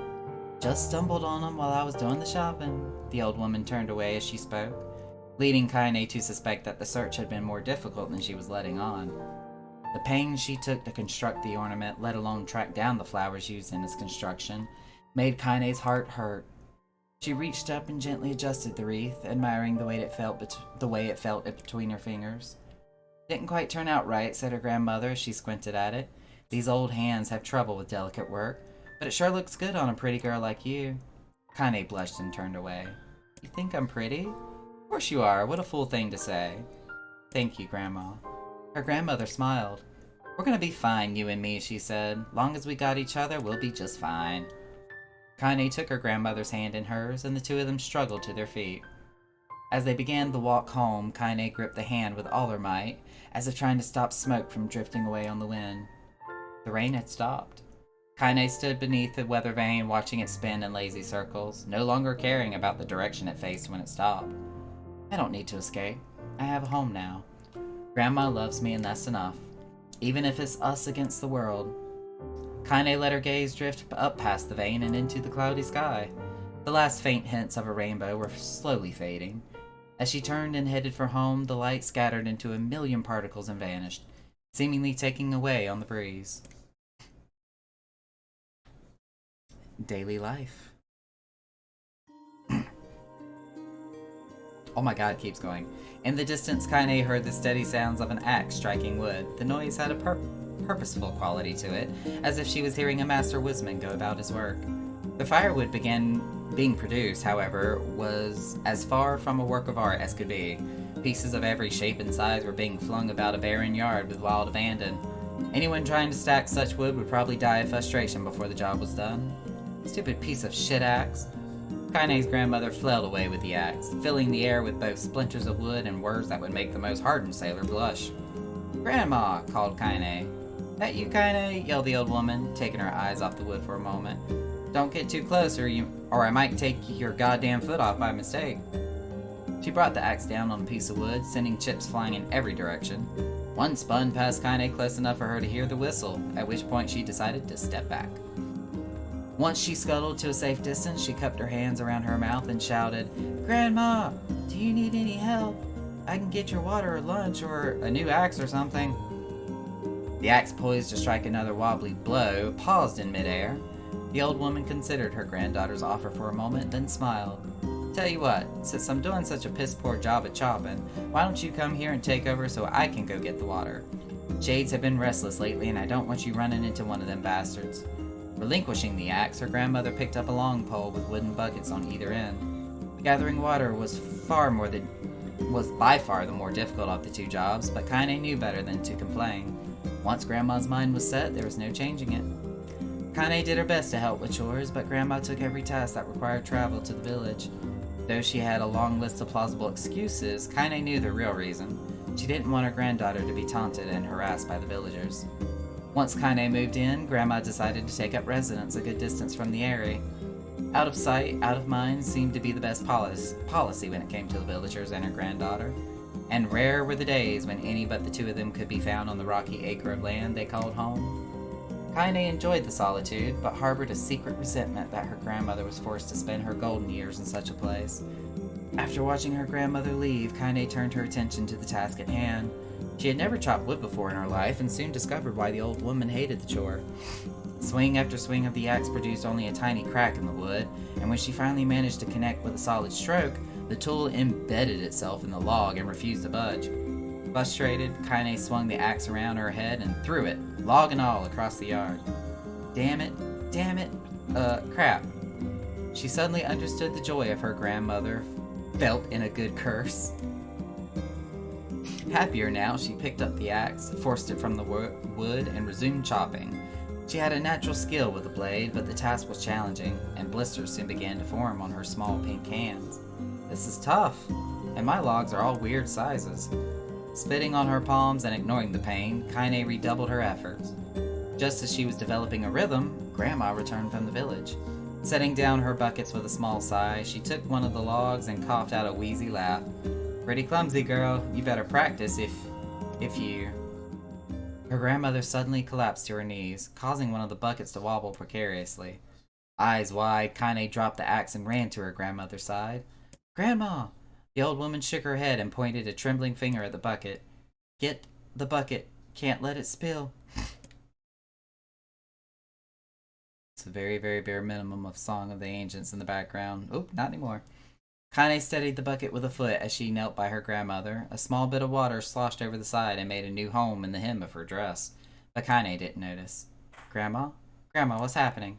Just stumbled on them while I was doing the shopping. The old woman turned away as she spoke, leading Kaine to suspect that the search had been more difficult than she was letting on. The pains she took to construct the ornament, let alone track down the flowers used in its construction, made Kaine's heart hurt. She reached up and gently adjusted the wreath, admiring the way it felt between her fingers. Didn't quite turn out right, said her grandmother as she squinted at it. These old hands have trouble with delicate work, but it sure looks good on a pretty girl like you. Kaine blushed and turned away. You think I'm pretty? Of course you are. What a fool thing to say. Thank you, Grandma. Her grandmother smiled. We're gonna be fine, you and me, she said. Long as we got each other, we'll be just fine. Kaine took her grandmother's hand in hers, and the two of them struggled to their feet. As they began the walk home, Kaine gripped the hand with all her might, as if trying to stop smoke from drifting away on the wind. The rain had stopped. Kaine stood beneath the weather vane, watching it spin in lazy circles, no longer caring about the direction it faced when it stopped. I don't need to escape. I have a home now. Grandma loves me, and that's enough. Even if it's us against the world. Kaine let her gaze drift up past the vane and into the cloudy sky. The last faint hints of a rainbow were slowly fading. As she turned and headed for home, the light scattered into a million particles and vanished, seemingly taking away on the breeze. Daily life. Oh my god, it keeps going. In the distance, Kaine heard the steady sounds of an axe striking wood. The noise had a purposeful quality to it, as if she was hearing a master woodsman go about his work. The firewood began being produced, however, was as far from a work of art as could be. Pieces of every shape and size were being flung about a barren yard with wild abandon. Anyone trying to stack such wood would probably die of frustration before the job was done. Stupid piece of shit axe. Kaine's grandmother flailed away with the axe, filling the air with both splinters of wood and words that would make the most hardened sailor blush. Grandma, called Kaine. That you, Kaine? Yelled the old woman, taking her eyes off the wood for a moment. Don't get too close or I might take your goddamn foot off by mistake. She brought the axe down on a piece of wood, sending chips flying in every direction. One spun past Kaine close enough for her to hear the whistle, at which point she decided to step back. Once she scuttled to a safe distance, she cupped her hands around her mouth and shouted, Grandma, do you need any help? I can get your water or lunch or a new axe or something. The axe, poised to strike another wobbly blow, paused in midair. The old woman considered her granddaughter's offer for a moment, then smiled. Tell you what, since I'm doing such a piss-poor job at chopping, why don't you come here and take over so I can go get the water? Shades have been restless lately, and I don't want you running into one of them bastards. Relinquishing the axe, her grandmother picked up a long pole with wooden buckets on either end. Gathering water was by far the more difficult of the two jobs, but Kaine knew better than to complain. Once Grandma's mind was set, there was no changing it. Kaine did her best to help with chores, but Grandma took every task that required travel to the village. Though she had a long list of plausible excuses, Kaine knew the real reason. She didn't want her granddaughter to be taunted and harassed by the villagers. Once Kaine moved in, Grandma decided to take up residence a good distance from the area. Out of sight, out of mind seemed to be the best policy when it came to the villagers and her granddaughter. And rare were the days when any but the two of them could be found on the rocky acre of land they called home. Kaine enjoyed the solitude, but harbored a secret resentment that her grandmother was forced to spend her golden years in such a place. After watching her grandmother leave, Kaine turned her attention to the task at hand. She had never chopped wood before in her life, and soon discovered why the old woman hated the chore. Swing after swing of the axe produced only a tiny crack in the wood, and when she finally managed to connect with a solid stroke, the tool embedded itself in the log and refused to budge. Frustrated, Kaine swung the axe around her head and threw it, log and all, across the yard. Damn it, crap. She suddenly understood the joy of her grandmother felt in a good curse. Happier now, she picked up the axe, forced it from the wood, and resumed chopping. She had a natural skill with the blade, but the task was challenging, and blisters soon began to form on her small pink hands. This is tough, and my logs are all weird sizes. Spitting on her palms and ignoring the pain, Kaine redoubled her efforts. Just as she was developing a rhythm, Grandma returned from the village. Setting down her buckets with a small sigh, she took one of the logs and coughed out a wheezy laugh. Pretty clumsy, girl. You better practice if you... Her grandmother suddenly collapsed to her knees, causing one of the buckets to wobble precariously. Eyes wide, Kaine dropped the axe and ran to her grandmother's side. Grandma! The old woman shook her head and pointed a trembling finger at the bucket. Get the bucket. Can't let it spill. It's a very, very bare minimum of Song of the Ancients in the background. Oh, not anymore. Kaine steadied the bucket with a foot as she knelt by her grandmother. A small bit of water sloshed over the side and made a new home in the hem of her dress. But Kaine didn't notice. Grandma? Grandma, what's happening?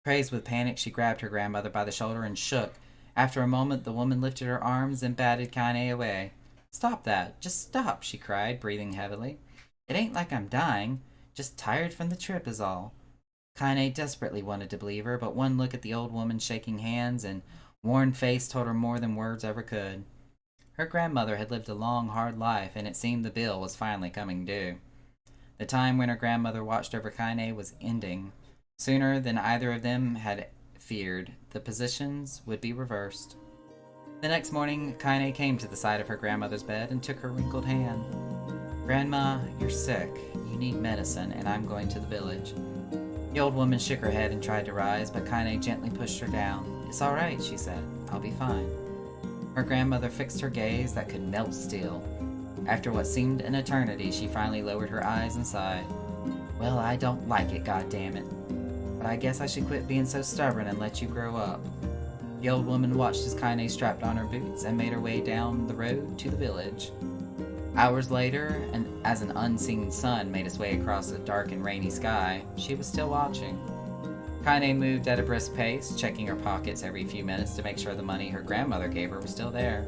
Crazed with panic, she grabbed her grandmother by the shoulder and shook. After a moment, the woman lifted her arms and batted Kaine away. Stop that. Just stop, she cried, breathing heavily. It ain't like I'm dying. Just tired from the trip is all. Kaine desperately wanted to believe her, but one look at the old woman shaking hands and worn face told her more than words ever could. Her grandmother had lived a long, hard life, and it seemed the bill was finally coming due. The time when her grandmother watched over Kaine was ending. Sooner than either of them had feared, the positions would be reversed. The next morning, Kaine came to the side of her grandmother's bed and took her wrinkled hand. Grandma, you're sick. You need medicine, and I'm going to the village. The old woman shook her head and tried to rise, but Kaine gently pushed her down. It's all right, she said. I'll be fine. Her grandmother fixed her gaze that could melt steel. After what seemed an eternity, she finally lowered her eyes and sighed. Well, I don't like it, goddammit. But I guess I should quit being so stubborn and let you grow up. The old woman watched as Kaine strapped on her boots and made her way down the road to the village. Hours later, and as an unseen sun made its way across the dark and rainy sky, she was still watching. Kaine moved at a brisk pace, checking her pockets every few minutes to make sure the money her grandmother gave her was still there.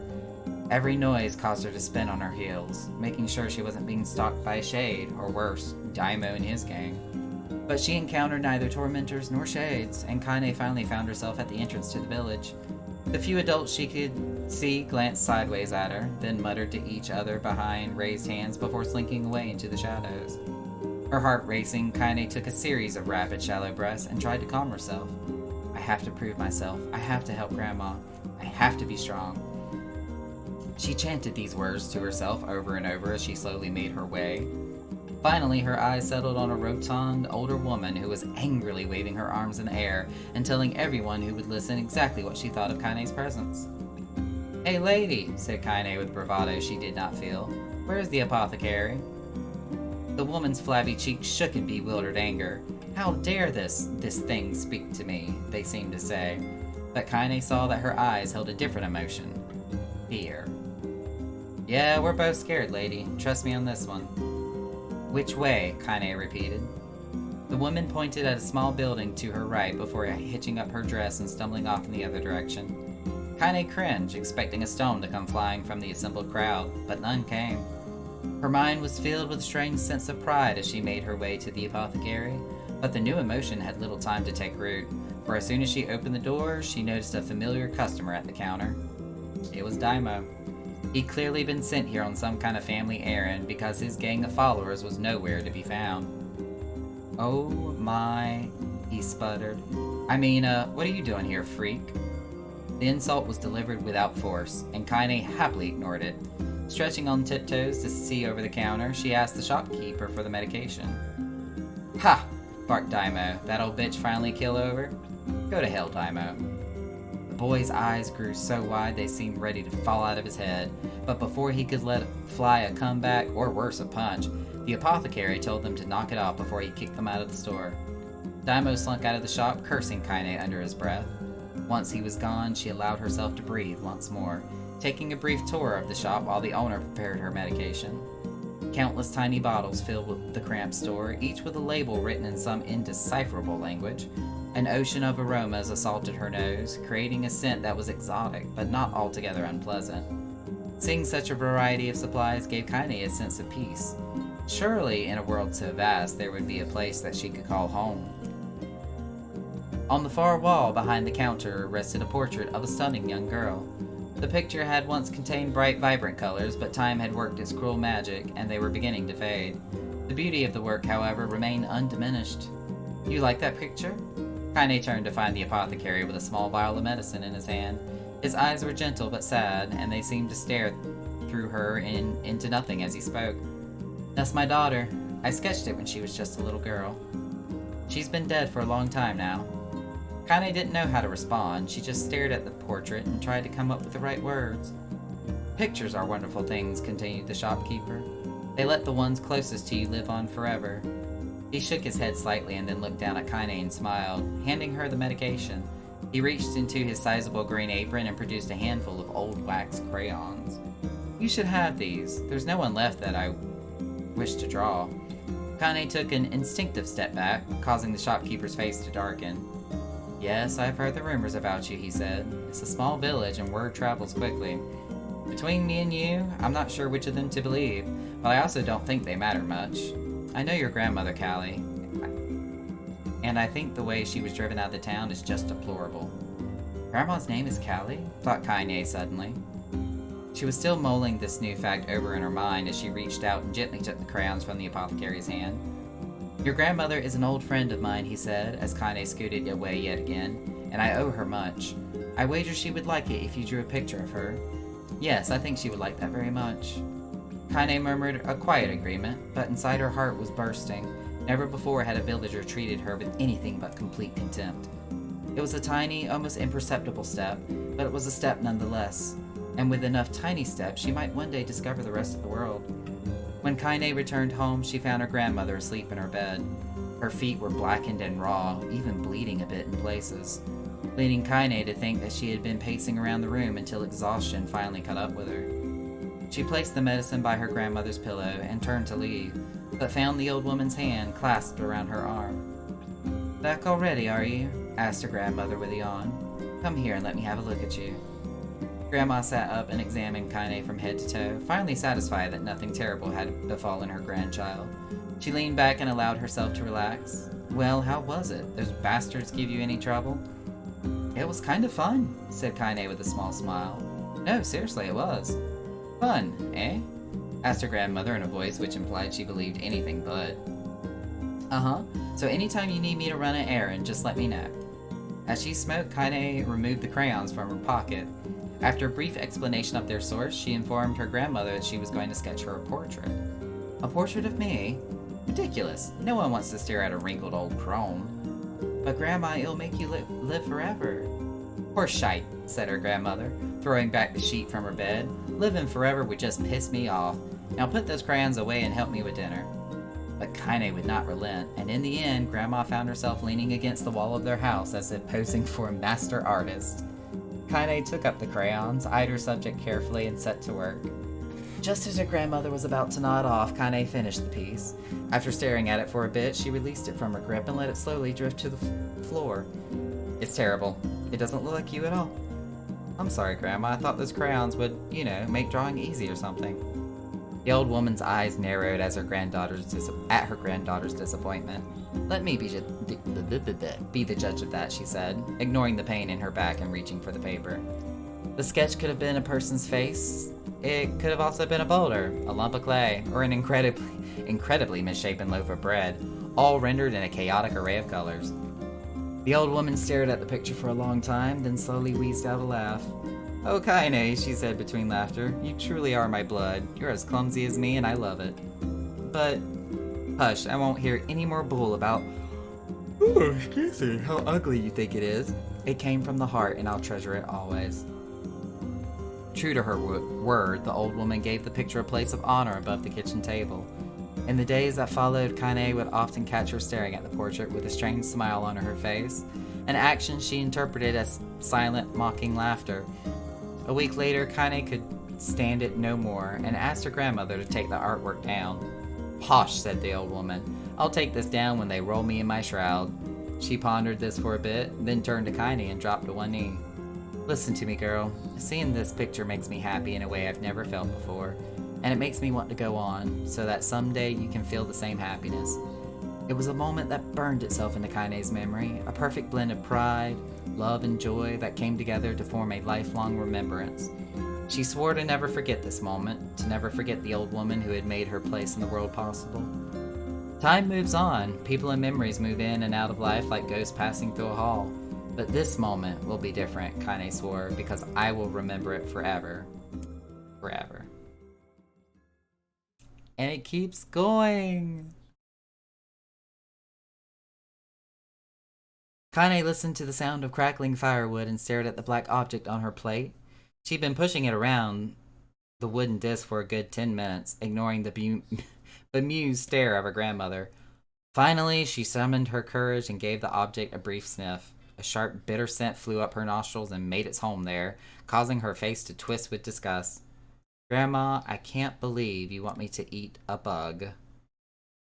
Every noise caused her to spin on her heels, making sure she wasn't being stalked by a shade, or worse, Daimo and his gang. But she encountered neither tormentors nor shades, and Kaine finally found herself at the entrance to the village. The few adults she could see glanced sideways at her, then muttered to each other behind raised hands before slinking away into the shadows. Her heart racing, Kaine took a series of rapid, shallow breaths and tried to calm herself. I have to prove myself. I have to help Grandma. I have to be strong. She chanted these words to herself over and over as she slowly made her way. Finally, her eyes settled on a rotund, older woman who was angrily waving her arms in the air and telling everyone who would listen exactly what she thought of Kaine's presence. Hey lady, said Kaine with bravado she did not feel. Where's the apothecary? The woman's flabby cheeks shook in bewildered anger. How dare this thing speak to me, they seemed to say. But Kaine saw that her eyes held a different emotion. Fear. Yeah, we're both scared, lady. Trust me on this one. Which way? Kaine repeated. The woman pointed at a small building to her right before hitching up her dress and stumbling off in the other direction. Kaine cringed, expecting a stone to come flying from the assembled crowd, but none came. Her mind was filled with a strange sense of pride as she made her way to the apothecary, but the new emotion had little time to take root, for as soon as she opened the door, she noticed a familiar customer at the counter. It was Daimo. He'd clearly been sent here on some kind of family errand because his gang of followers was nowhere to be found. Oh my, he sputtered. I mean, what are you doing here, freak? The insult was delivered without force, and Kaine happily ignored it. Stretching on tiptoes to see over the counter, she asked the shopkeeper for the medication. Ha! Barked Daimo. That old bitch finally kill over? Go to hell, Daimo. The boy's eyes grew so wide they seemed ready to fall out of his head, but before he could let fly a comeback, or worse, a punch, the apothecary told them to knock it off before he kicked them out of the store. Daimo slunk out of the shop, cursing Kaine under his breath. Once he was gone, she allowed herself to breathe once more, taking a brief tour of the shop while the owner prepared her medication. Countless tiny bottles filled the cramped store, each with a label written in some indecipherable language. An ocean of aromas assaulted her nose, creating a scent that was exotic, but not altogether unpleasant. Seeing such a variety of supplies gave Kaine a sense of peace. Surely, in a world so vast, there would be a place that she could call home. On the far wall behind the counter rested a portrait of a stunning young girl. The picture had once contained bright, vibrant colors, but time had worked its cruel magic, and they were beginning to fade. The beauty of the work, however, remained undiminished. You like that picture? Kaine turned to find the apothecary with a small vial of medicine in his hand. His eyes were gentle but sad, and they seemed to stare through her into nothing as he spoke. That's my daughter. I sketched it when she was just a little girl. She's been dead for a long time now. Kaine didn't know how to respond. She just stared at the portrait and tried to come up with the right words. Pictures are wonderful things, continued the shopkeeper. They let the ones closest to you live on forever. He shook his head slightly and then looked down at Kaine and smiled, handing her the medication. He reached into his sizable green apron and produced a handful of old wax crayons. You should have these. There's no one left that I wish to draw. Kaine took an instinctive step back, causing the shopkeeper's face to darken. Yes, I've heard the rumors about you, he said. It's a small village and word travels quickly. Between me and you, I'm not sure which of them to believe, but I also don't think they matter much. I know your grandmother, Callie, and I think the way she was driven out of the town is just deplorable. Grandma's name is Callie? Thought Kaine suddenly. She was still mulling this new fact over in her mind as she reached out and gently took the crayons from the apothecary's hand. Your grandmother is an old friend of mine, he said, as Kaine scooted away yet again, and I owe her much. I wager she would like it if you drew a picture of her. Yes, I think she would like that very much. Kaine murmured a quiet agreement, but inside her heart was bursting. Never before had a villager treated her with anything but complete contempt. It was a tiny, almost imperceptible step, but it was a step nonetheless. And with enough tiny steps, she might one day discover the rest of the world. When Kaine returned home, she found her grandmother asleep in her bed. Her feet were blackened and raw, even bleeding a bit in places, leading Kaine to think that she had been pacing around the room until exhaustion finally caught up with her. She placed the medicine by her grandmother's pillow and turned to leave, but found the old woman's hand clasped around her arm. Back already, are you? Asked her grandmother with a yawn. Come here and let me have a look at you. Grandma sat up and examined Kaine from head to toe, finally satisfied that nothing terrible had befallen her grandchild. She leaned back and allowed herself to relax. Well, how was it? Those bastards give you any trouble? It was kind of fun, said Kaine with a small smile. No, seriously, it was. Fun, eh? Asked her grandmother in a voice which implied she believed anything but. Uh-huh. So anytime you need me to run an errand, just let me know. As she smoked, Kaine removed the crayons from her pocket. After a brief explanation of their source, she informed her grandmother that she was going to sketch her a portrait. A portrait of me? Ridiculous. No one wants to stare at a wrinkled old crone. But Grandma, it'll make you live forever. Horse shite, said her grandmother, throwing back the sheet from her bed. Living forever would just piss me off. Now put those crayons away and help me with dinner. But Kaine would not relent, and in the end, Grandma found herself leaning against the wall of their house as if posing for a master artist. Kaine took up the crayons, eyed her subject carefully, and set to work. Just as her grandmother was about to nod off, Kaine finished the piece. After staring at it for a bit, she released it from her grip and let it slowly drift to the floor. It's terrible. It doesn't look like you at all. I'm sorry, Grandma. I thought those crayons would, make drawing easy or something. The old woman's eyes narrowed as her granddaughter's disappointment. Let me be the judge of that, she said, ignoring the pain in her back and reaching for the paper. The sketch could have been a person's face. It could have also been a boulder, a lump of clay, or an incredibly misshapen loaf of bread, all rendered in a chaotic array of colors. The old woman stared at the picture for a long time, then slowly wheezed out a laugh. Oh, Kaine, she said between laughter, you truly are my blood. You're as clumsy as me, and I love it. But, hush, I won't hear any more bull about, oh, excuse me, how ugly you think it is. It came from the heart, and I'll treasure it always. True to her word, the old woman gave the picture a place of honor above the kitchen table. In the days that followed, Kaine would often catch her staring at the portrait with a strange smile on her face, an action she interpreted as silent, mocking laughter. A week later, Kaine could stand it no more and asked her grandmother to take the artwork down. Posh, said the old woman. I'll take this down when they roll me in my shroud. She pondered this for a bit, then turned to Kaine and dropped to one knee. Listen to me, girl. Seeing this picture makes me happy in a way I've never felt before, and it makes me want to go on, so that someday you can feel the same happiness. It was a moment that burned itself into Kaine's memory, a perfect blend of pride, love, and joy that came together to form a lifelong remembrance. She swore to never forget this moment, to never forget the old woman who had made her place in the world possible. Time moves on, people and memories move in and out of life like ghosts passing through a hall. But this moment will be different, Kaine swore, because I will remember it forever. Forever. And it keeps going! Kaine listened to the sound of crackling firewood and stared at the black object on her plate. She'd been pushing it around the wooden disc for a good 10 minutes, ignoring the bemused stare of her grandmother. Finally, she summoned her courage and gave the object a brief sniff. A sharp, bitter scent flew up her nostrils and made its home there, causing her face to twist with disgust. Grandma, I can't believe you want me to eat a bug.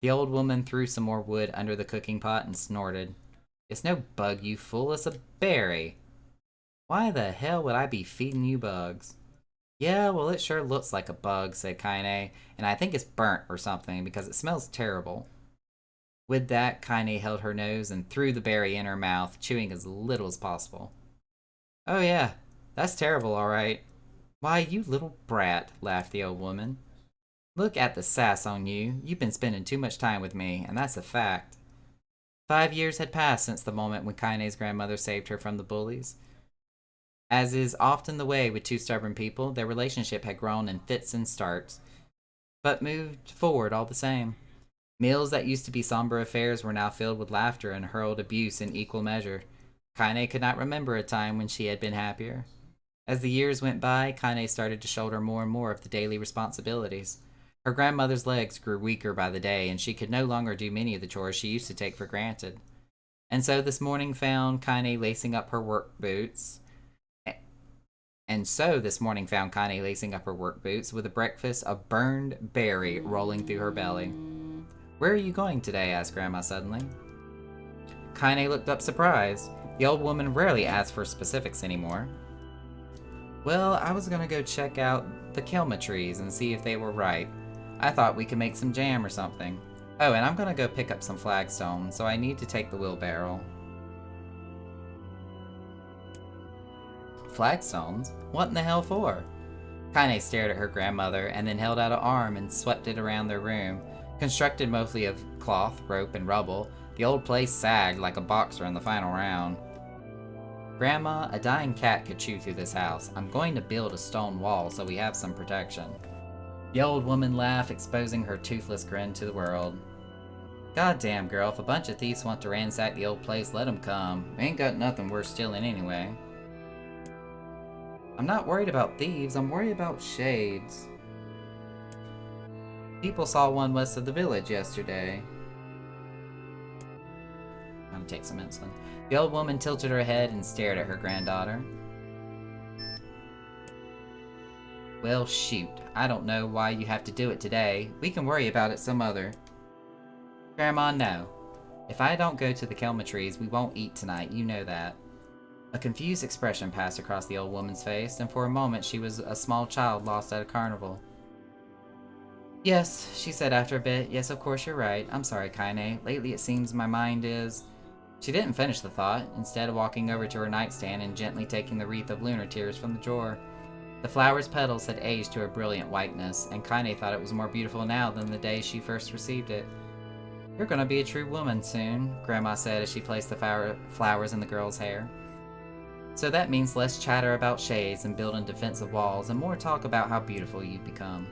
The old woman threw some more wood under the cooking pot and snorted. It's no bug, you fool, it's a berry. Why the hell would I be feeding you bugs? Yeah, well, it sure looks like a bug, said Kaine, and I think it's burnt or something because it smells terrible. With that, Kaine held her nose and threw the berry in her mouth, chewing as little as possible. Oh yeah, that's terrible, all right. Why, you little brat, laughed the old woman. Look at the sass on you. You've been spending too much time with me, and that's a fact. 5 years had passed since the moment when Kaine's grandmother saved her from the bullies. As is often the way with two stubborn people, their relationship had grown in fits and starts, but moved forward all the same. Meals that used to be somber affairs were now filled with laughter and hurled abuse in equal measure. Kaine could not remember a time when she had been happier. As the years went by, Kaine started to shoulder more and more of the daily responsibilities. Her grandmother's legs grew weaker by the day, and she could no longer do many of the chores she used to take for granted. And so this morning found Kaine lacing up her work boots with a breakfast of burned berry rolling through her belly. Where are you going today? Asked Grandma suddenly. Kaine looked up surprised. The old woman rarely asked for specifics anymore. Well, I was gonna go check out the kelma trees and see if they were ripe. I thought we could make some jam or something. Oh, and I'm gonna go pick up some flagstones, so I need to take the wheelbarrow. Flagstones? What in the hell for? Kaine stared at her grandmother and then held out an arm and swept it around their room. Constructed mostly of cloth, rope, and rubble, the old place sagged like a boxer in the final round. Grandma, a dying cat could chew through this house. I'm going to build a stone wall so we have some protection. The old woman laughed, exposing her toothless grin to the world. Goddamn, girl, if a bunch of thieves want to ransack the old place, let them come. We ain't got nothing worth stealing anyway. I'm not worried about thieves, I'm worried about shades. People saw one west of the village yesterday. I'm gonna take some insulin. The old woman tilted her head and stared at her granddaughter. Well, shoot. I don't know why you have to do it today. We can worry about it some other. Grandma, no. If I don't go to the kelma trees, we won't eat tonight. You know that. A confused expression passed across the old woman's face, and for a moment she was a small child lost at a carnival. Yes, she said after a bit. Yes, of course you're right. I'm sorry, Kaine. Lately it seems my mind is... She didn't finish the thought, instead walking over to her nightstand and gently taking the wreath of lunar tears from the drawer. The flower's petals had aged to a brilliant whiteness, and Kaine thought it was more beautiful now than the day she first received it. You're gonna be a true woman soon, Grandma said as she placed the flowers in the girl's hair. So that means less chatter about shades and building defensive walls, and more talk about how beautiful you've become.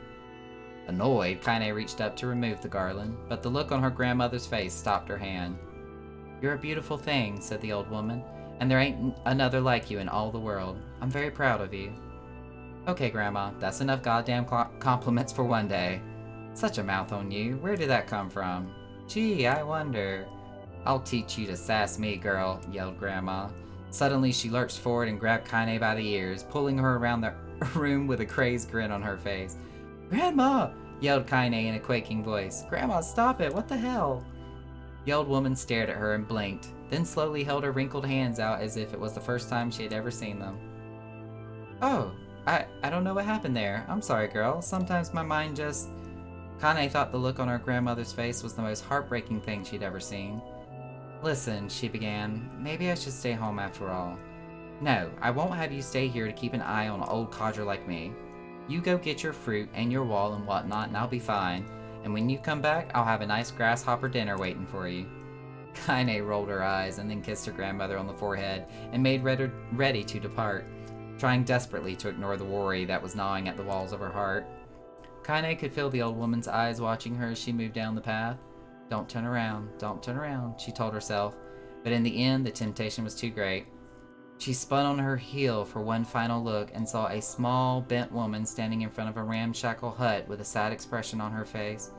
Annoyed, Kaine reached up to remove the garland, but the look on her grandmother's face stopped her hand. You're a beautiful thing, said the old woman, and there ain't another like you in all the world. I'm very proud of you. Okay, Grandma, that's enough goddamn compliments for one day. Such a mouth on you. Where did that come from? Gee, I wonder. I'll teach you to sass me, girl, yelled Grandma. Suddenly, she lurched forward and grabbed Kaine by the ears, pulling her around the room with a crazed grin on her face. Grandma! Yelled Kaine in a quaking voice. Grandma, stop it! What the hell? The old woman stared at her and blinked, then slowly held her wrinkled hands out as if it was the first time she had ever seen them. Oh, I don't know what happened there. I'm sorry, girl. Sometimes my mind just... Kaine thought the look on her grandmother's face was the most heartbreaking thing she'd ever seen. Listen, she began, maybe I should stay home after all. No, I won't have you stay here to keep an eye on an old codger like me. You go get your fruit and your wall and whatnot and I'll be fine. And when you come back, I'll have a nice grasshopper dinner waiting for you. Kaine rolled her eyes and then kissed her grandmother on the forehead and made ready to depart, trying desperately to ignore the worry that was gnawing at the walls of her heart. Kaine could feel the old woman's eyes watching her as she moved down the path. Don't turn around, she told herself, but in the end the temptation was too great. She spun on her heel for one final look and saw a small, bent woman standing in front of a ramshackle hut with a sad expression on her face.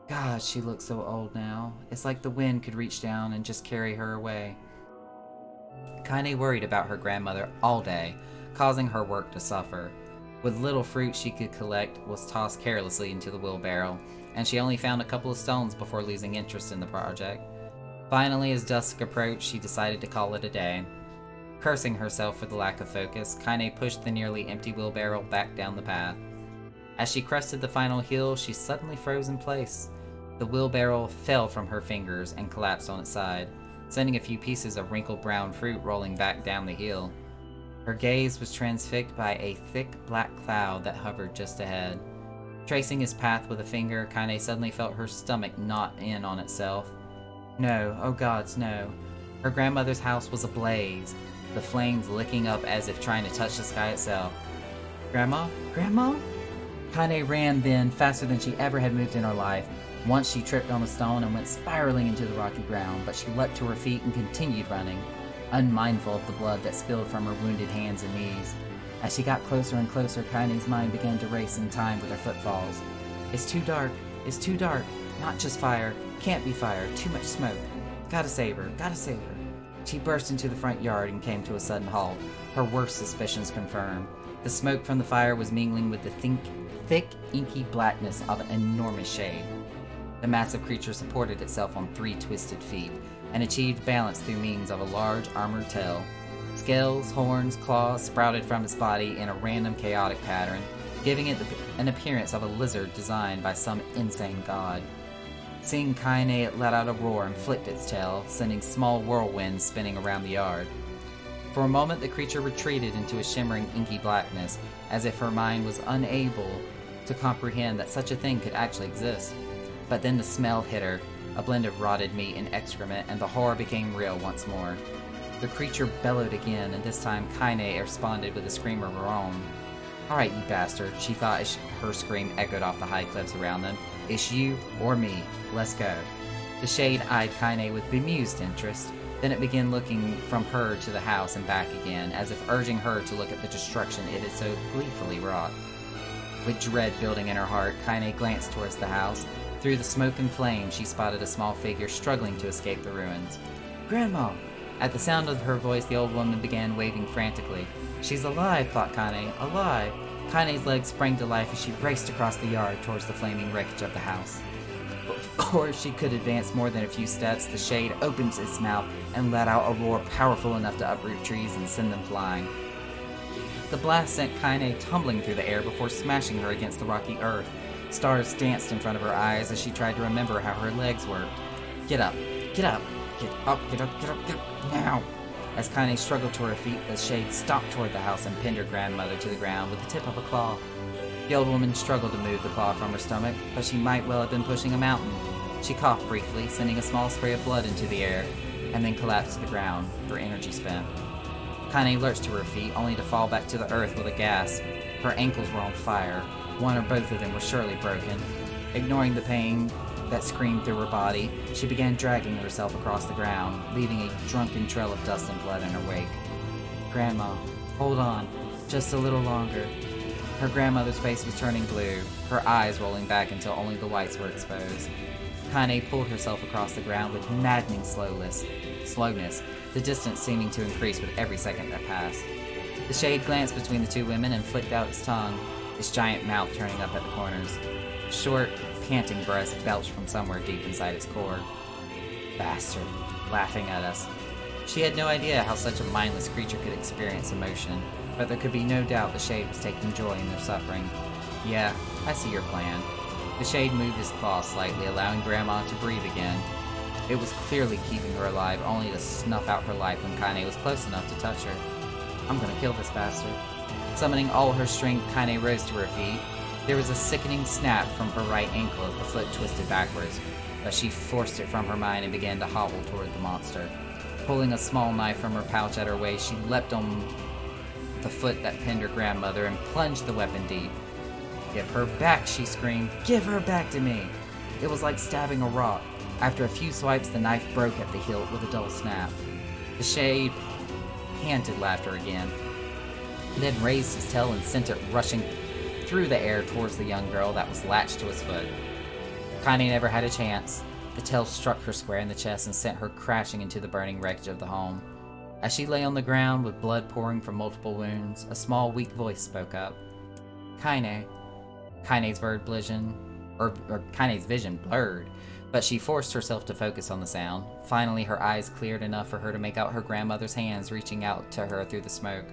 God, she looks so old now. It's like the wind could reach down and just carry her away. Kaine worried about her grandmother all day, causing her work to suffer. With little fruit she could collect was tossed carelessly into the wheelbarrow, and she only found a couple of stones before losing interest in the project. Finally, as dusk approached, she decided to call it a day. Cursing herself for the lack of focus, Kaine pushed the nearly empty wheelbarrow back down the path. As she crested the final hill, she suddenly froze in place. The wheelbarrow fell from her fingers and collapsed on its side, sending a few pieces of wrinkled brown fruit rolling back down the hill. Her gaze was transfixed by a thick black cloud that hovered just ahead. Tracing his path with a finger, Kaine suddenly felt her stomach knot in on itself. No, oh gods, no. Her grandmother's house was ablaze, the flames licking up as if trying to touch the sky itself. Grandma? Grandma? Kaine ran then, faster than she ever had moved in her life. Once she tripped on a stone and went spiraling into the rocky ground, but she leapt to her feet and continued running, unmindful of the blood that spilled from her wounded hands and knees. As she got closer and closer, Kaine's mind began to race in time with her footfalls. It's too dark. It's too dark. Not just fire. Can't be fire. Too much smoke. Gotta save her. Gotta save her. She burst into the front yard and came to a sudden halt, her worst suspicions confirmed. The smoke from the fire was mingling with the thick, inky blackness of an enormous shade. The massive creature supported itself on 3 twisted feet, and achieved balance through means of a large armored tail. Scales, horns, claws sprouted from its body in a random chaotic pattern, giving it an appearance of a lizard designed by some insane god. Seeing Kaine, it let out a roar and flicked its tail, sending small whirlwinds spinning around the yard. For a moment the creature retreated into a shimmering inky blackness, as if her mind was unable to comprehend that such a thing could actually exist. But then the smell hit her, a blend of rotted meat and excrement, and the horror became real once more. The creature bellowed again, and this time Kaine responded with a scream of her own. Alright, you bastard, she thought as her scream echoed off the high cliffs around them. It's you or me. Let's go. The shade eyed Kaine with bemused interest. Then it began looking from her to the house and back again, as if urging her to look at the destruction it had so gleefully wrought. With dread building in her heart, Kaine glanced towards the house. Through the smoke and flame, she spotted a small figure struggling to escape the ruins. Grandma! At the sound of her voice, the old woman began waving frantically. She's alive, thought Kaine. Alive! Kaine's legs sprang to life as she raced across the yard towards the flaming wreckage of the house. Before she could advance more than a few steps, the shade opened its mouth and let out a roar powerful enough to uproot trees and send them flying. The blast sent Kaine tumbling through the air before smashing her against the rocky earth. Stars danced in front of her eyes as she tried to remember how her legs worked. Get up! Get up! Get up! Get up! Get up! Get up! Now! As Kaine struggled to her feet, the shade stalked toward the house and pinned her grandmother to the ground with the tip of a claw. The old woman struggled to move the claw from her stomach, but she might well have been pushing a mountain. She coughed briefly, sending a small spray of blood into the air, and then collapsed to the ground, her energy spent. Kaine lurched to her feet, only to fall back to the earth with a gasp. Her ankles were on fire. One or both of them were surely broken. Ignoring the pain that screamed through her body, she began dragging herself across the ground, leaving a drunken trail of dust and blood in her wake. Grandma, hold on, just a little longer. Her grandmother's face was turning blue, her eyes rolling back until only the whites were exposed. Kaine pulled herself across the ground with maddening slowness, the distance seeming to increase with every second that passed. The shade glanced between the two women and flicked out its tongue, its giant mouth turning up at the corners. Short, panting breaths belched from somewhere deep inside its core. Bastard, laughing at us. She had no idea how such a mindless creature could experience emotion, but there could be no doubt the shade was taking joy in their suffering. Yeah, I see your plan. The shade moved his claw slightly, allowing Grandma to breathe again. It was clearly keeping her alive, only to snuff out her life when Kaine was close enough to touch her. I'm gonna kill this bastard. Summoning all her strength, Kaine rose to her feet. There was a sickening snap from her right ankle as the foot twisted backwards, but she forced it from her mind and began to hobble toward the monster. Pulling a small knife from her pouch at her waist, she leapt on the foot that pinned her grandmother and plunged the weapon deep. Give her back, she screamed. Give her back to me! It was like stabbing a rock. After a few swipes, the knife broke at the hilt with a dull snap. The shade panted laughter again, then raised his tail and sent it rushing through the air towards the young girl that was latched to his foot. Kaine never had a chance. The tail struck her square in the chest and sent her crashing into the burning wreckage of the home. As she lay on the ground with blood pouring from multiple wounds, a small, weak voice spoke up. Kaine. Kaine's vision blurred, but she forced herself to focus on the sound. Finally, her eyes cleared enough for her to make out her grandmother's hands reaching out to her through the smoke.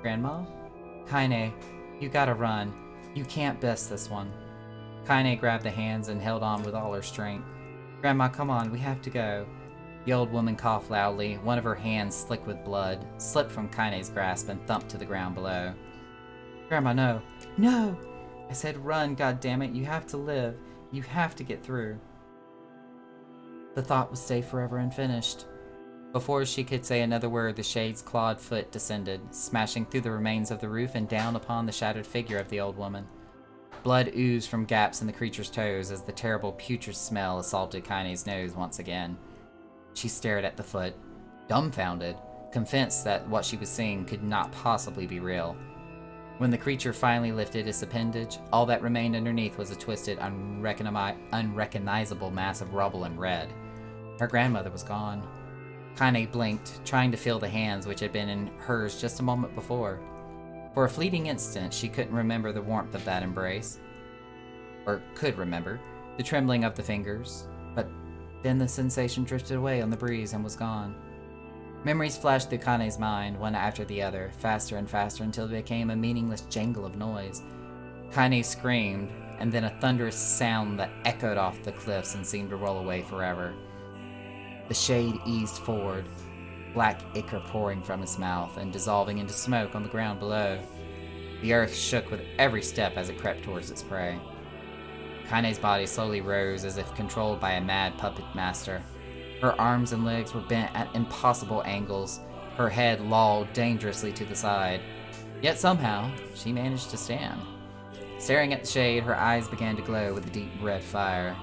Grandma? Kaine, you gotta run. You can't miss this one. Kaine grabbed the hands and held on with all her strength. Grandma, come on, we have to go. The old woman coughed loudly. One of her hands, slick with blood, slipped from Kaine's grasp and thumped to the ground below. Grandma, no. No! I said run, goddammit. You have to live. You have to get through. The thought would stay forever unfinished. Before she could say another word, the shade's clawed foot descended, smashing through the remains of the roof and down upon the shattered figure of the old woman. Blood oozed from gaps in the creature's toes as the terrible putrid smell assaulted Kaine's nose once again. She stared at the foot, dumbfounded, convinced that what she was seeing could not possibly be real. When the creature finally lifted its appendage, all that remained underneath was a twisted, unrecognizable mass of rubble and red. Her grandmother was gone. Kaine blinked, trying to feel the hands which had been in hers just a moment before. For a fleeting instant, she couldn't remember the warmth of that embrace. Or could remember, the trembling of the fingers, but then the sensation drifted away on the breeze and was gone. Memories flashed through Kaine's mind, one after the other, faster and faster until they became a meaningless jangle of noise. Kaine screamed, and then a thunderous sound that echoed off the cliffs and seemed to roll away forever. The shade eased forward, black ichor pouring from its mouth and dissolving into smoke on the ground below. The earth shook with every step as it crept towards its prey. Kaine's body slowly rose as if controlled by a mad puppet master. Her arms and legs were bent at impossible angles, her head lolled dangerously to the side. Yet somehow, she managed to stand. Staring at the shade, her eyes began to glow with a deep red fire.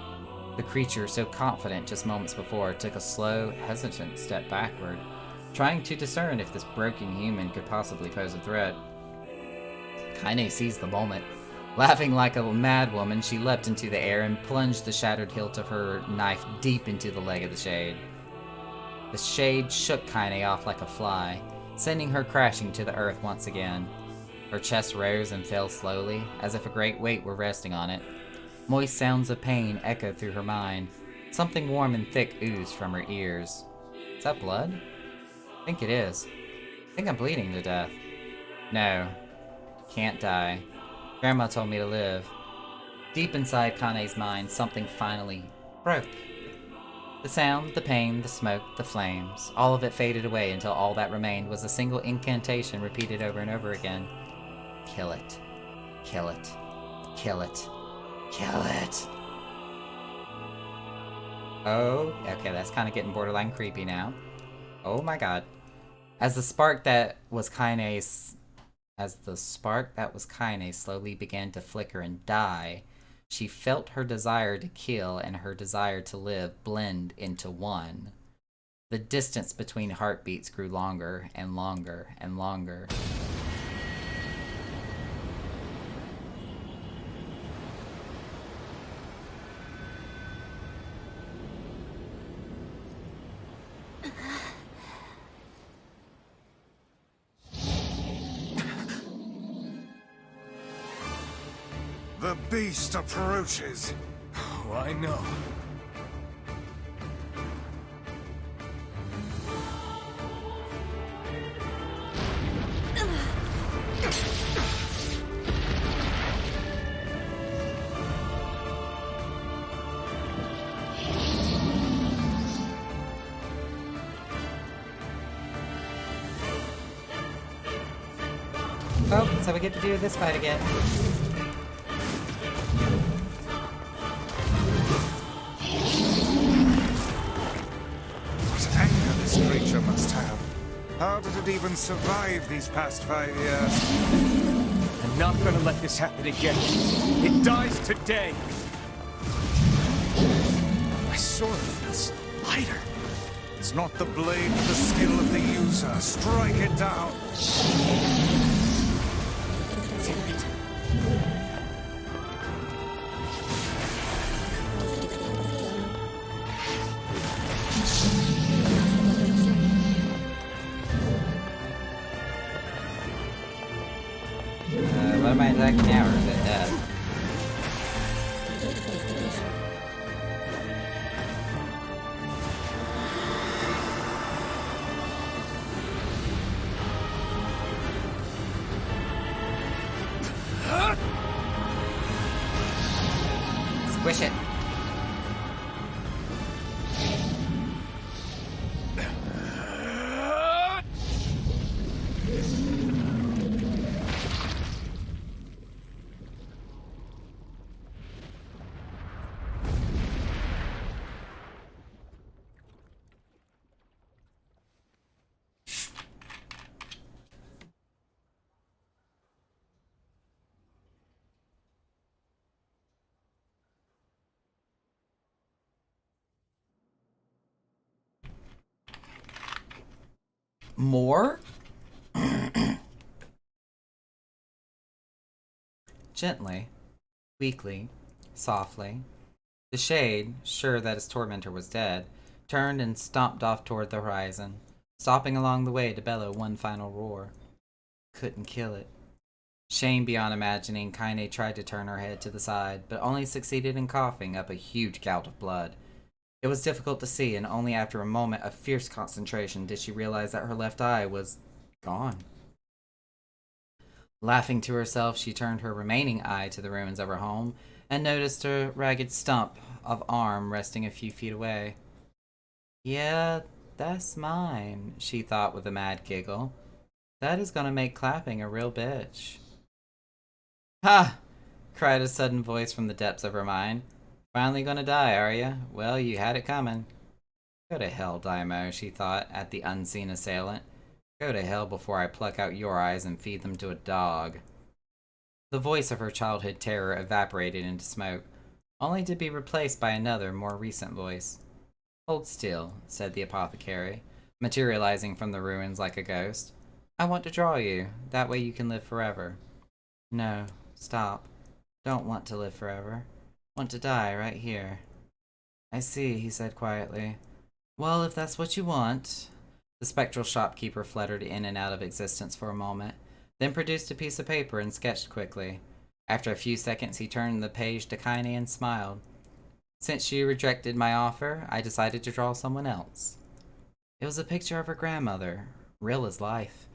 The creature, so confident just moments before, took a slow, hesitant step backward, trying to discern if this broken human could possibly pose a threat. Kaine seized the moment. Laughing like a madwoman, she leapt into the air and plunged the shattered hilt of her knife deep into the leg of the shade. The shade shook Kaine off like a fly, sending her crashing to the earth once again. Her chest rose and fell slowly, as if a great weight were resting on it. Moist sounds of pain echoed through her mind. Something warm and thick oozed from her ears. Is that blood? I think it is. I think I'm bleeding to death. No. Can't die. Grandma told me to live. Deep inside Kaine's mind, something finally broke. The sound, the pain, the smoke, the flames, all of it faded away until all that remained was a single incantation repeated over and over again. Kill it. Kill it. Kill it. Kill it. Oh, okay, that's kind of getting borderline creepy now. Oh my god. As the spark that was Kaine slowly began to flicker and die, she felt her desire to kill and her desire to live blend into one. The distance between heartbeats grew longer and longer and longer. The beast approaches. Oh, I know. Oh, so we get to do this fight again. What anger this creature must have. How did it even survive these past 5 years? I'm not gonna let this happen again. It dies today. My sword feels lighter. It's not the blade, but the skill of the user. Strike it down. back now, or is it dead? Squish it. More? Gently, weakly, softly, the shade, sure that his tormentor was dead, turned and stomped off toward the horizon, stopping along the way to bellow one final roar. Couldn't kill it. Shamed beyond imagining, Kaine tried to turn her head to the side, but only succeeded in coughing up a huge gout of blood. It was difficult to see, and only after a moment of fierce concentration did she realize that her left eye was gone. Laughing to herself, she turned her remaining eye to the ruins of her home and noticed a ragged stump of arm resting a few feet away. Yeah, that's mine, she thought with a mad giggle. That is gonna make clapping a real bitch. Ha! Cried a sudden voice from the depths of her mind. Finally gonna die, are ya? Well, you had it coming. Go to hell, Daimo, she thought at the unseen assailant. Go to hell before I pluck out your eyes and feed them to a dog. The voice of her childhood terror evaporated into smoke, only to be replaced by another, more recent voice. Hold still, said the apothecary, materializing from the ruins like a ghost. I want to draw you, that way you can live forever. No, stop. Don't want to live forever. Want to die right here. I see, he said quietly. Well, if that's what you want. The spectral shopkeeper fluttered in and out of existence for a moment, then produced a piece of paper and sketched quickly. After a few seconds, he turned the page to Kaine and smiled. Since she rejected my offer, I decided to draw someone else. It was a picture of her grandmother, real as life.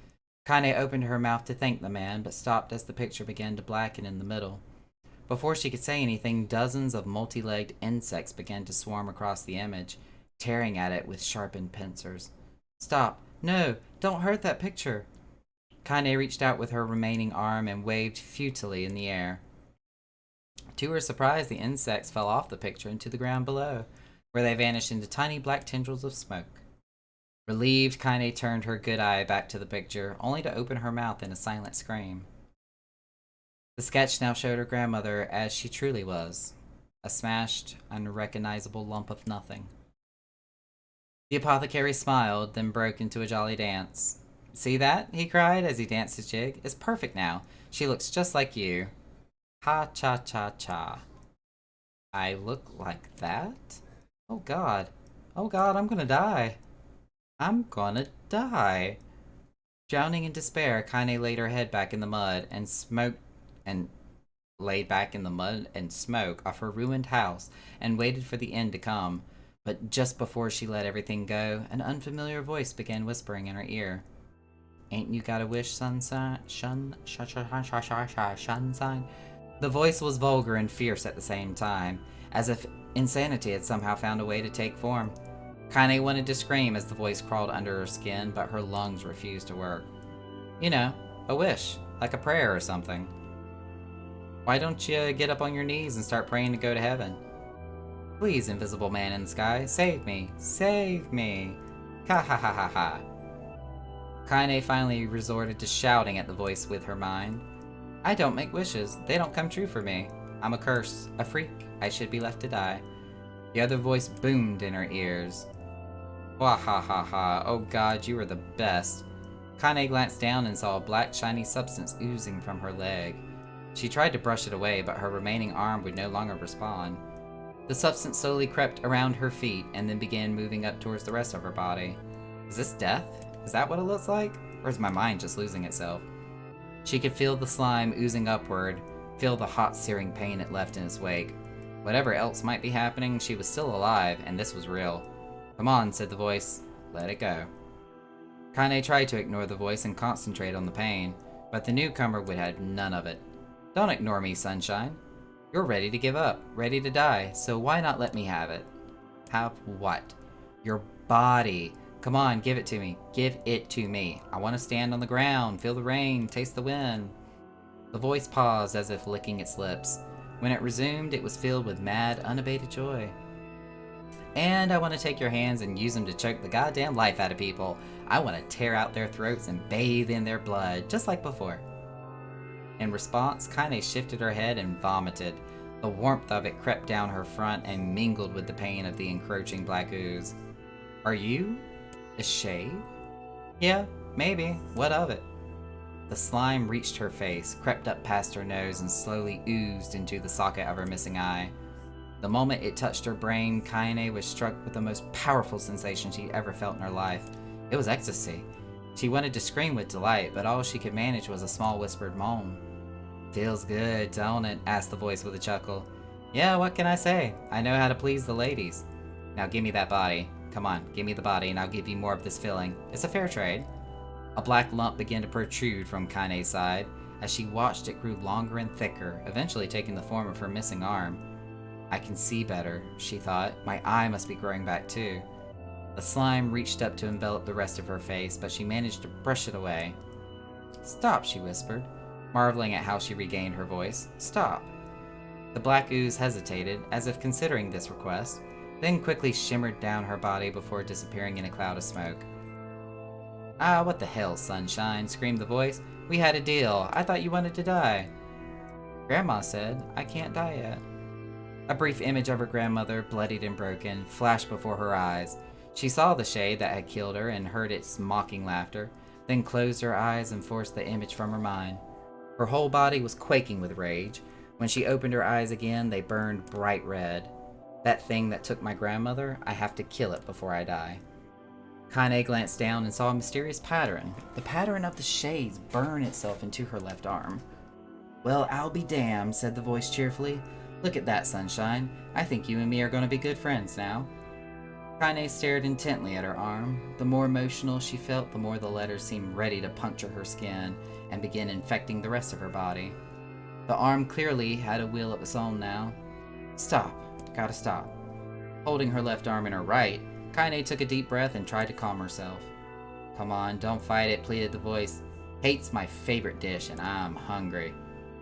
Kaine opened her mouth to thank the man, but stopped as the picture began to blacken in the middle. Before she could say anything, dozens of multi-legged insects began to swarm across the image, tearing at it with sharpened pincers. Stop! No! Don't hurt that picture! Kaine reached out with her remaining arm and waved futilely in the air. To her surprise, the insects fell off the picture into the ground below, where they vanished into tiny black tendrils of smoke. Relieved, Kaine turned her good eye back to the picture, only to open her mouth in a silent scream. The sketch now showed her grandmother as she truly was, a smashed, unrecognizable lump of nothing. The apothecary smiled, then broke into a jolly dance. See that? He cried as he danced his jig. It's perfect now. She looks just like you. Ha-cha-cha-cha. I look like that? Oh god. Oh god, I'm gonna die. I'm gonna die. Drowning in despair, Kaine laid her head back in the mud and smoke off her ruined house and waited for the end to come. But just before she let everything go, an unfamiliar voice began whispering in her ear. Ain't you got a wish, sunshine? Sunshine? The voice was vulgar and fierce at the same time, as if insanity had somehow found a way to take form. Kaine wanted to scream as the voice crawled under her skin, but her lungs refused to work. You know, a wish, like a prayer or something. Why don't you get up on your knees and start praying to go to heaven? Please, invisible man in the sky, save me! Save me! Ha ha ha ha ha! Kaine finally resorted to shouting at the voice with her mind. I don't make wishes. They don't come true for me. I'm a curse, a freak. I should be left to die. The other voice boomed in her ears. Wah ha ha ha. Oh god, you are the best. Kaine glanced down and saw a black shiny substance oozing from her leg. She tried to brush it away, but her remaining arm would no longer respond. The substance slowly crept around her feet and then began moving up towards the rest of her body. Is this death? Is that what it looks like? Or is my mind just losing itself? She could feel the slime oozing upward, feel the hot, searing pain it left in its wake. Whatever else might be happening, she was still alive, and this was real. "Come on," said the voice. "Let it go." Kaine tried to ignore the voice and concentrate on the pain, but the newcomer would have none of it. "Don't ignore me, Sunshine. You're ready to give up, ready to die, so why not let me have it?" "Have what?" "Your body. Come on, give it to me. Give it to me. I want to stand on the ground, feel the rain, taste the wind." The voice paused as if licking its lips. When it resumed, it was filled with mad, unabated joy. "And I want to take your hands and use them to choke the goddamn life out of people. I want to tear out their throats and bathe in their blood, just like before." In response, Kaine shifted her head and vomited. The warmth of it crept down her front and mingled with the pain of the encroaching black ooze. "Are you a shade?" "Yeah, maybe. What of it?" The slime reached her face, crept up past her nose, and slowly oozed into the socket of her missing eye. The moment it touched her brain, Kaine was struck with the most powerful sensation she'd ever felt in her life. It was ecstasy. She wanted to scream with delight, but all she could manage was a small whispered moan. "Feels good, don't it?" asked the voice with a chuckle. "Yeah, what can I say? I know how to please the ladies. Now give me that body. Come on, give me the body and I'll give you more of this feeling. It's a fair trade." A black lump began to protrude from Kaine's side. As she watched, it grew longer and thicker, eventually taking the form of her missing arm. "I can see better," she thought. "My eye must be growing back too." The slime reached up to envelop the rest of her face, but she managed to brush it away. "Stop," she whispered, marveling at how she regained her voice. "Stop." The black ooze hesitated, as if considering this request, then quickly shimmered down her body before disappearing in a cloud of smoke. "Ah, what the hell, Sunshine," screamed the voice. "We had a deal. I thought you wanted to die." "Grandma said I can't die yet." A brief image of her grandmother, bloodied and broken, flashed before her eyes. She saw the shade that had killed her and heard its mocking laughter, then closed her eyes and forced the image from her mind. Her whole body was quaking with rage. When she opened her eyes again, they burned bright red. "That thing that took my grandmother, I have to kill it before I die." Kaine glanced down and saw a mysterious pattern. The pattern of the shades burn itself into her left arm. "Well, I'll be damned," said the voice cheerfully. "Look at that, Sunshine. I think you and me are going to be good friends now." Kaine stared intently at her arm. The more emotional she felt, the more the letters seemed ready to puncture her skin and begin infecting the rest of her body. The arm clearly had a will of its own now. "Stop. Gotta stop." Holding her left arm in her right, Kaine took a deep breath and tried to calm herself. "Come on, don't fight it," pleaded the voice. "Hate's my favorite dish and I'm hungry.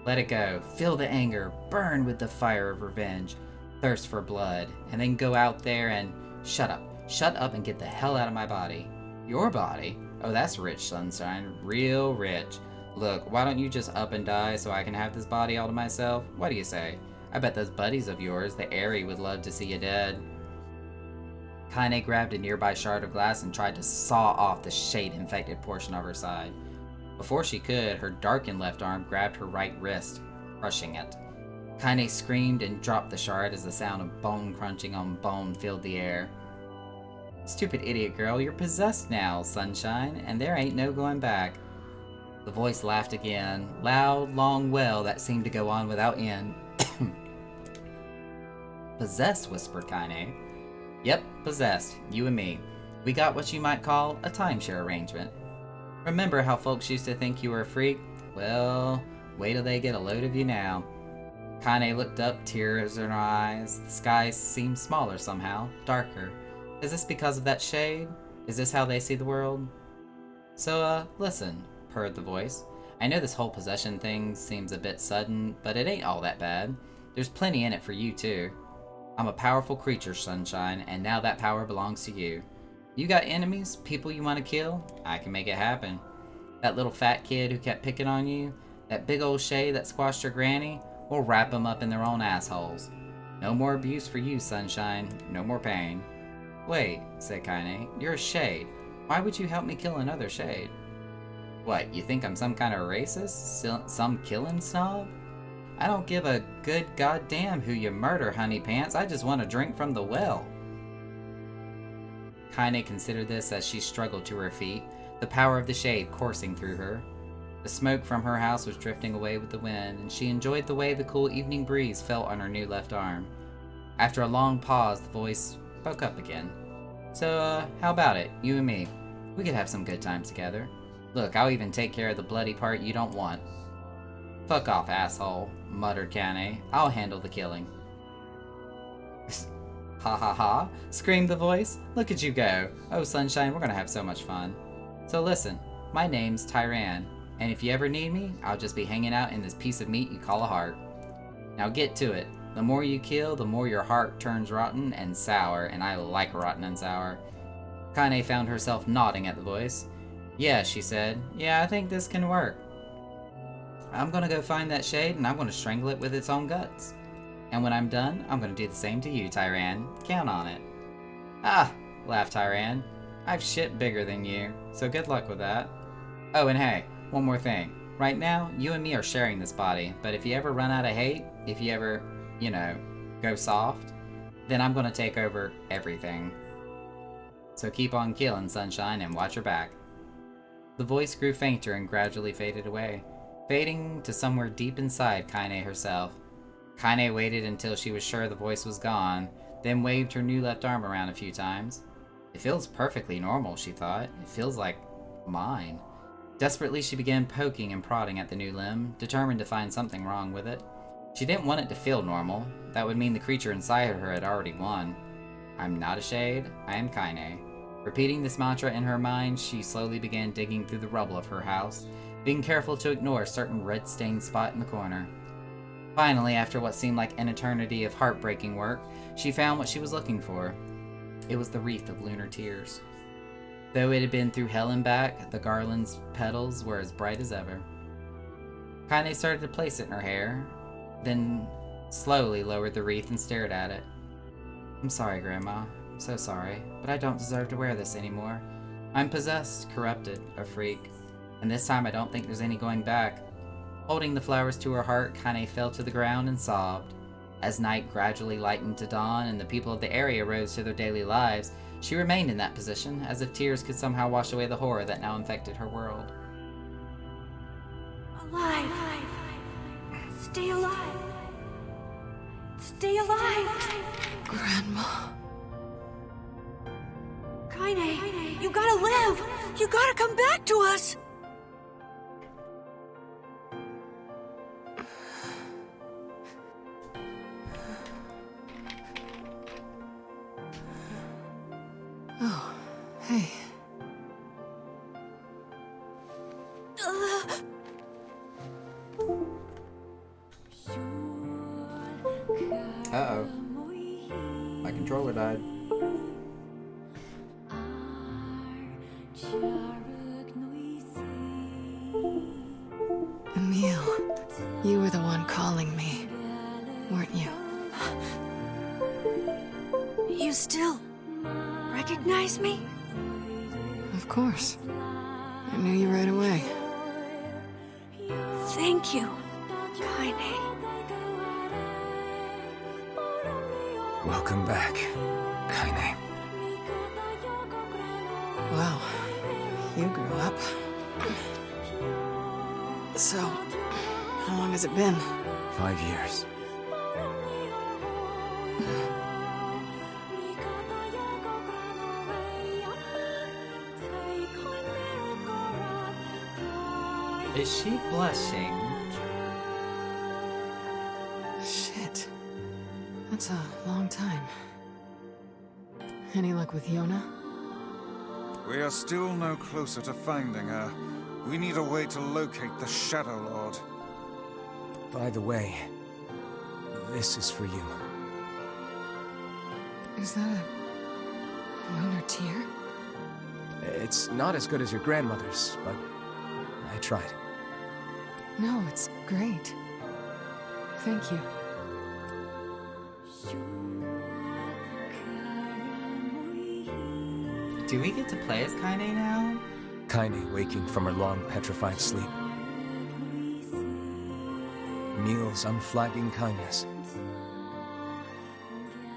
Let it go. Feel the anger. Burn with the fire of revenge. Thirst for blood. And then go out there and... Shut up. Shut up and get the hell out of my body." "Your body? Oh, that's rich, Sunshine. Real rich. Look, why don't you just up and die so I can have this body all to myself? What do you say? I bet those buddies of yours, the Airy, would love to see you dead." Kaine grabbed a nearby shard of glass and tried to saw off the shade-infected portion of her side. Before she could, her darkened left arm grabbed her right wrist, crushing it. Kaine screamed and dropped the shard as the sound of bone crunching on bone filled the air. "Stupid idiot girl, you're possessed now, Sunshine, and there ain't no going back." The voice laughed again, loud, long wail that seemed to go on without end. "Possessed," whispered Kaine. "Yep, possessed. You and me. We got what you might call a timeshare arrangement. Remember how folks used to think you were a freak? Well, wait till they get a load of you now." Kaine looked up, tears in her eyes. The sky seemed smaller somehow, darker. Is this because of that shade? Is this how they see the world? So, listen, purred the voice. "I know this whole possession thing seems a bit sudden, but it ain't all that bad. There's plenty in it for you, too. I'm a powerful creature, Sunshine, and now that power belongs to you. You got enemies? People you want to kill? I can make it happen. That little fat kid who kept picking on you? That big old shade that squashed your granny? We'll wrap them up in their own assholes. No more abuse for you, Sunshine. No more pain." "Wait," said Kaine. "You're a shade. Why would you help me kill another shade?" "What, you think I'm some kind of racist? Some killing snob? I don't give a good goddamn who you murder, honey pants. I just want to drink from the well." Kaine considered this as she struggled to her feet, the power of the shade coursing through her. The smoke from her house was drifting away with the wind, and she enjoyed the way the cool evening breeze felt on her new left arm. After a long pause, the voice spoke up again. So, how about it, you and me? We could have some good times together. Look, I'll even take care of the bloody part you don't want. Fuck off, asshole, muttered Kane. I'll handle the killing. Ha ha ha, screamed the voice. Look at you go. Oh, sunshine, we're gonna have so much fun. So listen, my name's Tyran, and if you ever need me, I'll just be hanging out in this piece of meat you call a heart. Now get to it. The more you kill, the more your heart turns rotten and sour, and I like rotten and sour. Kane found herself nodding at the voice. Yeah, she said. Yeah, I think this can work. I'm gonna go find that shade, and I'm gonna strangle it with its own guts. And when I'm done, I'm gonna do the same to you, Tyran. Count on it. Ah, laughed Tyran. I've shit bigger than you, so good luck with that. Oh, and hey, one more thing. Right now, you and me are sharing this body, but if you ever run out of hate, if you ever, you know, go soft, then I'm gonna take over everything. So keep on killing, sunshine, and watch your back. The voice grew fainter and gradually faded away, fading to somewhere deep inside Kane herself. Kane waited until she was sure the voice was gone, then waved her new left arm around a few times. It feels perfectly normal, she thought. It feels like mine. Desperately, she began poking and prodding at the new limb, determined to find something wrong with it. She didn't want it to feel normal. That would mean the creature inside her had already won. I'm not a shade, I am Kane. Repeating this mantra in her mind, she slowly began digging through the rubble of her house, being careful to ignore a certain red-stained spot in the corner. Finally, after what seemed like an eternity of heartbreaking work, she found what she was looking for. It was the wreath of lunar tears. Though it had been through hell and back, the garland's petals were as bright as ever. Kane started to place it in her hair, then slowly lowered the wreath and stared at it. I'm sorry, Grandma. I'm so sorry, but I don't deserve to wear this anymore. I'm possessed, corrupted, a freak, and this time I don't think there's any going back. Holding the flowers to her heart, Kane fell to the ground and sobbed. As night gradually lightened to dawn and the people of the area rose to their daily lives, she remained in that position, as if tears could somehow wash away the horror that now infected her world. Alive! Stay alive! Stay alive! Grandma. Kane, you gotta live! You gotta come back to us! Oh, hey. Uh-oh. My controller died. Emil, you were the one calling me, weren't you? You still recognize me? Of course. I knew you right away. Thank you, Kane. Welcome back, Kane. Wow, you grew up. So, how long has it been? 5 years. Is she blushing? Shit. That's a long time. Any luck with Yona? We are still no closer to finding her. We need a way to locate the Shadow Lord. By the way, this is for you. Is that a lunar tear? It's not as good as your grandmother's, but I tried. No, it's great. Thank you. Do we get to play as Kane now? Kane waking from her long petrified sleep. Emil's unflagging kindness.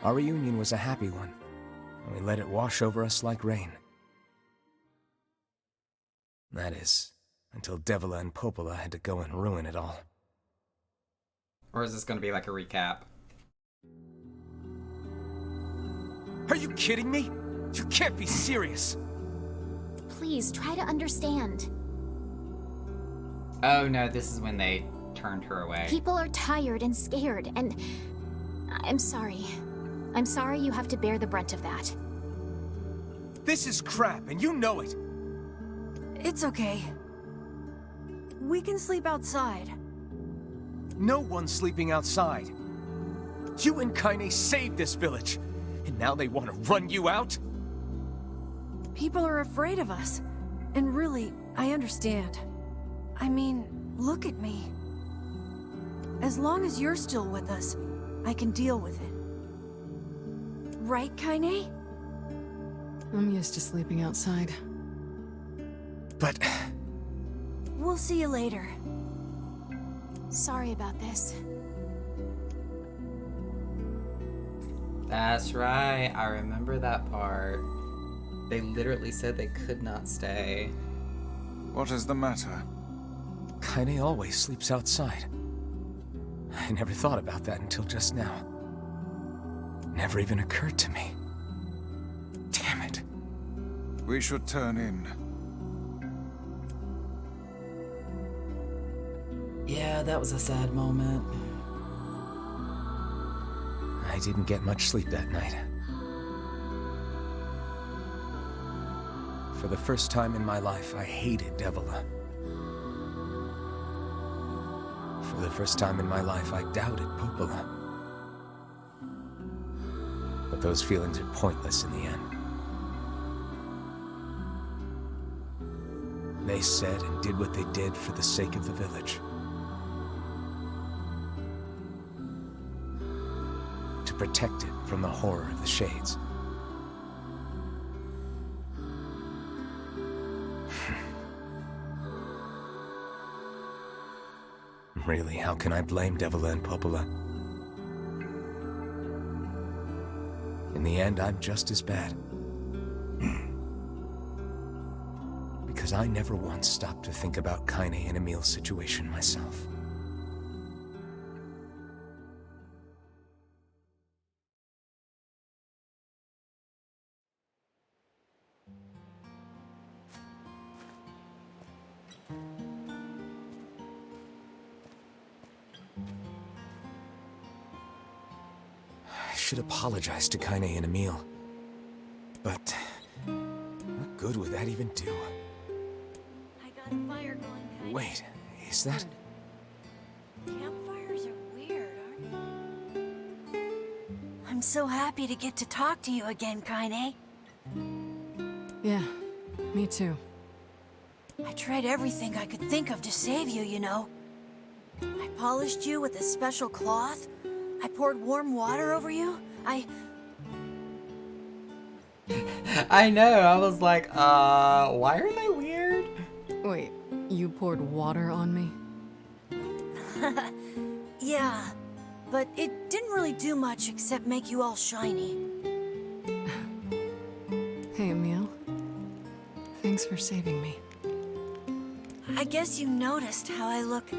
Our reunion was a happy one, and we let it wash over us like rain. That is, until Devila and Popola had to go and ruin it all. Or is this gonna be like a recap? Are you kidding me? You can't be serious. Please, try to understand. Oh no, this is when they turned her away. People are tired and scared, and I'm sorry. I'm sorry you have to bear the brunt of that. This is crap, and you know it. It's okay. We can sleep outside. No one's sleeping outside. You and Kaine saved this village, and now they want to run you out? People are afraid of us. And really, I understand. I mean, look at me. As long as you're still with us, I can deal with it. Right, Kaine? I'm used to sleeping outside. But... We'll see you later. Sorry about this. That's right, I remember that part. They literally said they could not stay. What is the matter? Kaine always sleeps outside. I never thought about that until just now. Never even occurred to me. Damn it. We should turn in. Yeah, that was a sad moment. I didn't get much sleep that night. For the first time in my life, I hated Devila. For the first time in my life, I doubted Popola. But those feelings are pointless in the end. They said and did what they did for the sake of the village. To protect it from the horror of the Shades. Really, how can I blame Devila and Popola? In the end, I'm just as bad. Because I never once stopped to think about Kaine and Emil's situation myself. I should apologize to Kaine and Emil. But what good would that even do? I got a fire going, Kaine. Wait, is that... Campfires are weird, aren't they? I'm so happy to get to talk to you again, Kaine. Yeah, me too. I tried everything I could think of to save you, you know. I polished you with a special cloth. I poured warm water over you. I know, I was like, why are they weird? Wait, you poured water on me? Yeah, but it didn't really do much except make you all shiny. Hey, Emil. Thanks for saving me. I guess you noticed how I look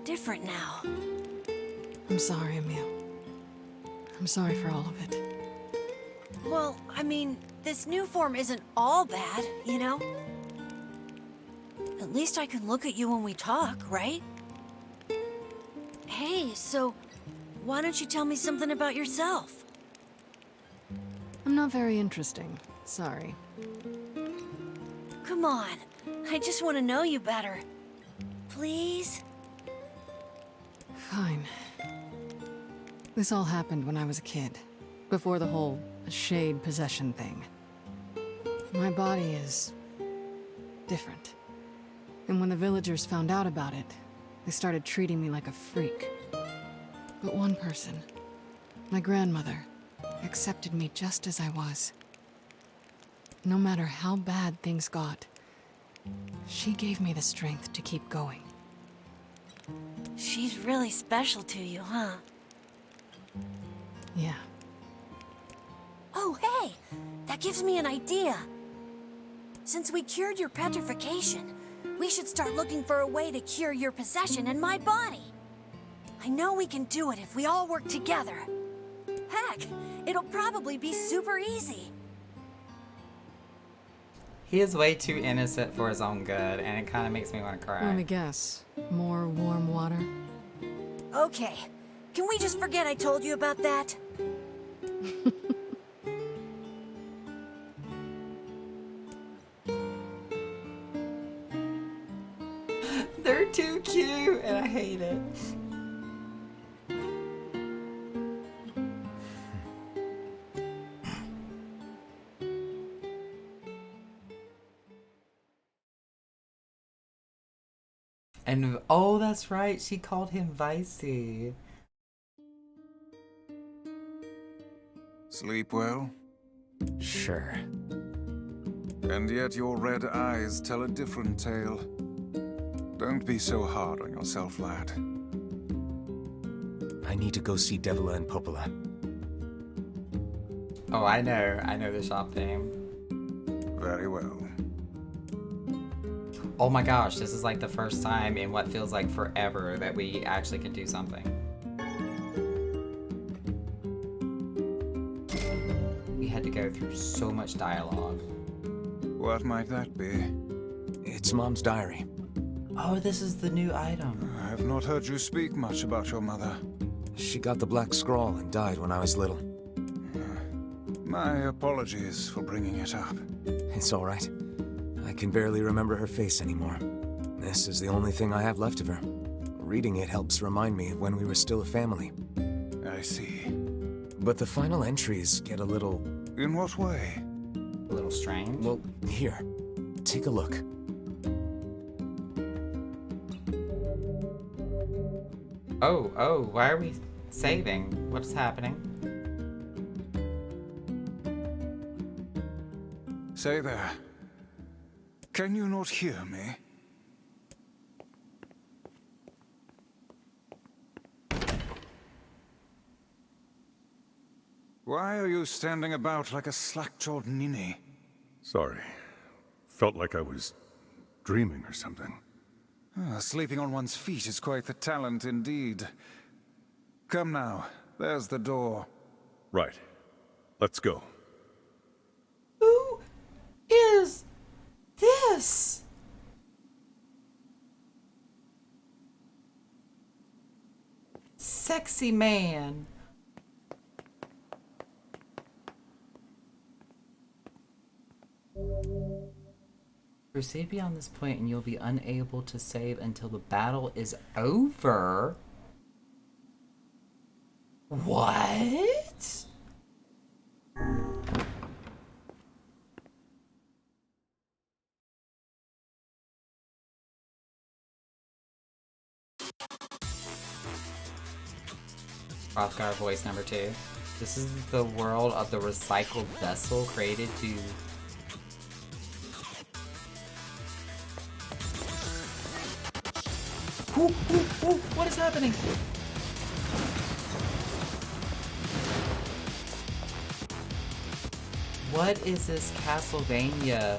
different now. I'm sorry, Emil. I'm sorry for all of it. Well, I mean, this new form isn't all bad, you know? At least I can look at you when we talk, right? Hey, so why don't you tell me something about yourself? I'm not very interesting. Sorry. Come on, I just want to know you better. Please? Fine. This all happened when I was a kid, before the whole shade possession thing. My body is different. And when the villagers found out about it, they started treating me like a freak. But one person, my grandmother, accepted me just as I was. No matter how bad things got, she gave me the strength to keep going. She's really special to you, huh? Yeah. Oh, hey! That gives me an idea. Since we cured your petrification, we should start looking for a way to cure your possession in my body. I know we can do it if we all work together. Heck, it'll probably be super easy. He is way too innocent for his own good, and it kind of makes me want to cry. Let me guess. More warm water? Okay, can we just forget I told you about that? They're too cute, and I hate it. And oh, that's right, she called him Vicey. Sleep well? Sure. And yet your red eyes tell a different tale. Don't be so hard on yourself, lad. I need to go see Devila and Popola. Oh, I know the shop name. Very well. Oh my gosh, this is like the first time in what feels like forever that we actually can do something. We had to go through so much dialogue. What might that be? It's Mom's diary. Oh, this is the new item. I've not heard you speak much about your mother. She got the Black Scrawl and died when I was little. My apologies for bringing it up. It's all right. I can barely remember her face anymore. This is the only thing I have left of her. Reading it helps remind me of when we were still a family. I see. But the final entries get a little... In what way? A little strange? Well, here. Take a look. Oh, why are we saving? What's happening? Say there. Can you not hear me? Why are you standing about like a slack-jawed ninny? Sorry. Felt like I was dreaming or something. Sleeping on one's feet is quite the talent indeed. Come now, there's the door. Right. Let's go. Who is this? Sexy man. Proceed beyond this point and you'll be unable to save until the battle is over. What? Hrothgar voice number 2. This is the world of the recycled vessel created to... What is happening? What is this Castlevania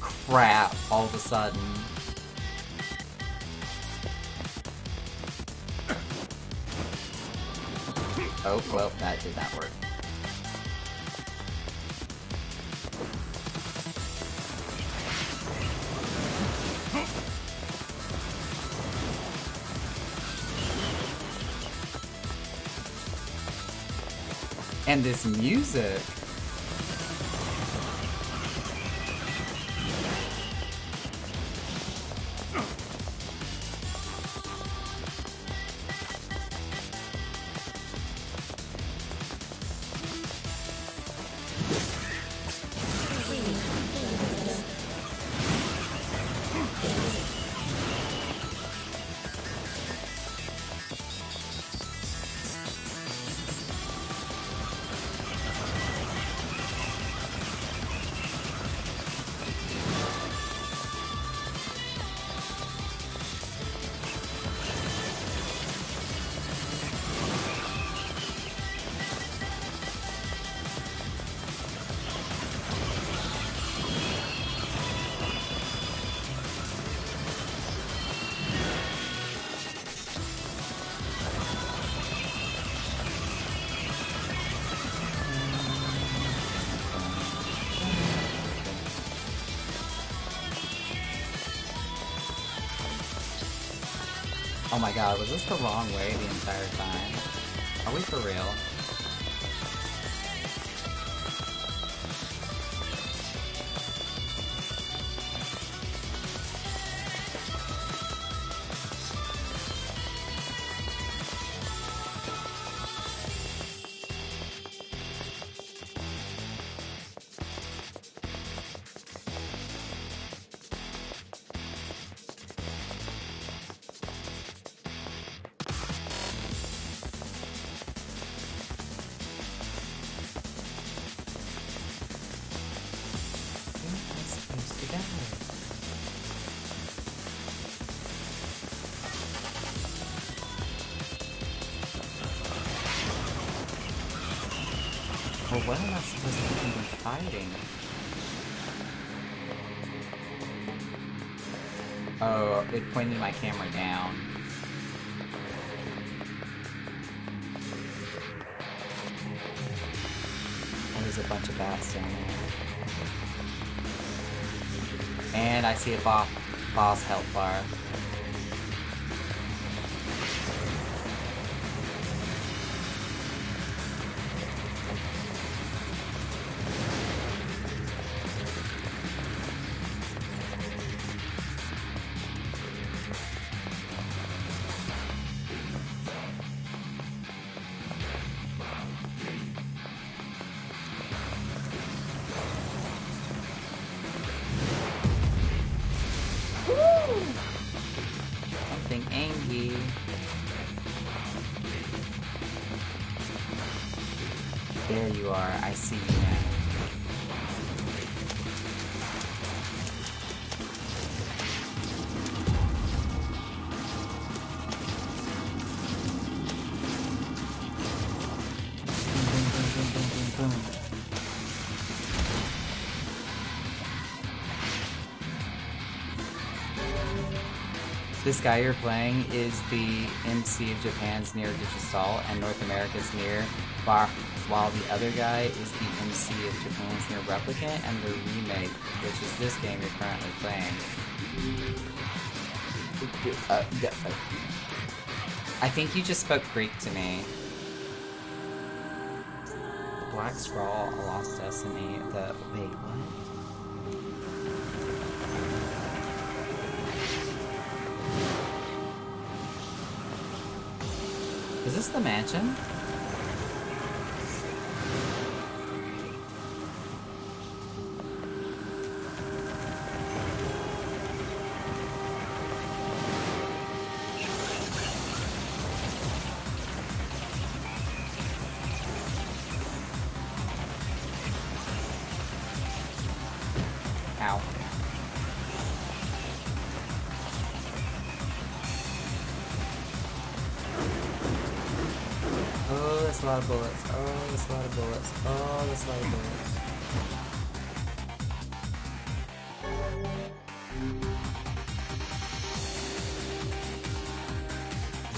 crap all of a sudden? Oh, well, that did not work. And this music. Oh my god, was this the wrong way the entire time? Are we for real? Well, what am I supposed to even be fighting? Oh, it pointed my camera down. Oh, there's a bunch of bats down there. And I see a boss health bar. Something angry. There you are, I see you now. Boom, boom, boom, boom, boom. This guy you're playing is the MC of Japan's Nier Digital and North America's Nier, while the other guy is the MC of Japan's Nier Replicant and the remake, which is this game you're currently playing. I think you just spoke Greek to me. Black Scrawl, A Lost Destiny, wait, what? Is this the mansion? Ow. Oh, that's a lot of bullets. Oh, that's a lot of bullets. Oh, that's a lot of bullets.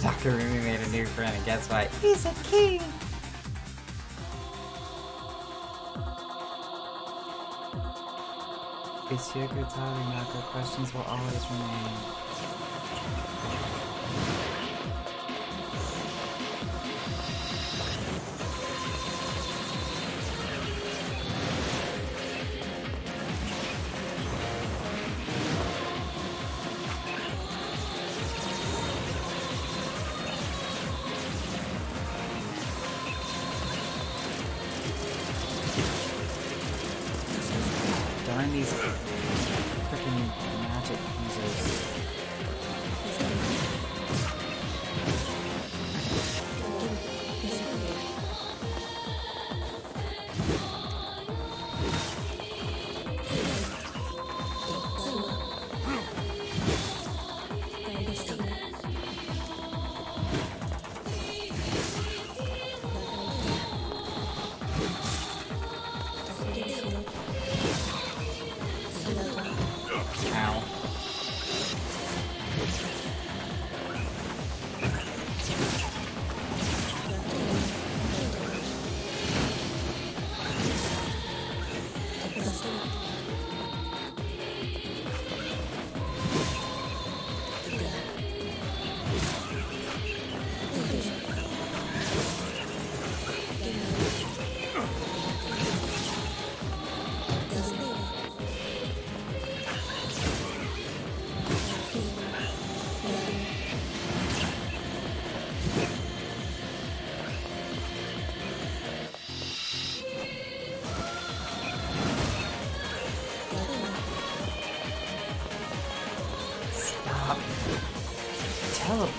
Dr. Rumi made a new friend, and guess what? He's a king! It's your good timing, Naka. Questions will always remain. Darn these freaking magic users. Ow.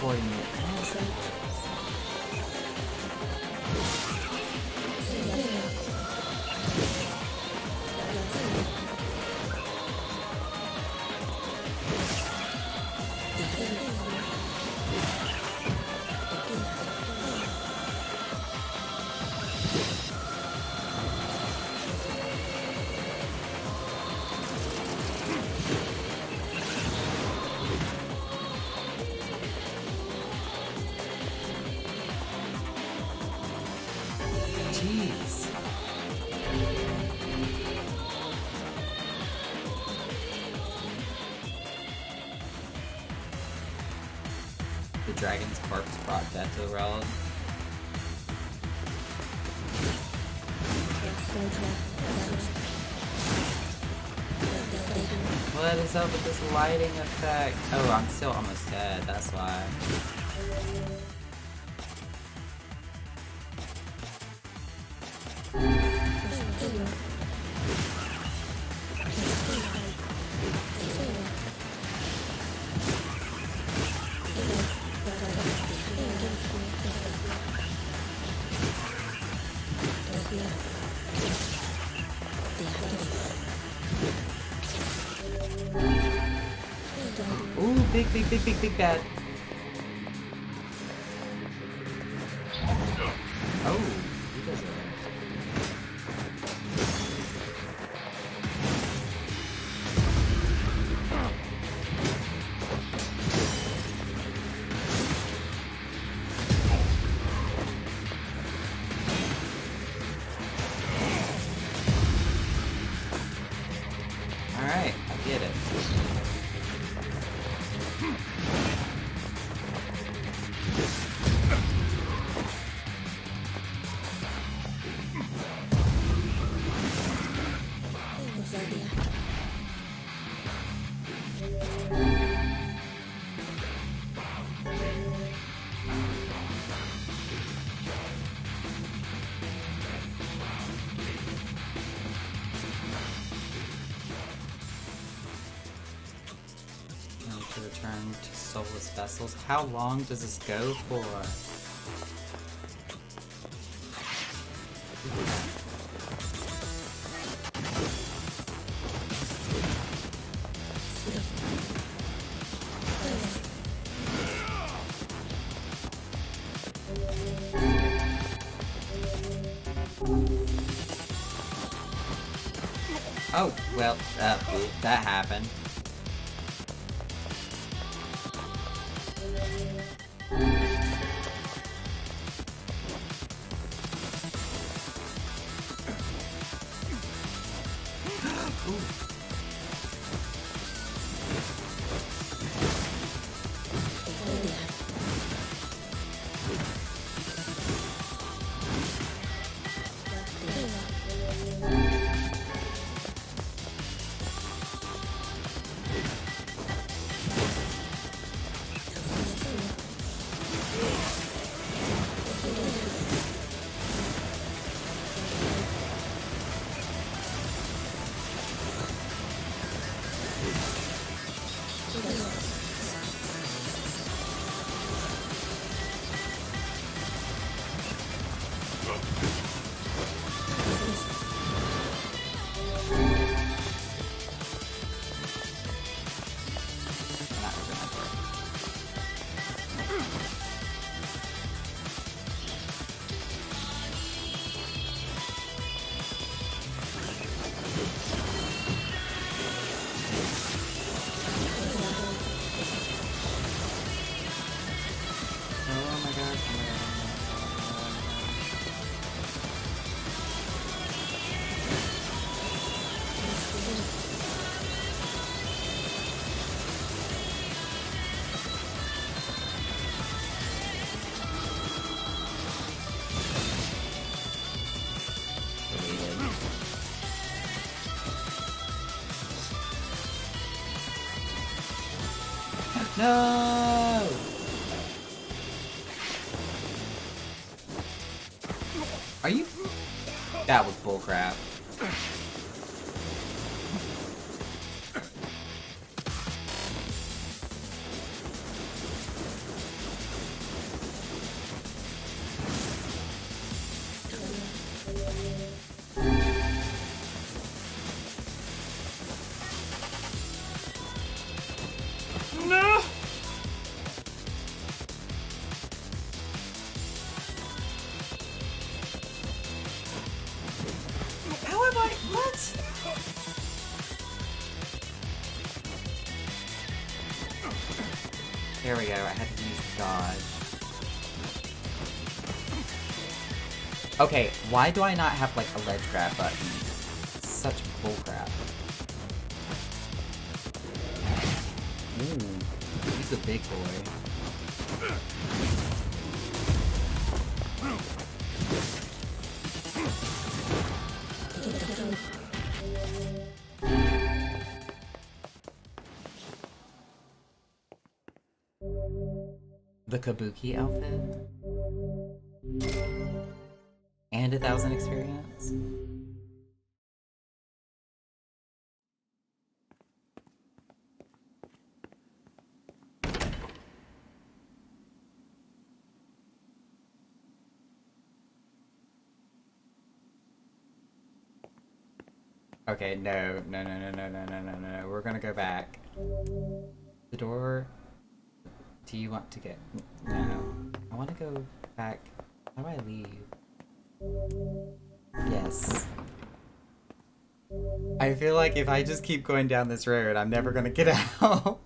teleporting it. Jeez. The dragon's corpse brought death to the realm. What is up with this lighting effect? Oh, I'm still almost dead, that's why. Ooh, big bad. Oh, he does it. Alright, I get it. To return to soulless vessels. How long does this go for? Oh, well, that happened. No! Are you? That was bullcrap. There we go, I had to use dodge. Okay, why do I not have like a ledge grab button? Such bullcrap. Ooh, he's a big boy. The Kabuki outfit? And 1,000 experience? Okay, no. We're gonna go back. The door. Do you want to get... No. I want to go back. How do I leave? Yes. I feel like if I just keep going down this road, I'm never gonna get out.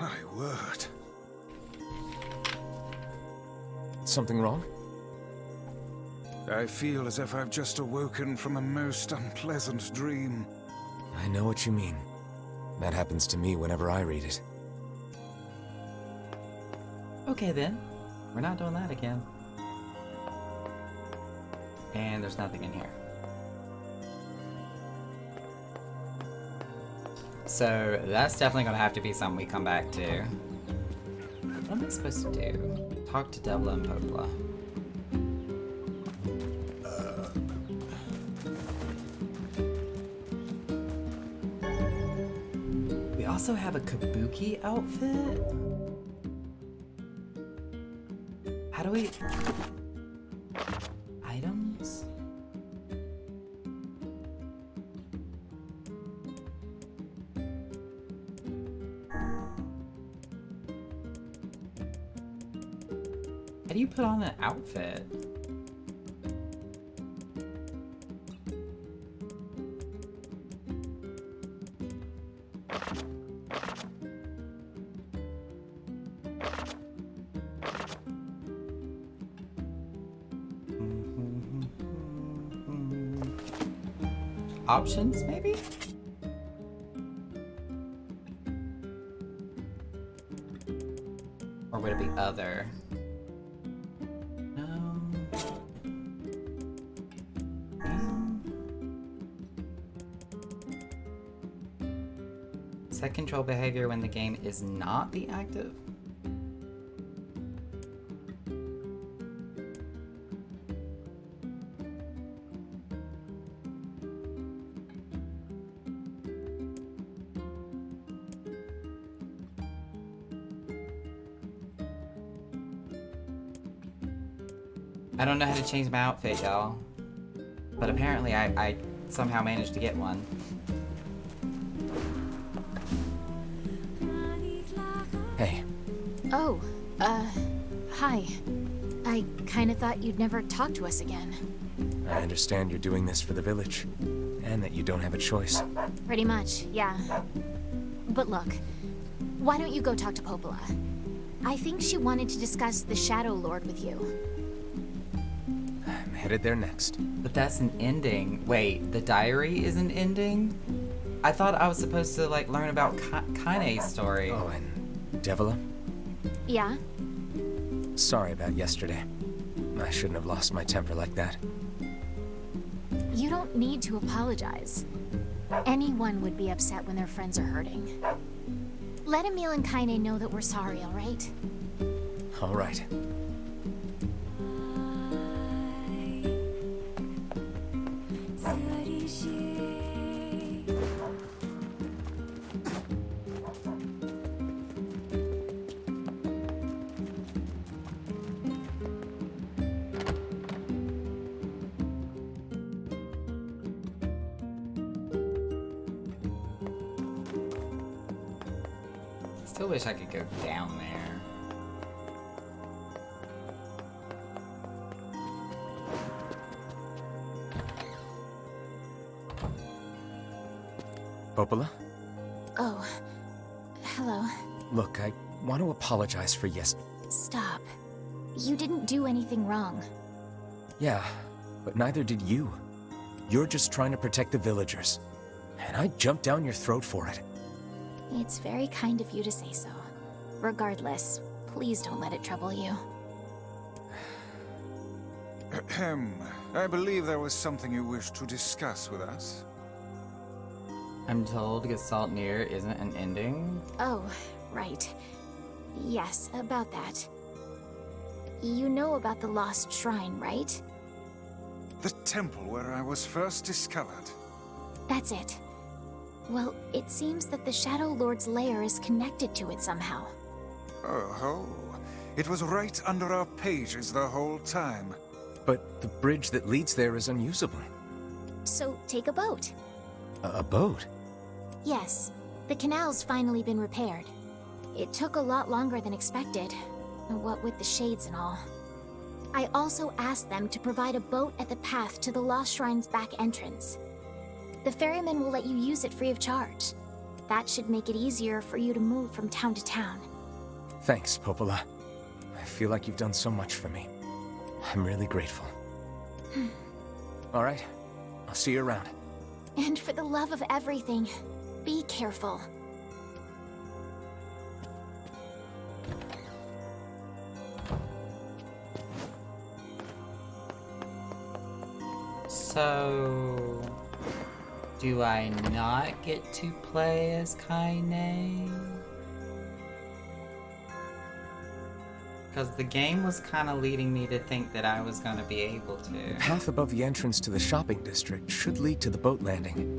My word. Something wrong? I feel as if I've just awoken from a most unpleasant dream. I know what you mean. That happens to me whenever I read it. Okay then. We're not doing that again. And there's nothing in here. So that's definitely gonna have to be something we come back to. What am I supposed to do? Talk to Devla and Popola. We also have a Kabuki outfit? How do we... Items? How do you put on an outfit? Options, maybe? Or would it be other? No. Set control behavior when the game is not the active. I don't know how to change my outfit, y'all. But apparently I somehow managed to get one. Hey. Oh, hi. I kinda thought you'd never talk to us again. I understand you're doing this for the village, and that you don't have a choice. Pretty much, yeah. But look, why don't you go talk to Popola? I think she wanted to discuss the Shadow Lord with you. I'm headed there next. But that's an ending. Wait, the diary is an ending? I thought I was supposed to, like, learn about Kaine's story. Oh, and Devla? Yeah? Sorry about yesterday. I shouldn't have lost my temper like that. You don't need to apologize. Anyone would be upset when their friends are hurting. Let Emil and Kaine know that we're sorry, alright? Alright. Still wish I could go down there. Popola? Oh, hello. Look, I want to apologize for Stop. You didn't do anything wrong. Yeah, but neither did you. You're just trying to protect the villagers. And I jumped down your throat for it. It's very kind of you to say so. Regardless, please don't let it trouble you. Ahem. I believe there was something you wished to discuss with us. I'm told Gestalt Nier isn't an ending. Oh, right. Yes, about that. You know about the Lost Shrine, right? The temple where I was first discovered. That's it. Well, it seems that the Shadow Lord's lair is connected to it somehow. Oh, it was right under our pages the whole time. But the bridge that leads there is unusable. So take a boat. A boat? Yes, the canal's finally been repaired. It took a lot longer than expected, what with the shades and all. I also asked them to provide a boat at the path to the Lost Shrine's back entrance. The ferryman will let you use it free of charge. That should make it easier for you to move from town to town. Thanks, Popola. I feel like you've done so much for me. I'm really grateful. All right, I'll see you around. And for the love of everything, be careful. So, do I not get to play as Kaine? Because the game was kind of leading me to think that I was going to be able to. The path above the entrance to the shopping district should lead to the boat landing.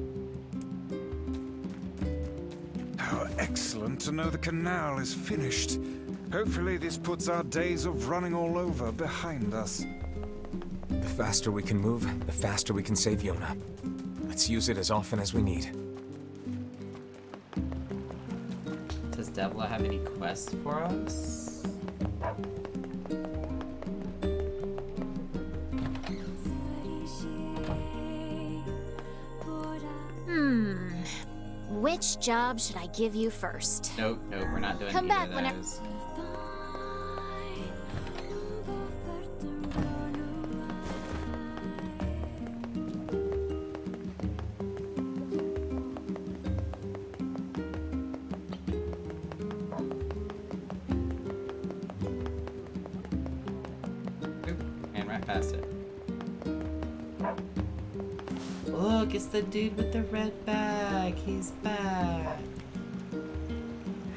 How excellent to know the canal is finished. Hopefully this puts our days of running all over behind us. The faster we can move, the faster we can save Yona. Let's use it as often as we need. Does Devla have any quests for us? Which job should I give you first? Nope, we're not doing Come either back of whenever. those. And right past it. Look, it's the dude with the red bag. He's back.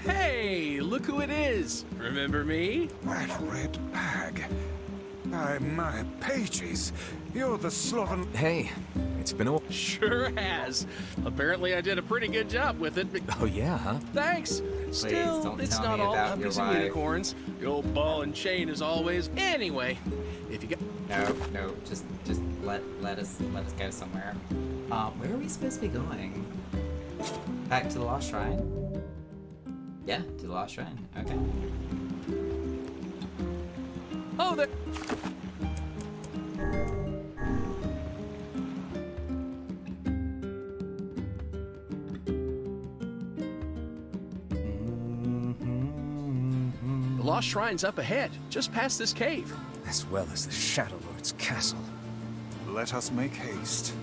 Hey, look who it is. Remember me? That red bag. By my pages, you're the Sloven. Hey, it's been a... Sure has. Apparently I did a pretty good job with it. Oh yeah, huh? Thanks. Still, don't it's tell not me all about your puppies and wife. unicorns. The old ball and chain as always. Anyway, if you got... No, just let us go somewhere. Where are we supposed to be going? Back to the Lost Shrine? Yeah, to the Lost Shrine. Okay. Oh, there... The Lost Shrine's up ahead, just past this cave. As well as the Shadow Lord's castle. Let us make haste.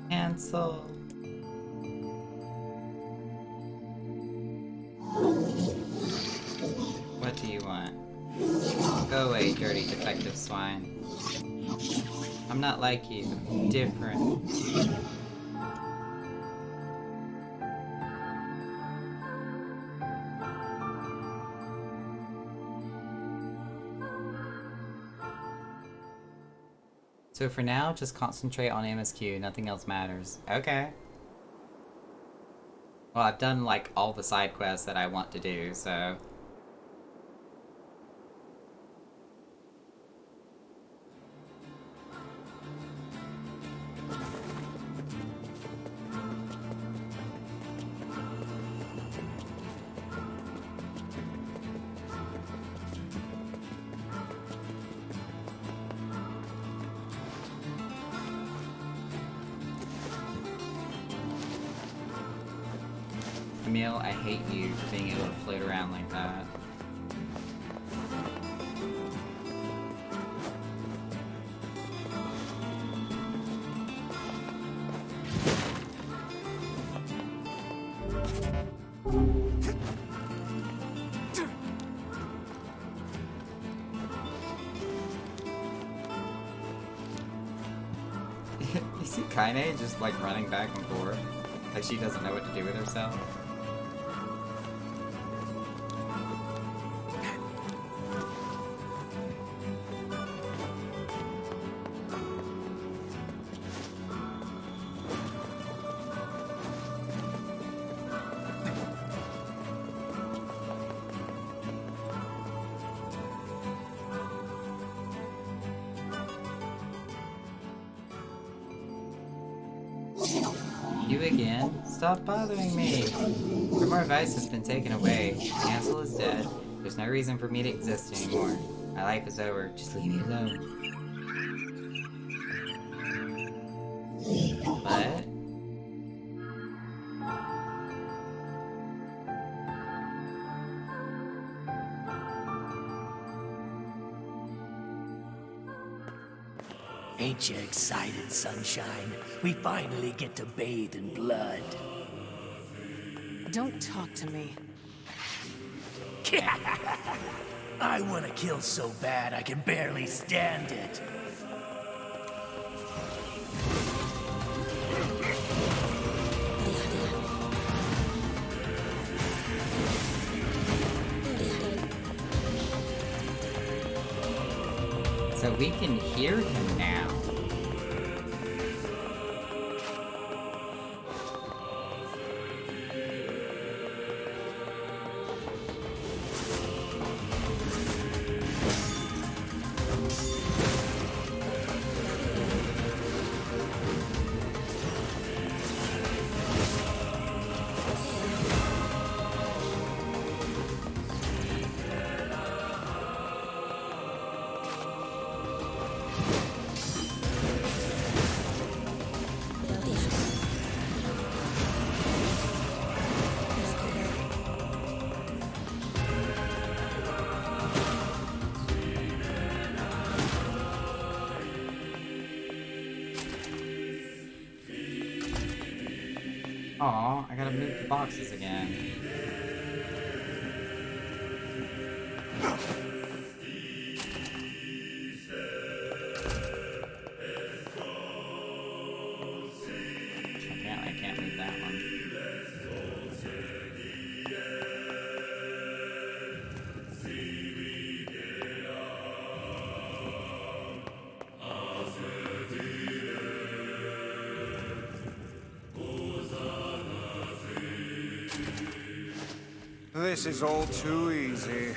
Cancel. What do you want? Go away, dirty defective swine. I'm not like you. I'm different. So for now, just concentrate on MSQ. Nothing else matters. Okay. Well, I've done like all the side quests that I want to do, so... Emil, I hate you for being able to float around like that. You see Kaine just like running back and forth? Like she doesn't know what to do with herself. You again? Stop bothering me! Grimoire Weiss has been taken away. Ansel is dead. There's no reason for me to exist anymore. My life is over. Just leave me alone. What? Ain't you excited, Sunshine? We finally get to bathe in blood. Don't talk to me. I want to kill so bad I can barely stand it. So we can hear him now. Aw, I gotta move the boxes again. I can't move that one. This is all too easy.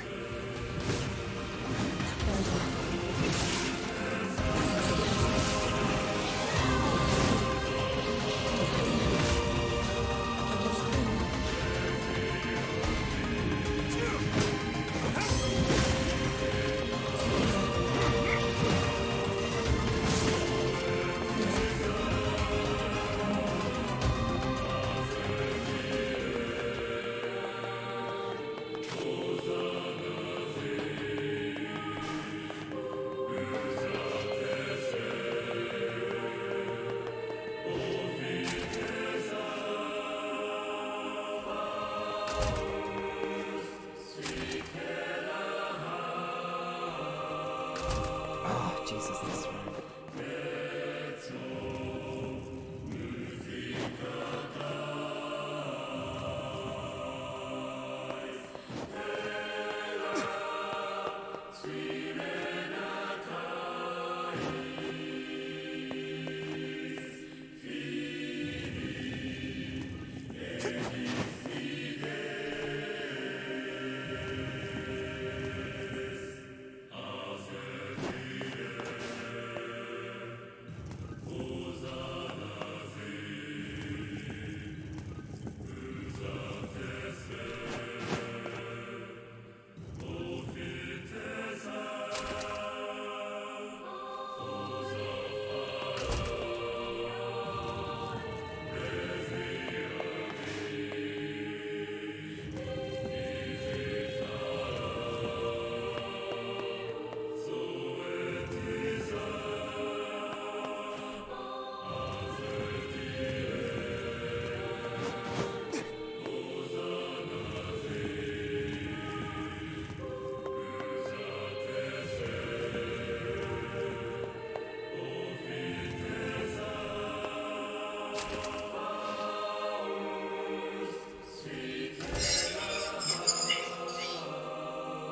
Jesus, this one.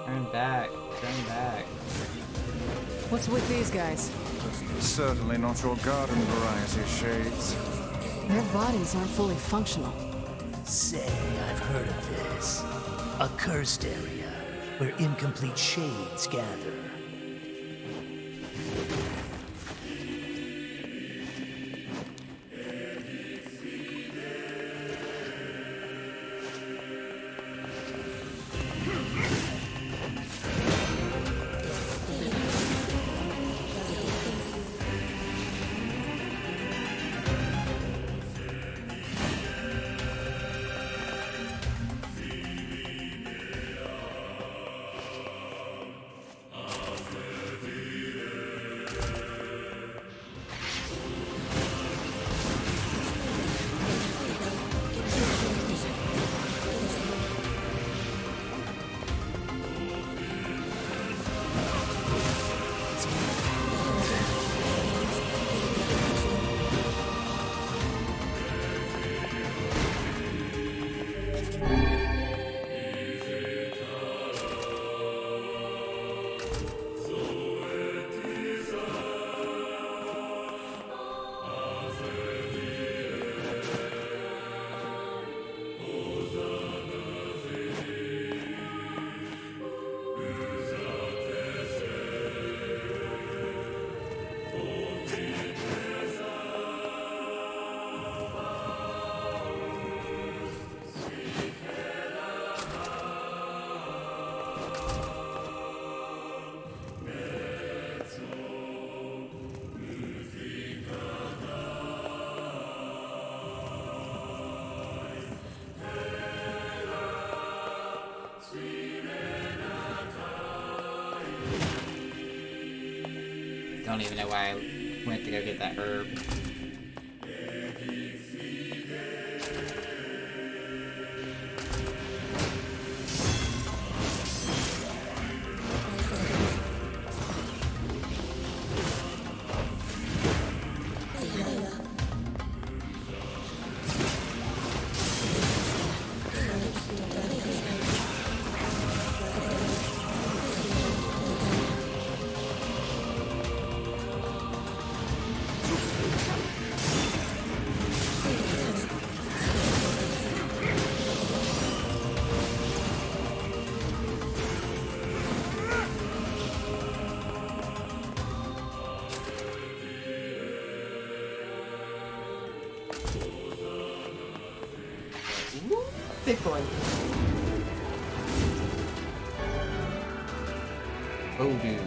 Turn back. Turn back. What's with these guys? Certainly not your garden variety, Shades. Their bodies aren't fully functional. Say, I've heard of this. A cursed area where incomplete shades gather. Don't even know why I went to go get that herb. Big boy. Oh, dude.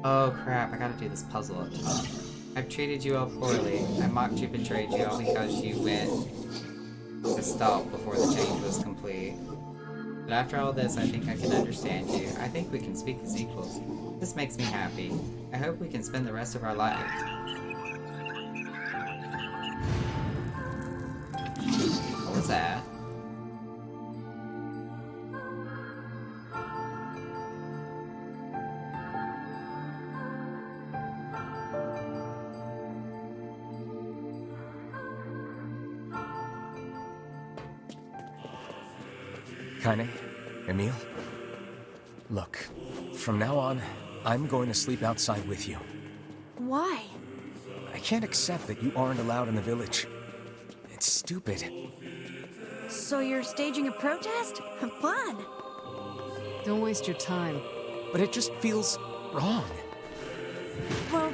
Oh crap, I gotta do this puzzle up top. I've treated you all poorly. I mocked you, betrayed you, all because you went to stop before the change was complete. But after all this, I think I can understand you. I think we can speak as equals. This makes me happy. I hope we can spend the rest of our lives. What was that? Kaine, Emil, look, from now on, I'm going to sleep outside with you. Why? I can't accept that you aren't allowed in the village. It's stupid. So you're staging a protest? Fun. Don't waste your time. But it just feels wrong. Well,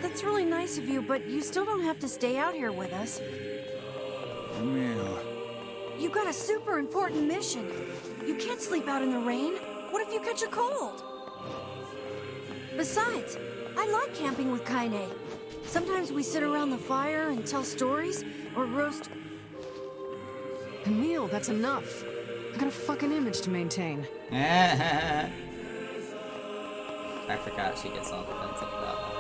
that's really nice of you, but you still don't have to stay out here with us. Emil. You got a super important mission. You can't sleep out in the rain. What if you catch a cold? Besides, I like camping with Kaine. Sometimes we sit around the fire and tell stories, or roast... Emil, that's enough. I got a fucking image to maintain. I forgot she gets all defensive about that.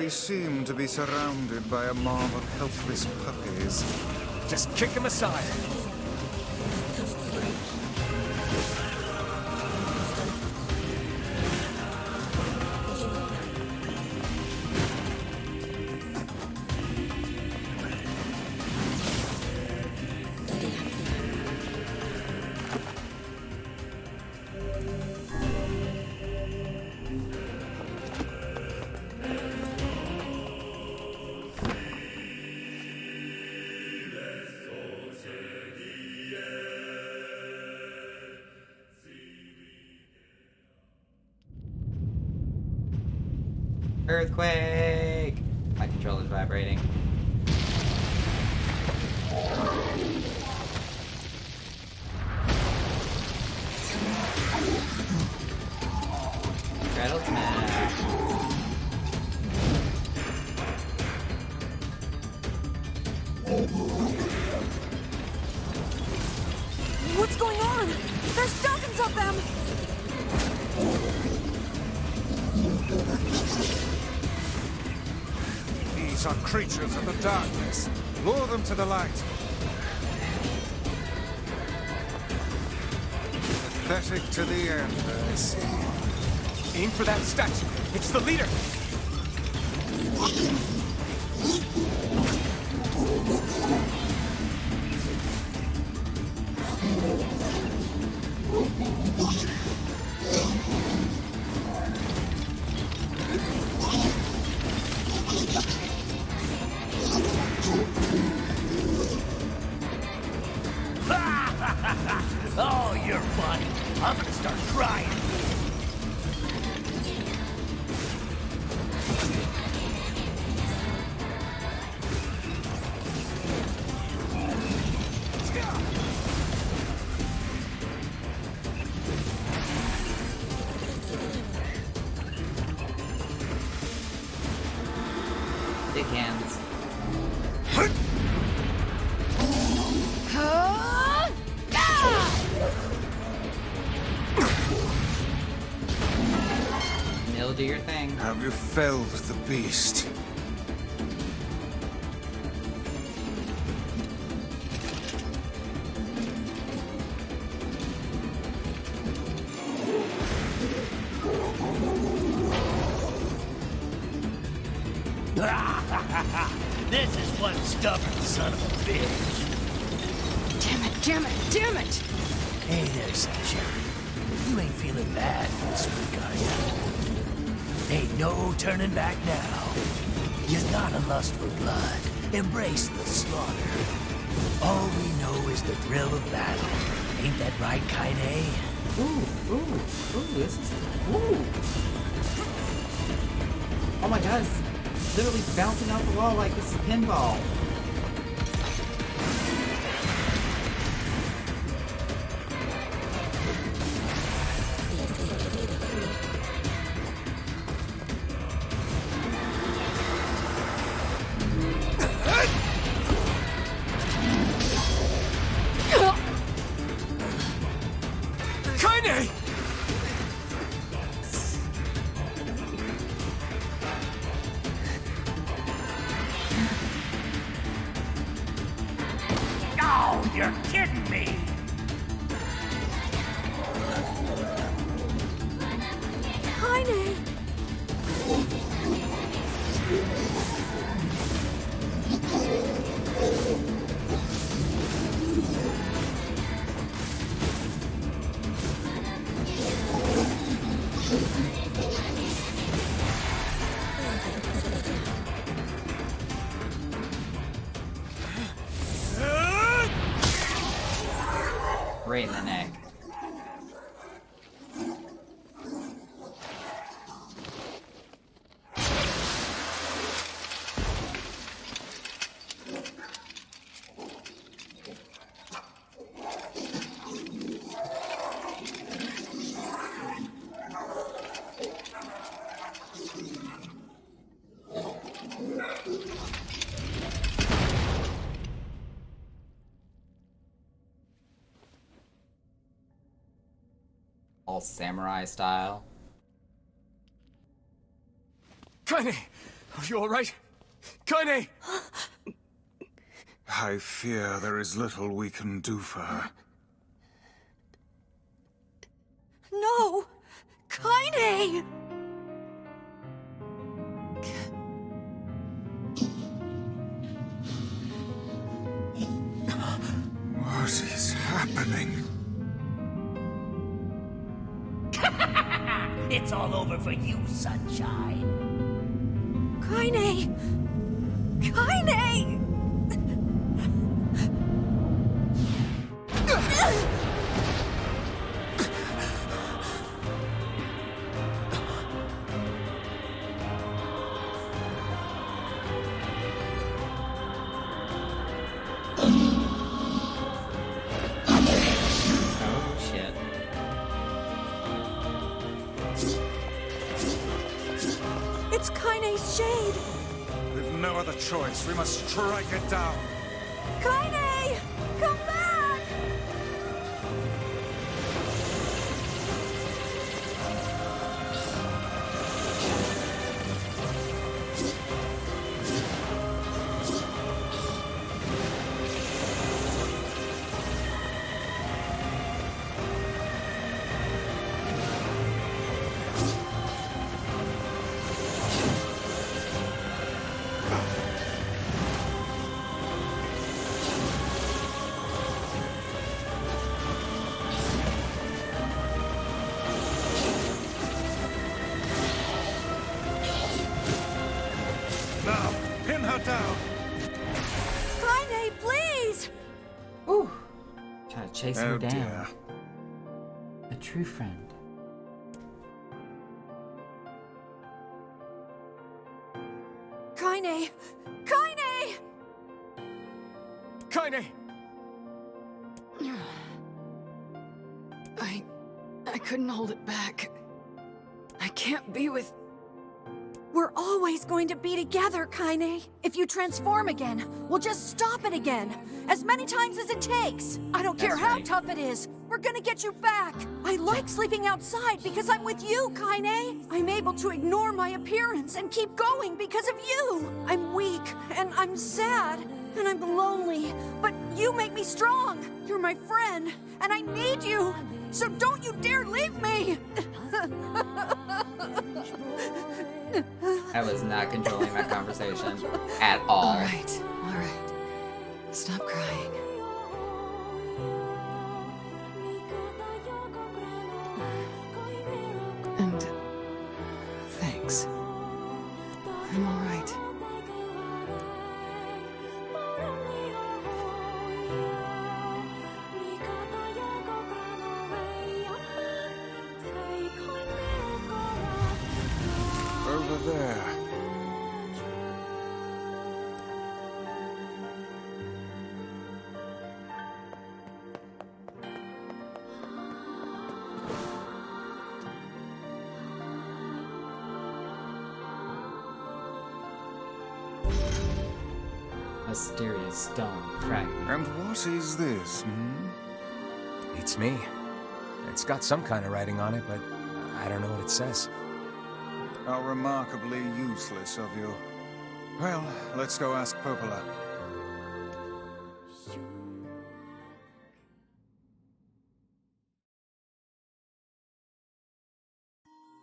We seem to be surrounded by a mob of helpless puppies. Just kick him aside. Earthquake! My controller's vibrating. Rattle smash. What's going on? There's dozens of them! These are creatures of the darkness. Lure them to the light. Pathetic to the end, I see. Aim for that statue. It's the leader. Oh, you're funny. I'm gonna start crying. Dick hands. Mill, do your thing. Have you felled the beast? This is one stubborn son of a bitch. Damn it, damn it, damn it! Hey there, Sunshine. You ain't feeling bad for this week, are ya? Ain't no turning back now. You got a lust for blood. Embrace the slaughter. All we know is the thrill of battle. Ain't that right, Kaine? Ooh, this is... Ooh! Oh my god, it's literally bouncing off the wall like this is pinball. Kaine! Oh, you're kidding me! Kaine! Right in the neck. All samurai style. Kaine! Are you alright? Kaine! I fear there is little we can do for her. No! Kaine! What is happening? It's all over for you, sunshine. Kaine! Kaine! Oh shit. It's Kaine's shade! We've no other choice. We must strike it down. Kaine! Come back! Now, pin her down. Kaine, please! Ooh. Trying to chase her Oh down. dear. A true friend. Kaine! Kaine! Kaine! I couldn't hold it back. I can't be with... We're always going to be together, Kaine. If you transform again, we'll just stop it again. As many times as it takes. I don't care That's how right. tough it is. We're gonna get you back. I like sleeping outside because I'm with you, Kaine. I'm able to ignore my appearance and keep going because of you. I'm weak and I'm sad and I'm lonely, but you make me strong. You're my friend and I need you. So don't you dare leave me. I was not controlling that conversation at all. All right. Stop crying. And thanks. I'm all right. Over there. Mysterious stone fragment. And what is this, Beats me. It's got some kind of writing on it, but I don't know what it says. How remarkably useless of you. Well, let's go ask Popola.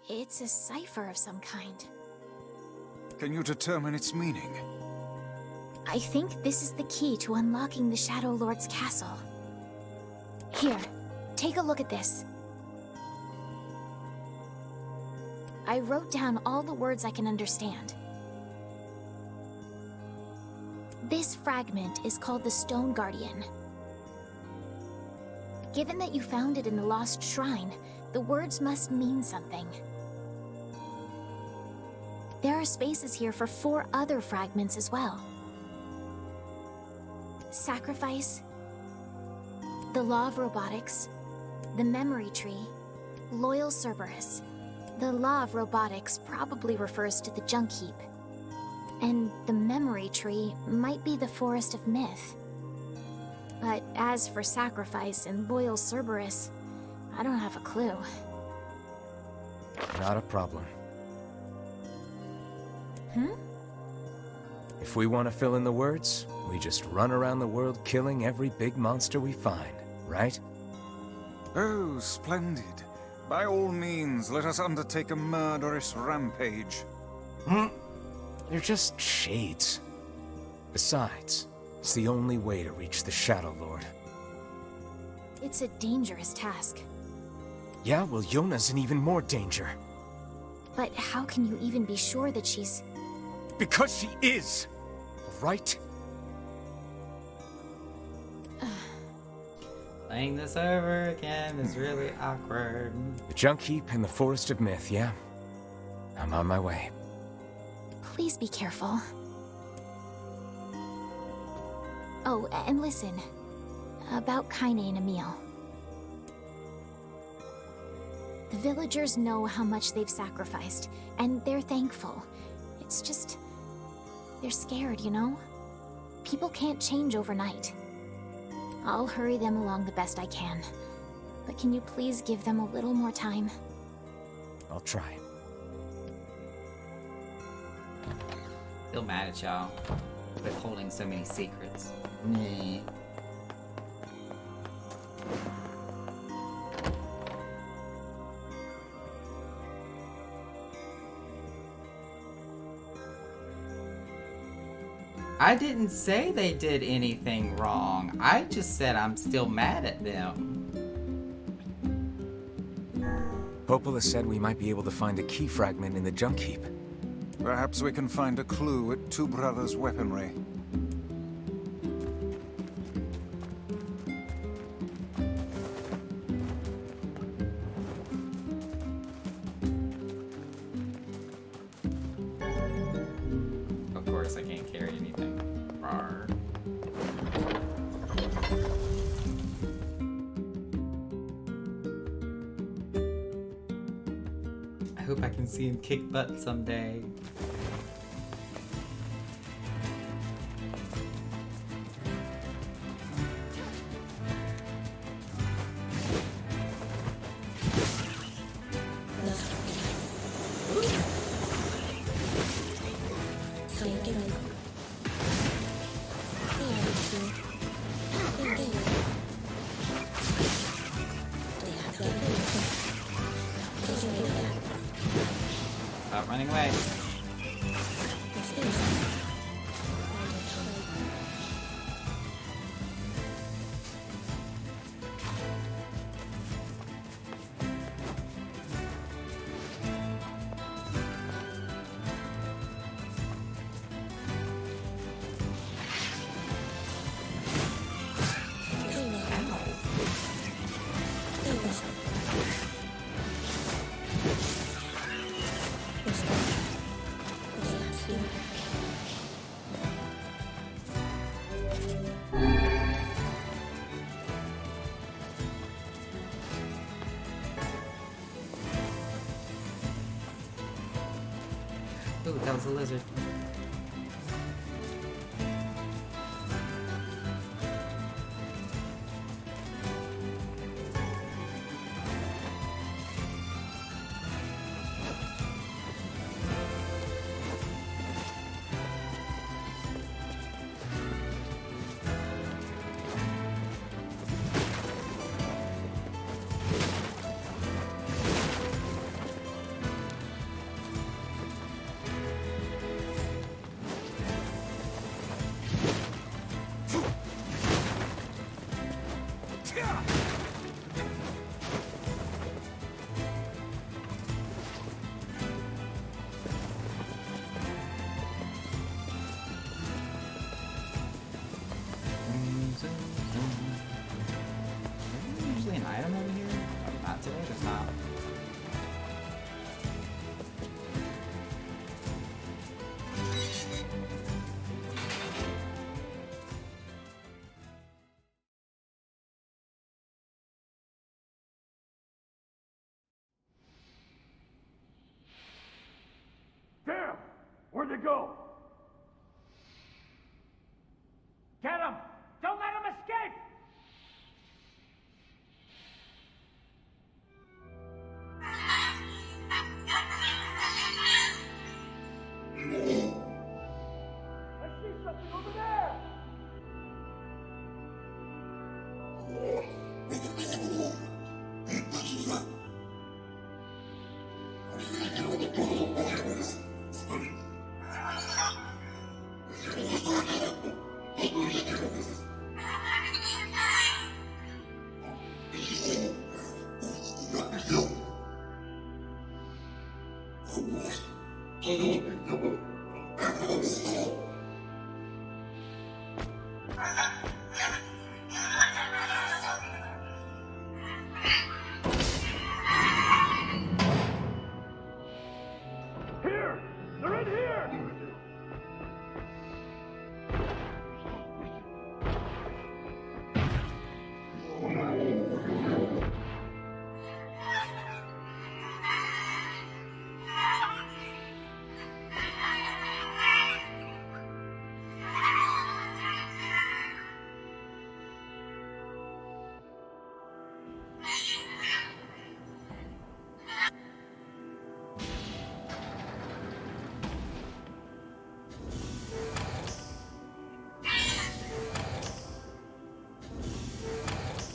It's a cipher of some kind. Can you determine its meaning? I think this is the key to unlocking the Shadow Lord's castle. Here, take a look at this. I wrote down all the words I can understand. This fragment is called the Stone Guardian. Given that you found it in the Lost Shrine, the words must mean something. There are spaces here for 4 other fragments as well. Sacrifice, the Law of Robotics, the Memory Tree, Loyal Cerberus. The Law of Robotics probably refers to the Junk Heap. And the Memory Tree might be the Forest of Myth. But as for Sacrifice and Loyal Cerberus, I don't have a clue. Not a problem. If we want to fill in the words, we just run around the world killing every big monster we find, right? Oh, splendid. By all means, let us undertake a murderous rampage. They're just shades. Besides, it's the only way to reach the Shadow Lord. It's a dangerous task. Yeah, well, Yona's in even more danger. But how can you even be sure that she's... Because she is! Right? Playing this over again is really awkward. The Junk Heap and the Forest of Myth, yeah? I'm on my way. Please be careful. Oh, and listen. About Kaine and Emil. The villagers know how much they've sacrificed, and they're thankful. It's just... they're scared, you know? People can't change overnight. I'll hurry them along the best I can. But can you please give them a little more time? I'll try. Feel mad at y'all withholding so many secrets. Meh. I didn't say they did anything wrong. I just said I'm still mad at them. Popola said we might be able to find a key fragment in the Junk Heap. Perhaps we can find a clue at Two Brothers' weaponry. Of course, I can't carry anything. Rawr. I hope I can see him kick butt someday. Stop running away. Ooh, that was a lizard. Usually an item over here? Oh, not today, there's not. Damn! Where'd they go? Get him! Don't let him escape! Here! They're in here!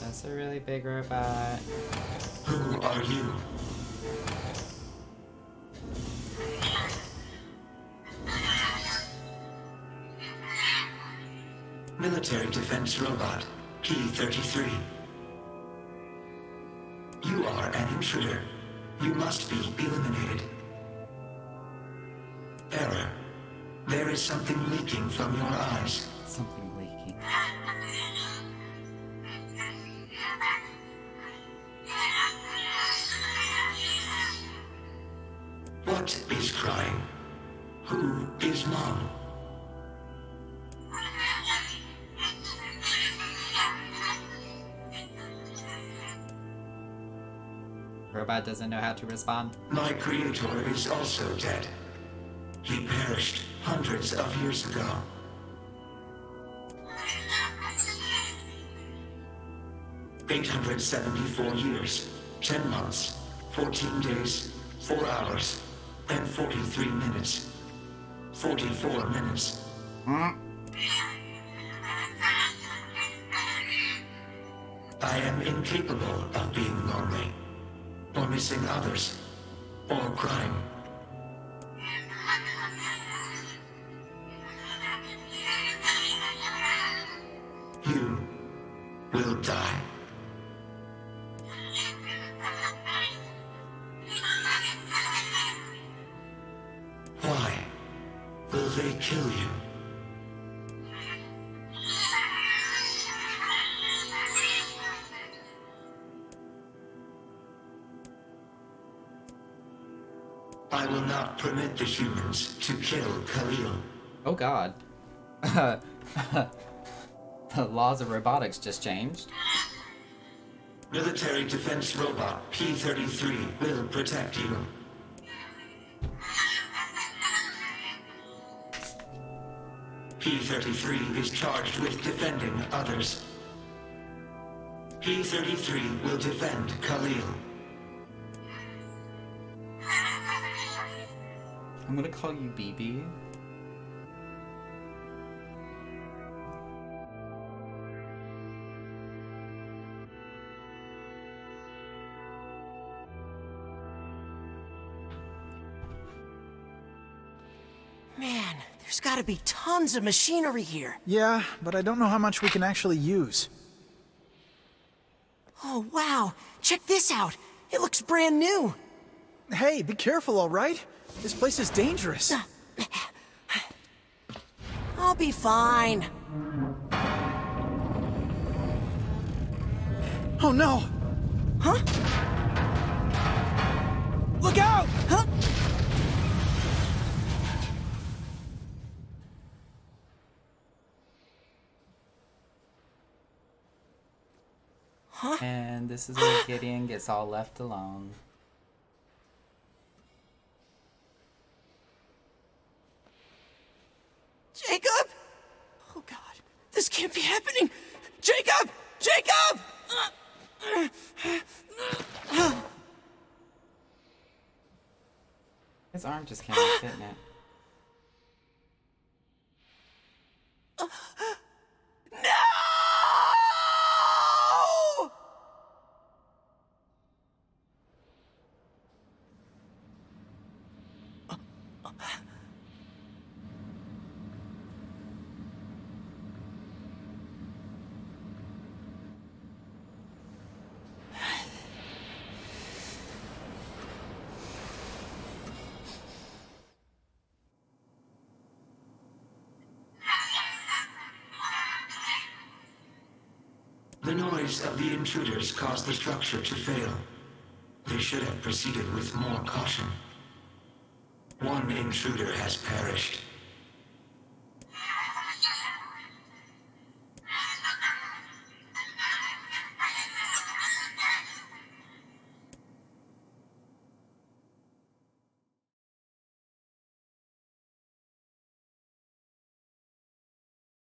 That's a really big robot. Who are you? Military defense robot, P-33. You are an intruder. You must be eliminated. Error. There is something leaking from your eyes. Something leaking. What is crying? Who is Mom? Robot doesn't know how to respond. My creator is also dead. He perished hundreds of years ago. "874 years, 10 months, 14 days, 4 hours, and 43 minutes. 44 minutes. I am incapable of being lonely, or missing others, or crying. You will die. Why will they kill you? I will not permit the humans to kill Khalil. Oh god. The laws of robotics just changed. Military defense robot P-33 will protect you. P-33 is charged with defending others. P-33 will defend Khalil. I'm gonna call you BB. Man, there's gotta be tons of machinery here. Yeah, but I don't know how much we can actually use. Oh, wow. Check this out. It looks brand new. Hey, be careful, all right? This place is dangerous. I'll be fine. Oh, no! Huh? Look out! Huh? Huh? And this is where Gideon gets all left alone. Jacob? Oh, God. This can't be happening. Jacob! Jacob! His arm just came off, didn't it? No! The noise of the intruders caused the structure to fail. They should have proceeded with more caution. One intruder has perished.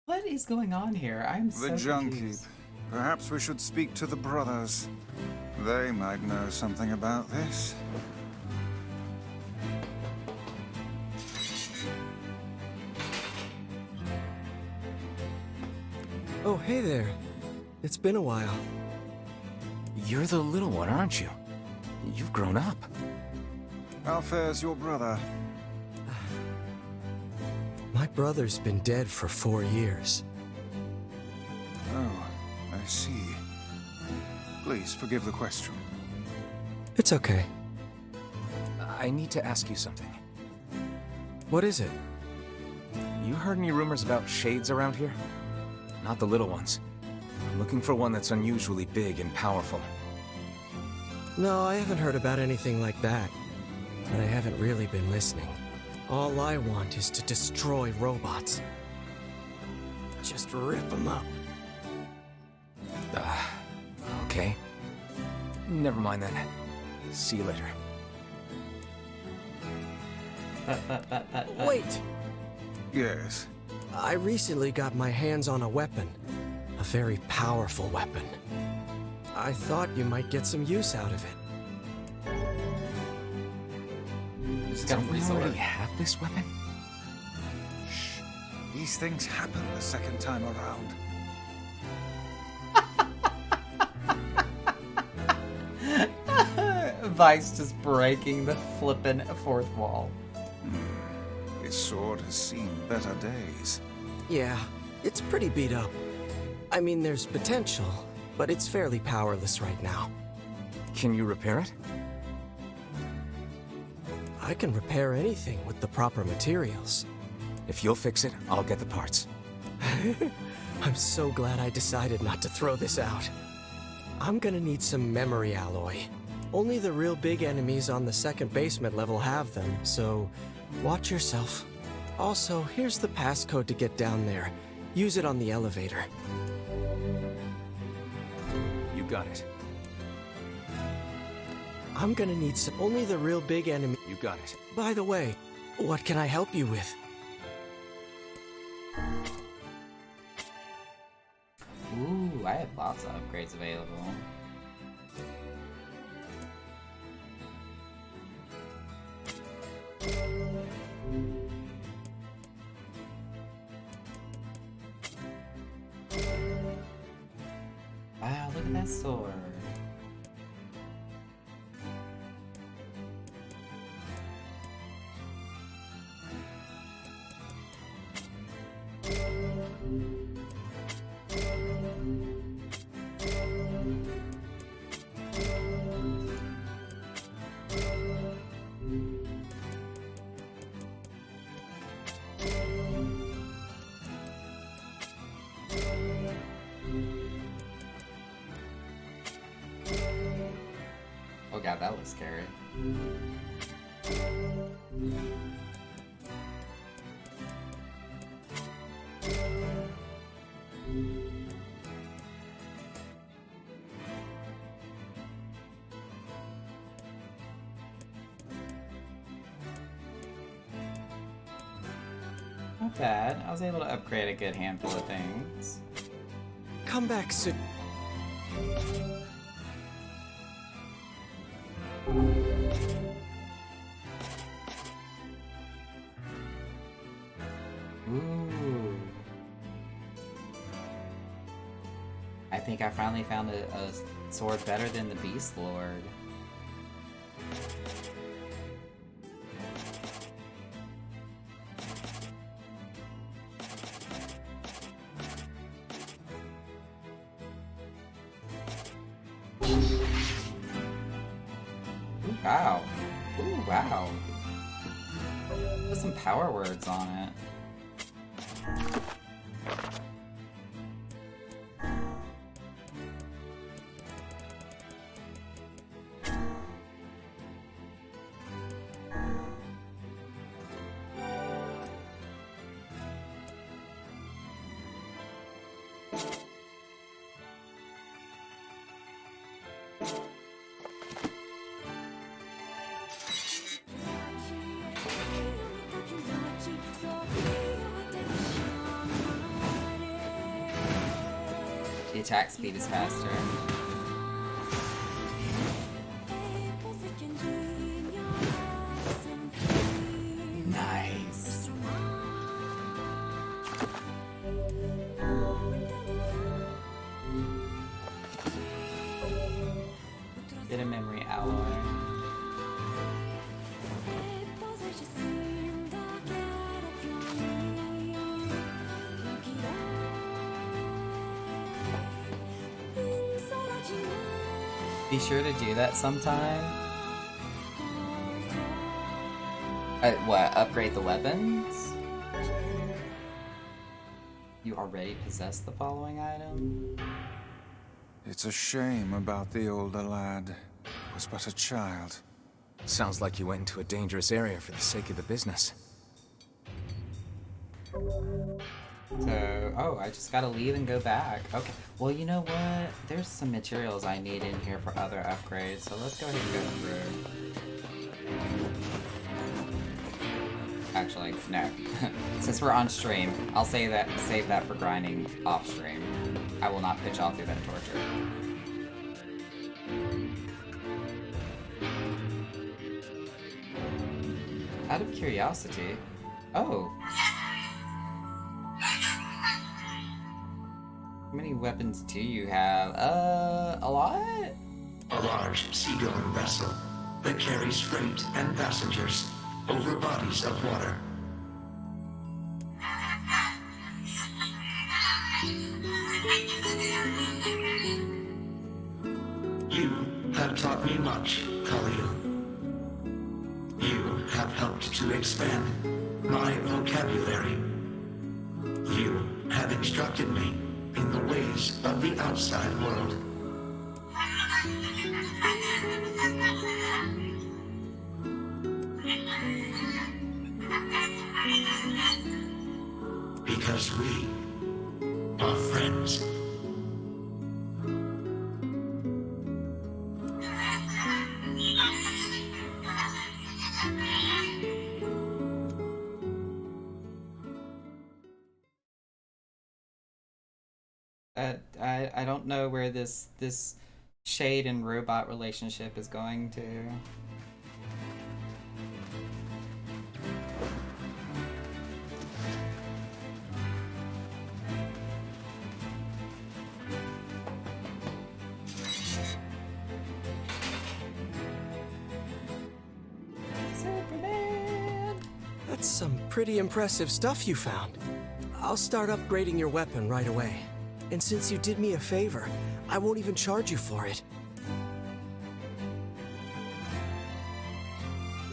What is going on here? I'm so The Junk Heap. confused. Perhaps we should speak to the brothers. They might know something about this. Oh, hey there. It's been a while. You're the little one, aren't you? You've grown up. How fares your brother? My brother's been dead for 4 years. Oh, I see. Please forgive the question. It's okay. I need to ask you something. What is it? You heard any rumors about shades around here? Not the little ones. I'm looking for one that's unusually big and powerful. No, I haven't heard about anything like that. But I haven't really been listening. All I want is to destroy robots. Just rip them up. Okay. Never mind then. See you later. Wait! Yes? I recently got my hands on a weapon. A very powerful weapon. I thought you might get some use out of it. Don't we already have this weapon? Shh. These things happen the second time around. Vice just breaking the flippin' fourth wall. His sword has seen better days. Yeah, it's pretty beat up. I mean, there's potential, but it's fairly powerless right now. Can you repair it? I can repair anything with the proper materials. If you'll fix it, I'll get the parts. I'm so glad I decided not to throw this out. I'm gonna need some memory alloy. Only the real big enemies on the second basement level have them, so watch yourself. Also, here's the passcode to get down there. Use it on the elevator. You got it. I'm gonna need some. Only the real big enemy. You got it. By the way, what can I help you with? Ooh, I have lots of upgrades available. Wow, look at that sword. Oh god, that looks scary. Not bad. I was able to upgrade a good handful of things. Come back soon. Ooh. I think I finally found a sword better than the Beast Lord. Ooh, wow. Ooh, wow. Put some power words on it. The attack speed is faster. Nice. Get a memory alloy. Be sure to do that sometime. What? Upgrade the weapons? You already possess the following item? It's a shame about the older lad. He was but a child. Sounds like you went into a dangerous area for the sake of the business. So, oh, I just gotta leave and go back. Okay, well, you know what? There's some materials I need in here for other upgrades, so let's go ahead and go through. Actually, no. Since we're on stream, I'll save that for grinding off stream. I will not pitch off through that torture. Out of curiosity. Oh. How many weapons do you have? A lot? A large seagoing vessel that carries freight and passengers over bodies of water. You have taught me much, Khalil. You have helped to expand my vocabulary. You have instructed me in the ways of the outside world. Because we are friends. I don't know where this Shade and robot relationship is going to. Superman! That's some pretty impressive stuff you found. I'll start upgrading your weapon right away. And since you did me a favor, I won't even charge you for it.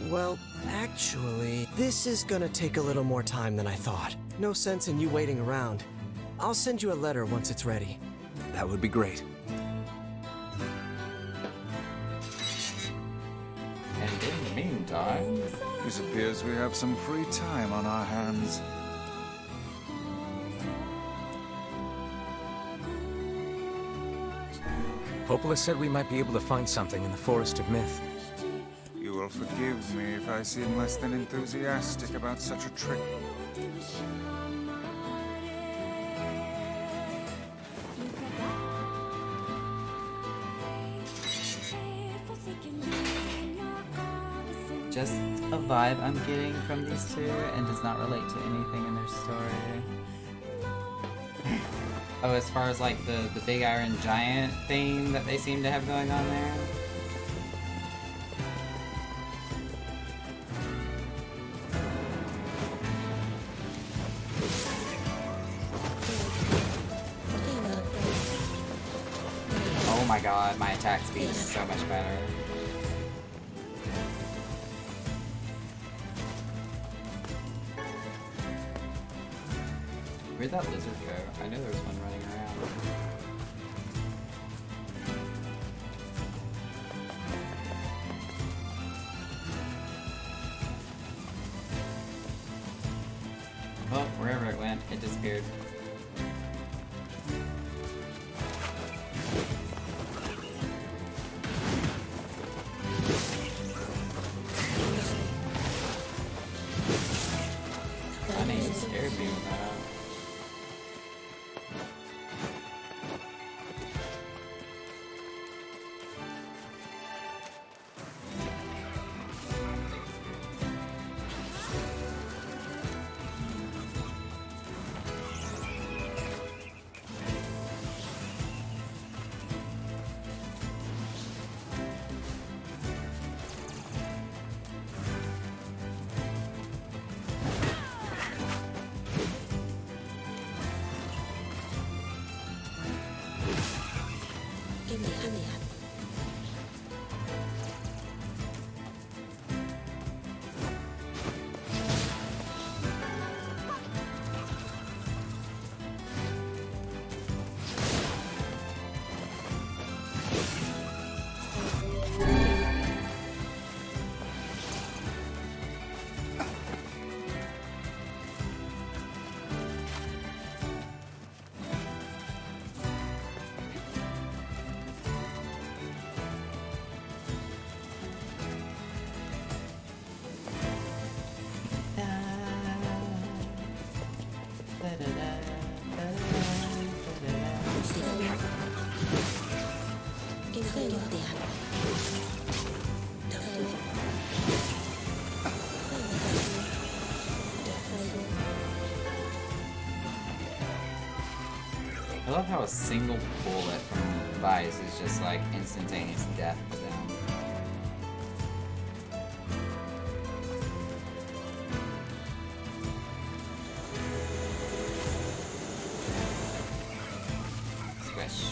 Well, actually, this is gonna take a little more time than I thought. No sense in you waiting around. I'll send you a letter once it's ready. That would be great. And in the meantime... It appears we have some free time on our hands. Popola said we might be able to find something in the Forest of Myth. You will forgive me if I seem less than enthusiastic about such a trip. Just a vibe I'm getting from these two and does not relate to anything in their story. Oh, as far as like the big iron giant thing that they seem to have going on there. Oh my god, my attack speed is so much better. Where'd that lizard go? I know there was one running around. Well, wherever it went, it disappeared. I love how a single bullet from Vice is just like instantaneous death to them. Squish.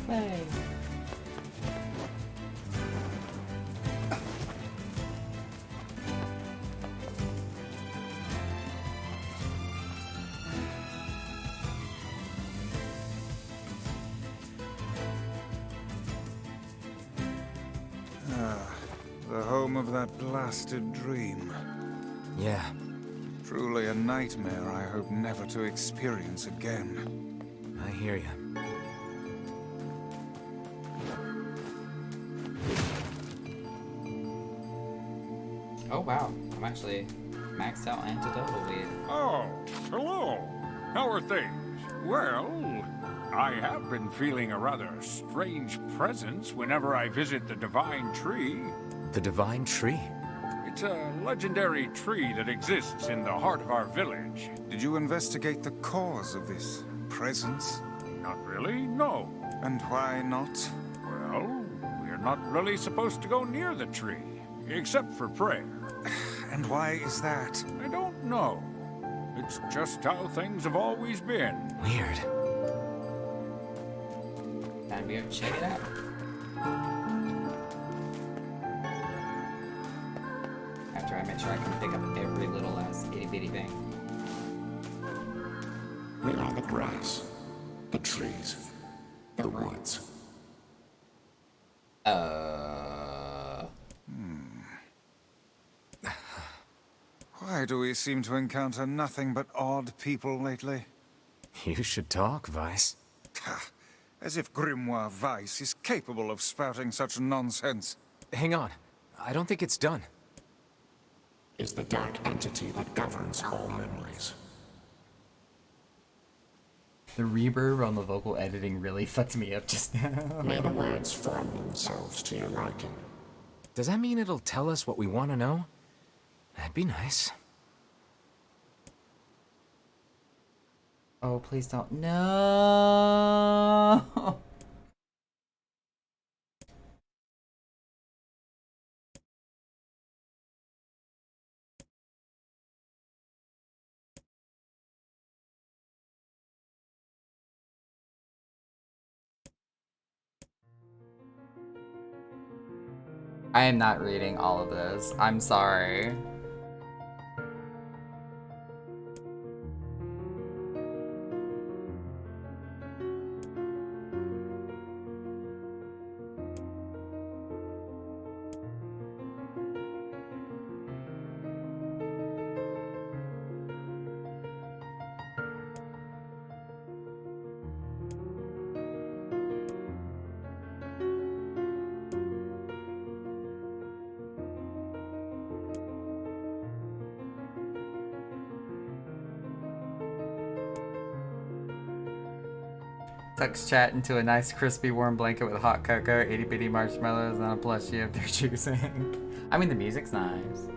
Hey. The home of that blasted dream. Yeah. Truly a nightmare I hope never to experience again. I hear you. Oh wow, I'm actually maxed out antidotal weed. Oh, hello. How are things? Well, I have been feeling a rather strange presence whenever I visit the Divine Tree. The Divine Tree? It's a legendary tree that exists in the heart of our village. Did you investigate the cause of this presence? Not really, no. And why not? Well, we're not really supposed to go near the tree, except for prayer. And why is that? I don't know. It's just how things have always been. Weird. Time to go check it out. After I make sure I can pick up every little ass itty bitty thing. We are the grass, the trees, the woods. Why do we seem to encounter nothing but odd people lately? You should talk, Vice. As if Grimoire Vice is capable of spouting such nonsense. Hang on. I don't think it's done. Is the dark entity that governs all memories. The reverb on the vocal editing really fucked me up just now. May the words form themselves to your liking. Does that mean it'll tell us what we want to know? That'd be nice. Oh, please don't. No. I am not reading all of this. I'm sorry. Tucks chat into a nice crispy warm blanket with hot cocoa, itty bitty marshmallows, and a plushie of their choosing. I mean, the music's nice.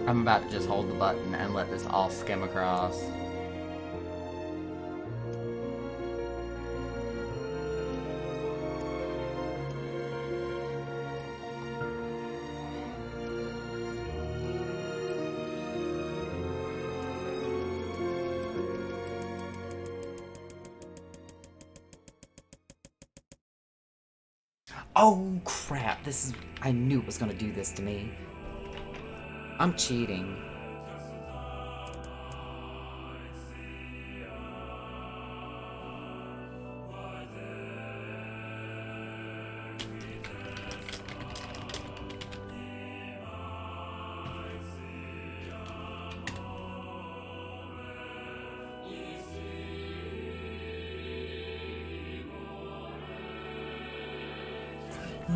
I'm about to just hold the button and let this all skim across. Oh crap, this is... I knew it was gonna do this to me. I'm cheating.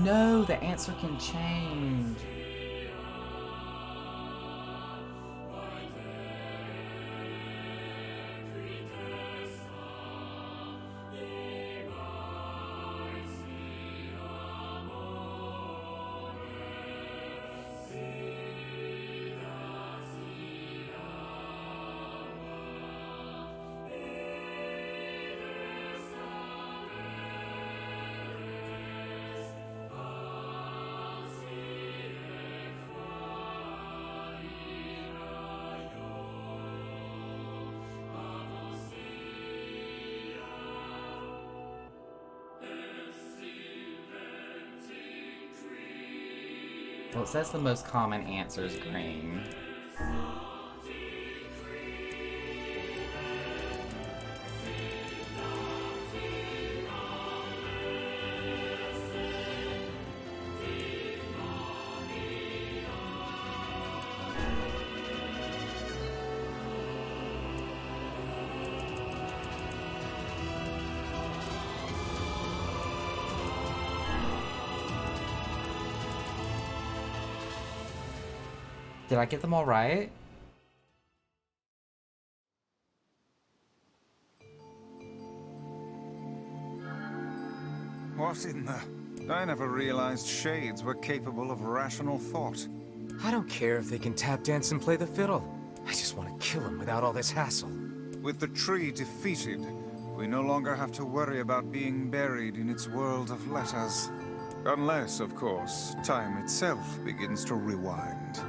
No, the answer can change. Well, it says the most common answer is green. Did I get them all right? What in the... I never realized shades were capable of rational thought. I don't care if they can tap dance and play the fiddle. I just want to kill them without all this hassle. With the tree defeated, we no longer have to worry about being buried in its world of letters. Unless, of course, time itself begins to rewind.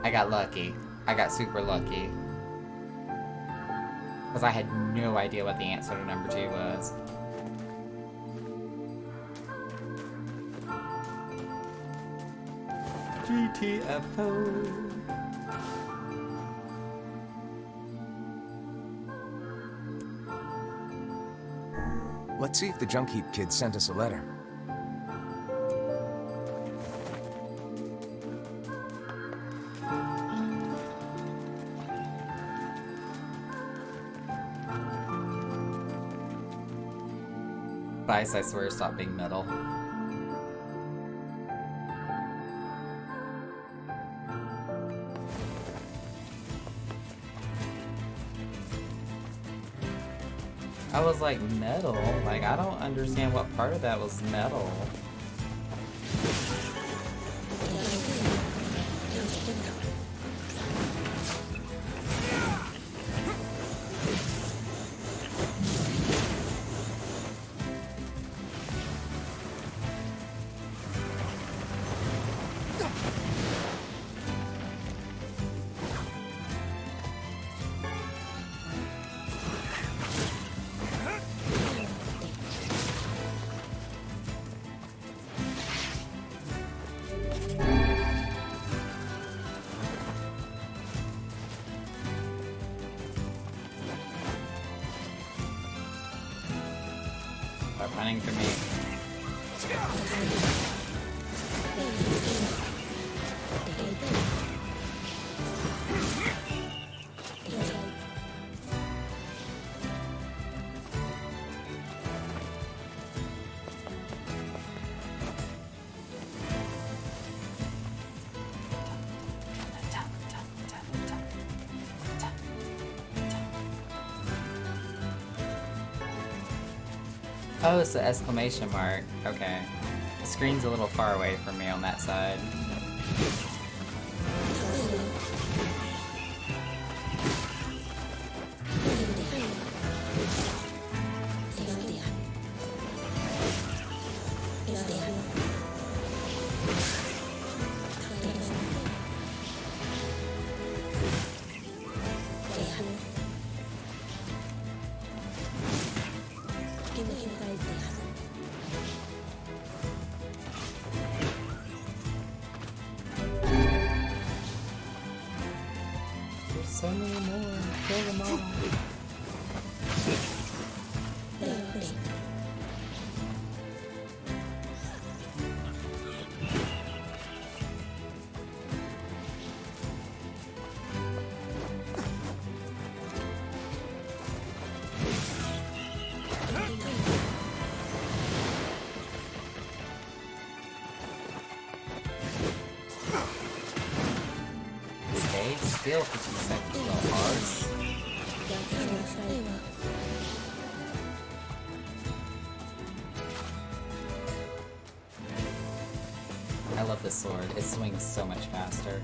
I got lucky. I got super lucky. Because I had no idea what the answer to number 2 was. GTFO. Let's see if the Junk Heap kid sent us a letter. Vice, I swear, stop being metal. I was like, metal? Like, I don't understand what part of that was metal. Stop running for me. Oh, it's the exclamation mark. Okay. The screen's a little far away from me on that side. So many more. Kill them all. Stay still for 2 seconds, little hearts. I love this sword. It swings so much faster.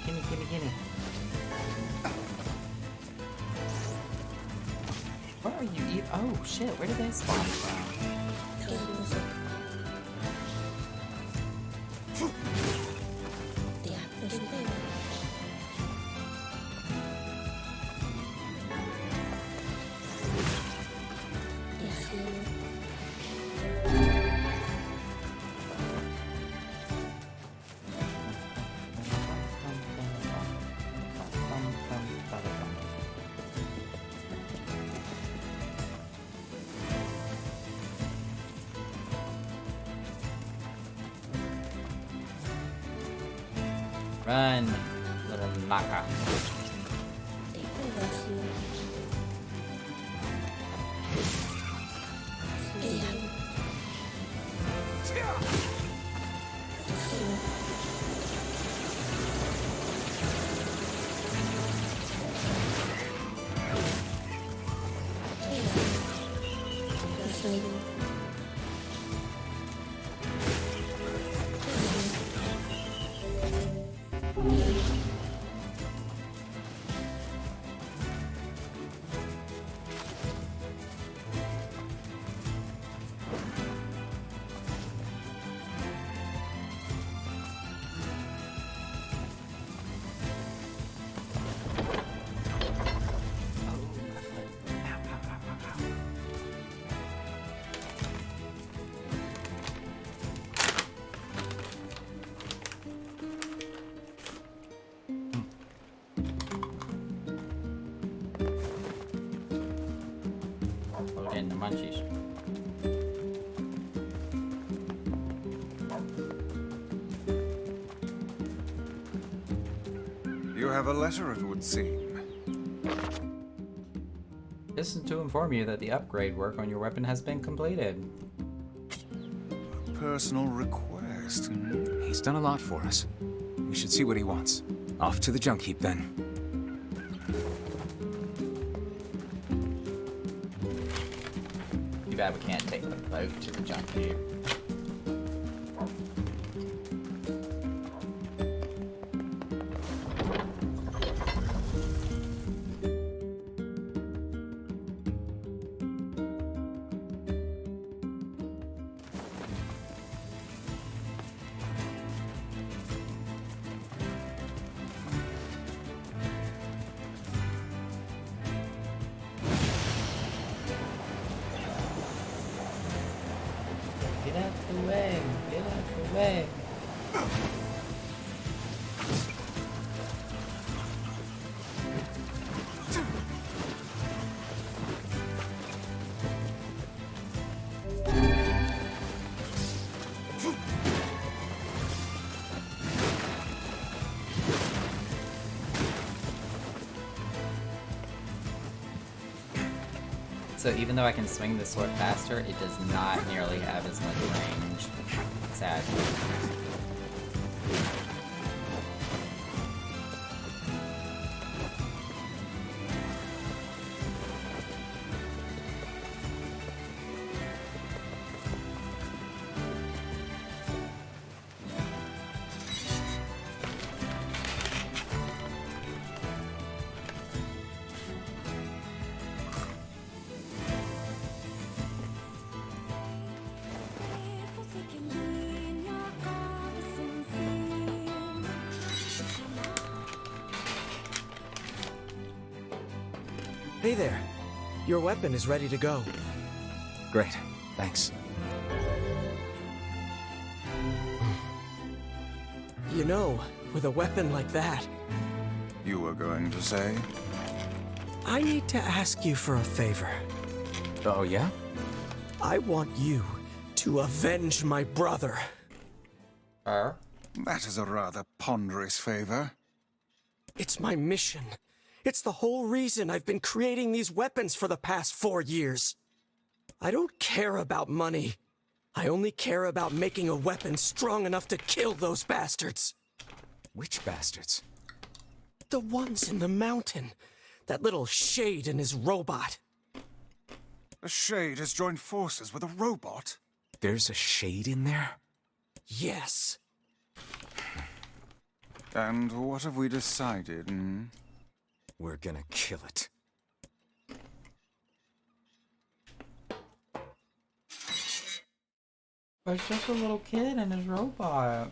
Gimme, gimme, gimme. What are you eating? Oh shit, where did they spawn from? Run, little knocker. And the munchies. You have a letter, it would seem. This is to inform you that the upgrade work on your weapon has been completed. personal request. He's done a lot for us. We should see what he wants. Off to the junk heap, then. Too bad we can't take the boat to the junk heap. Get out the way! Get out the way! So even though I can swing the sword faster, it does not nearly have as much range. Sad. Hey there. Your weapon is ready to go. Great. Thanks. You know, with a weapon like that, You were going to say? I need to ask you for a favor. Oh, yeah? I want you to avenge my brother. That is a rather ponderous favor. It's my mission. It's the whole reason I've been creating these weapons for the past 4 years. I don't care about money. I only care about making a weapon strong enough to kill those bastards. Which bastards? The ones in the mountain. That little Shade and his robot. A Shade has joined forces with a robot? There's a Shade in there? Yes. And what have we decided, We're gonna kill it. But it's just a little kid and his robot.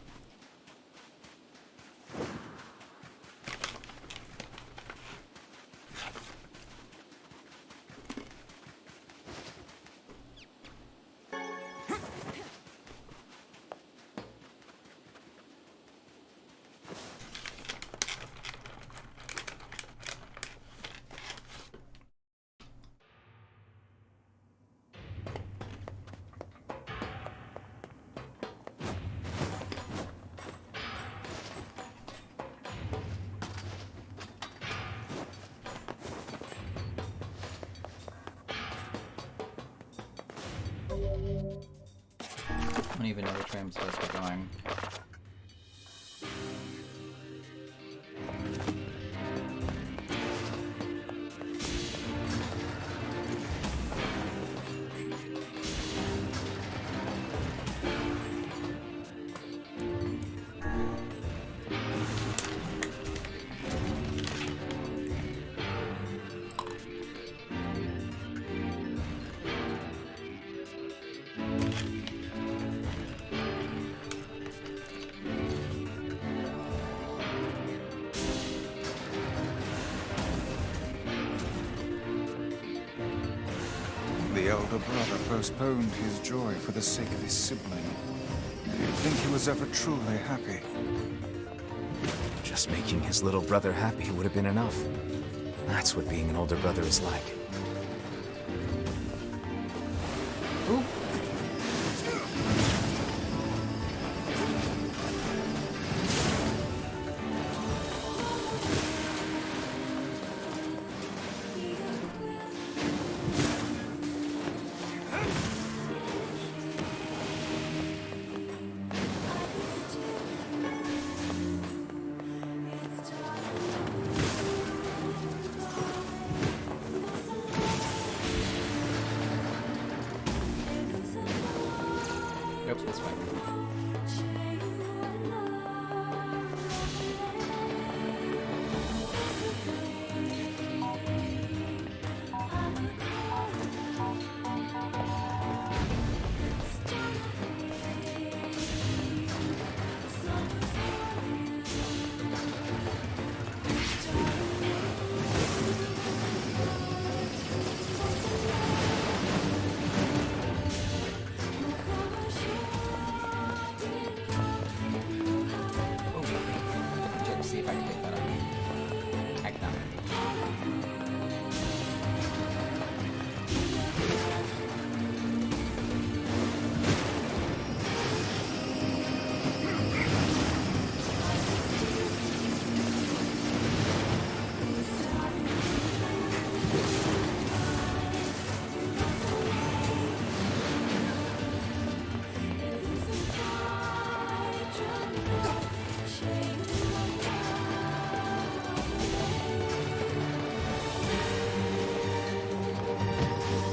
I don't even know which way I'm supposed to be going. The elder brother postponed his joy for the sake of his sibling. Do you think he was ever truly happy? Just making his little brother happy would have been enough. That's what being an older brother is like. Ooh. Oops, this way. See if I can pick that up. Heck no.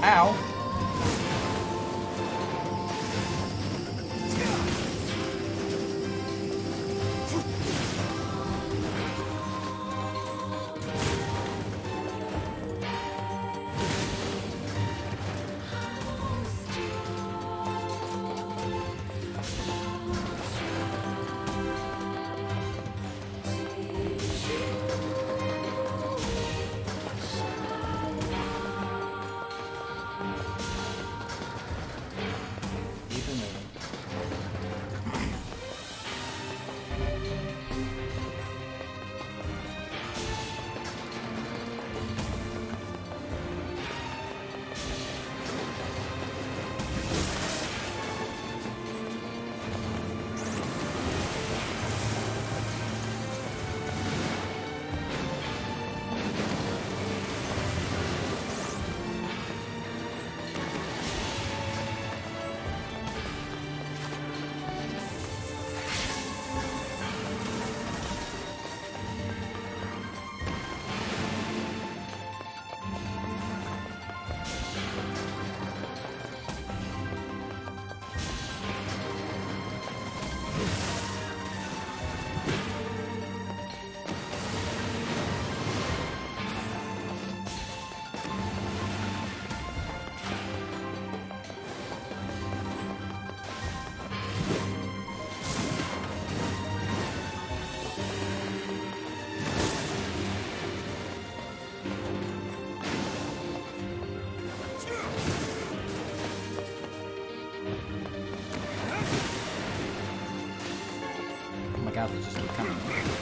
Ow! my god, they just keep coming.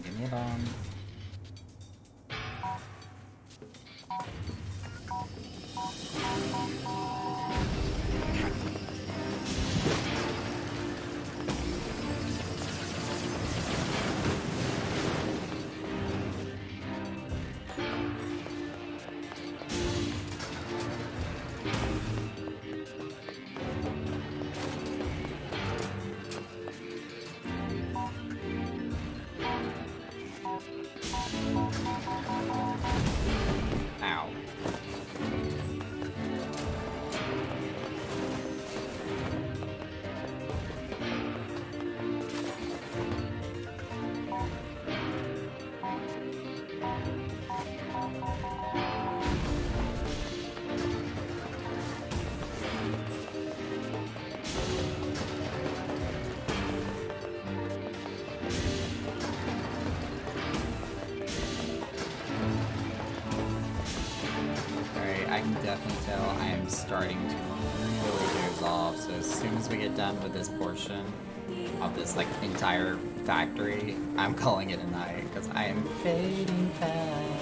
on, give me a bomb. Ow. I can definitely tell I am starting to really doze off, so as soon as we get done with this portion of this like entire factory, I'm calling it a night, because I am fading fast.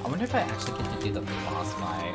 I wonder if I actually get to do the boss fight.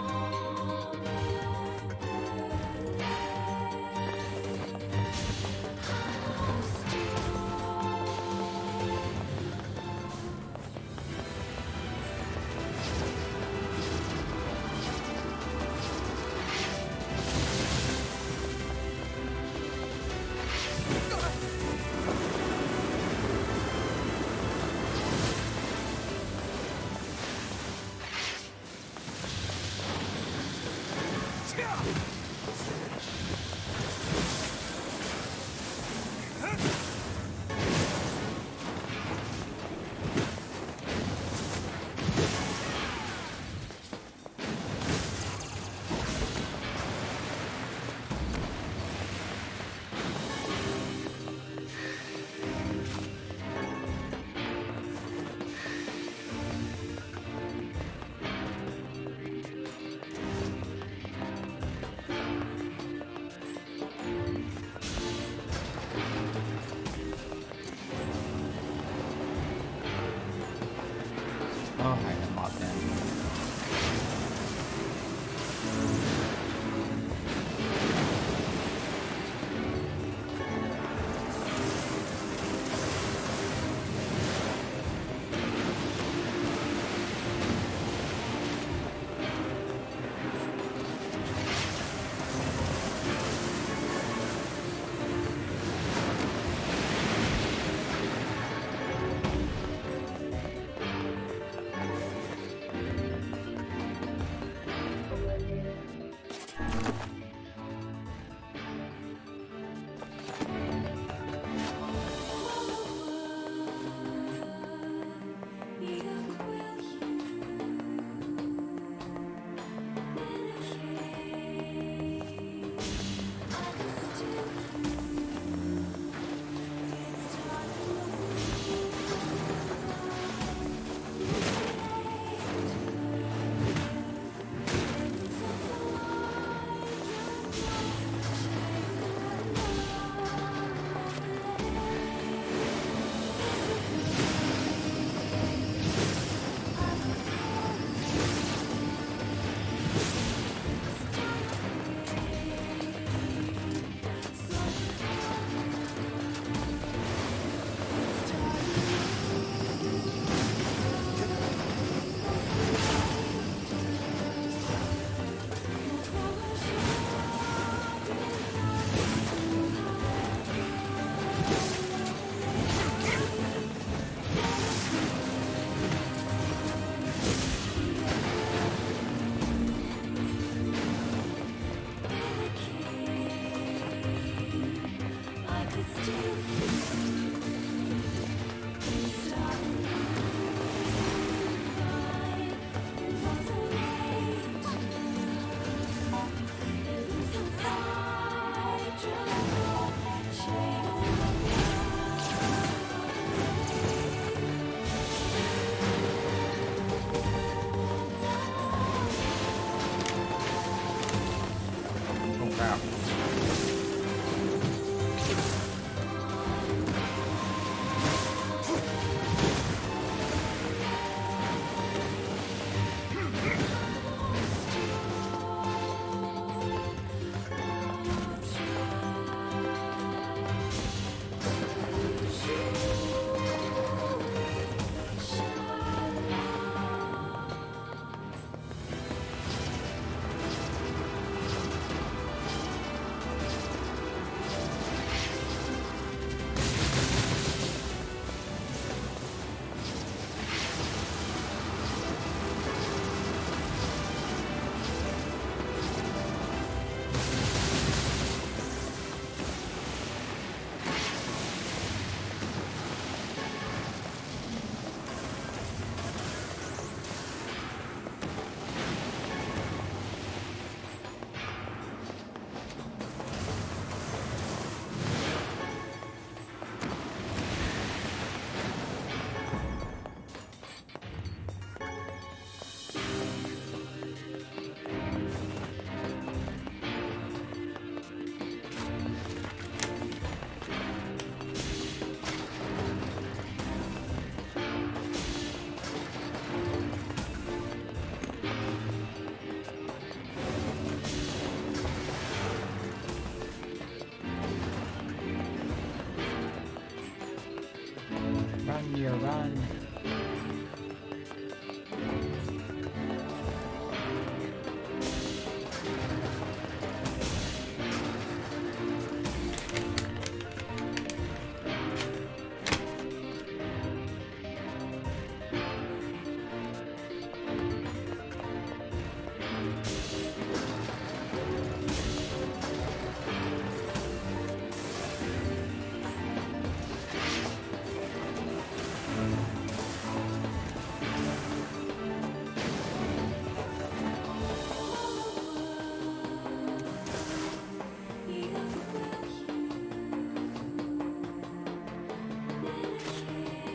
Mario, run.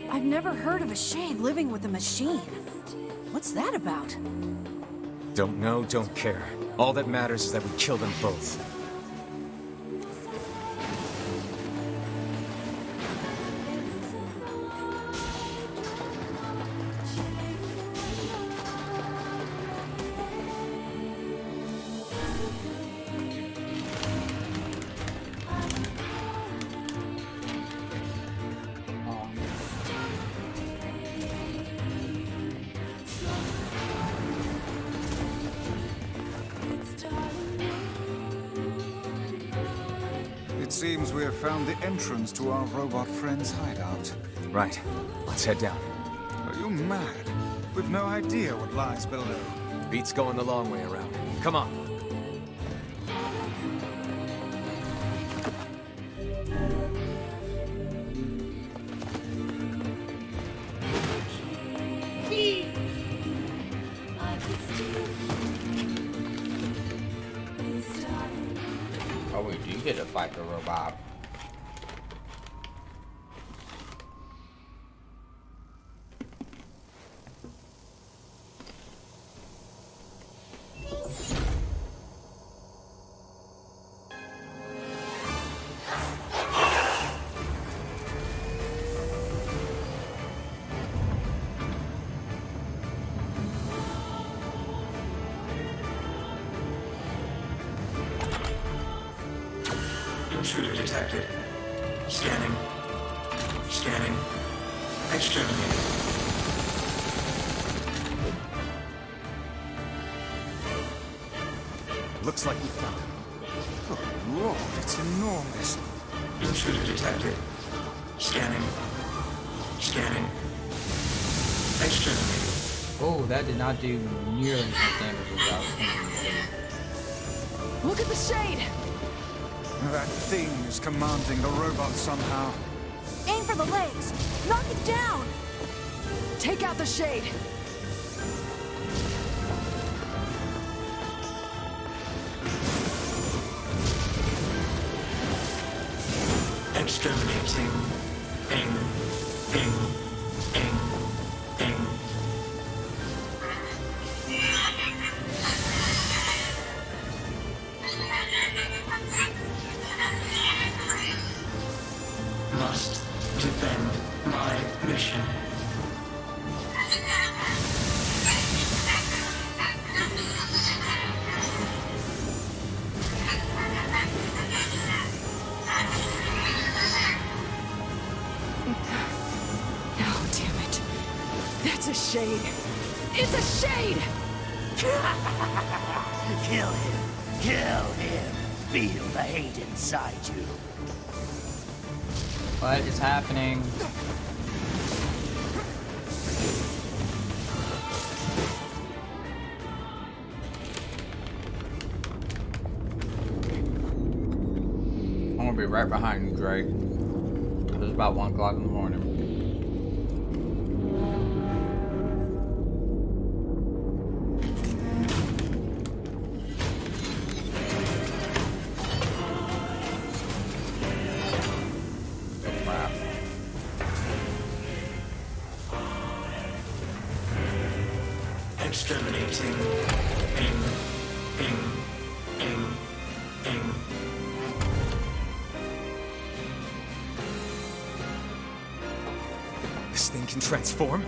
I've never heard of a Shade living with a machine. What's that about? Don't know, don't care. All that matters is that we kill them both. It seems we have found the entrance to our robot friend's hideout. Right. Let's head down. Are you mad? We've no idea what lies below. Beats going the long way around. Come on. Oh, we do get to fight the robot. Intruder detected. Scanning. Scanning. Exterminated. Looks like we found him. Oh, Lord, it's enormous. Intruder detected. Scanning. Scanning. Exterminated. Oh, that did not do nearly as much damage as I was thinking it Look at the Shade! That thing is commanding the robot somehow. Aim for the legs! Knock it down! Take out the Shade! Exterminating. Ing. Ing. Ing. Ing. Must defend my mission. Oh, damn it. That's a Shade. It's a Shade! Kill him. Kill him. Feel the hate inside you. What is happening? I'm gonna be right behind you, Drake. It's about 1 o'clock in the morning. Exterminating. Ing. Ing. Ing. Ing. This thing can transform?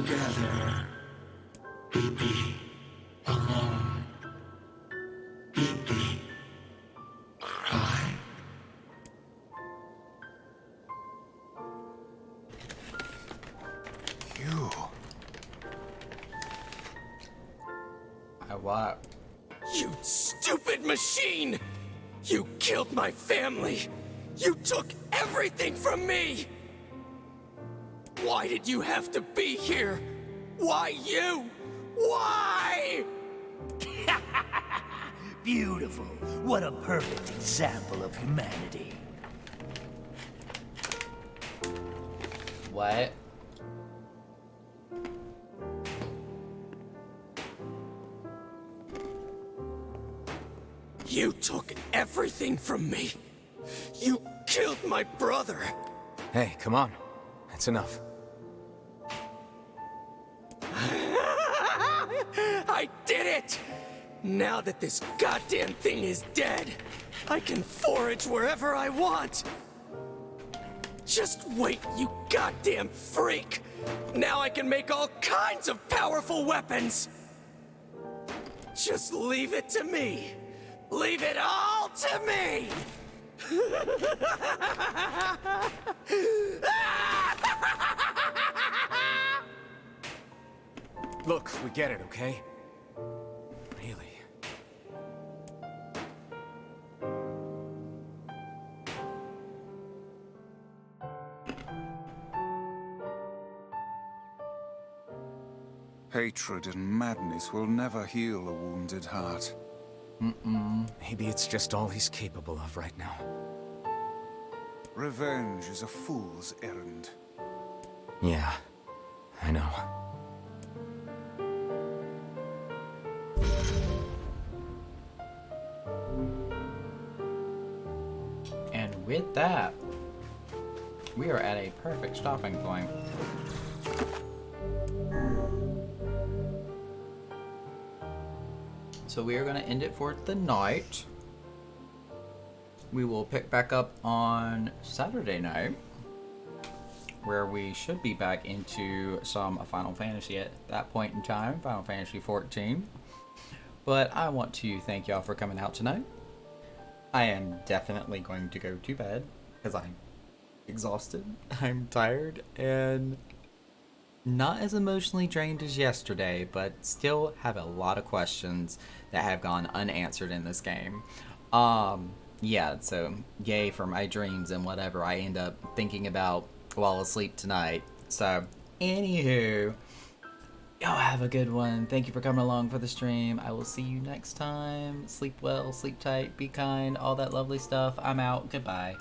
together. Be alone. Be cry. You. What? You stupid machine! You killed my family! You took everything from me! Why did you have to be here? Why you? Why? Beautiful. What a perfect example of humanity. What? You took everything from me. You killed my brother. Hey, come on. That's enough. I did it! Now that this goddamn thing is dead, I can forage wherever I want. Just wait, you goddamn freak! Now I can make all kinds of powerful weapons! Just leave it to me! Leave it all to me! Look, we get it, okay? Really? Hatred and madness will never heal a wounded heart. Maybe it's just all he's capable of right now. Revenge is a fool's errand. Yeah, I know. And with that, we are at a perfect stopping point. So we are going to end it for the night. We will pick back up on Saturday night, where we should be back into some Final Fantasy at that point in time, Final Fantasy 14. But I want to thank y'all for coming out tonight. I am definitely going to go to bed because I'm exhausted, I'm tired, and not as emotionally drained as yesterday, but still have a lot of questions that have gone unanswered in this game. Yeah, so yay for my dreams and whatever I end up thinking about while asleep tonight. So, anywho, y'all have a good one. Thank you for coming along for the stream. I will see you next time. Sleep well, sleep tight, be kind, all that lovely stuff. I'm out. Goodbye.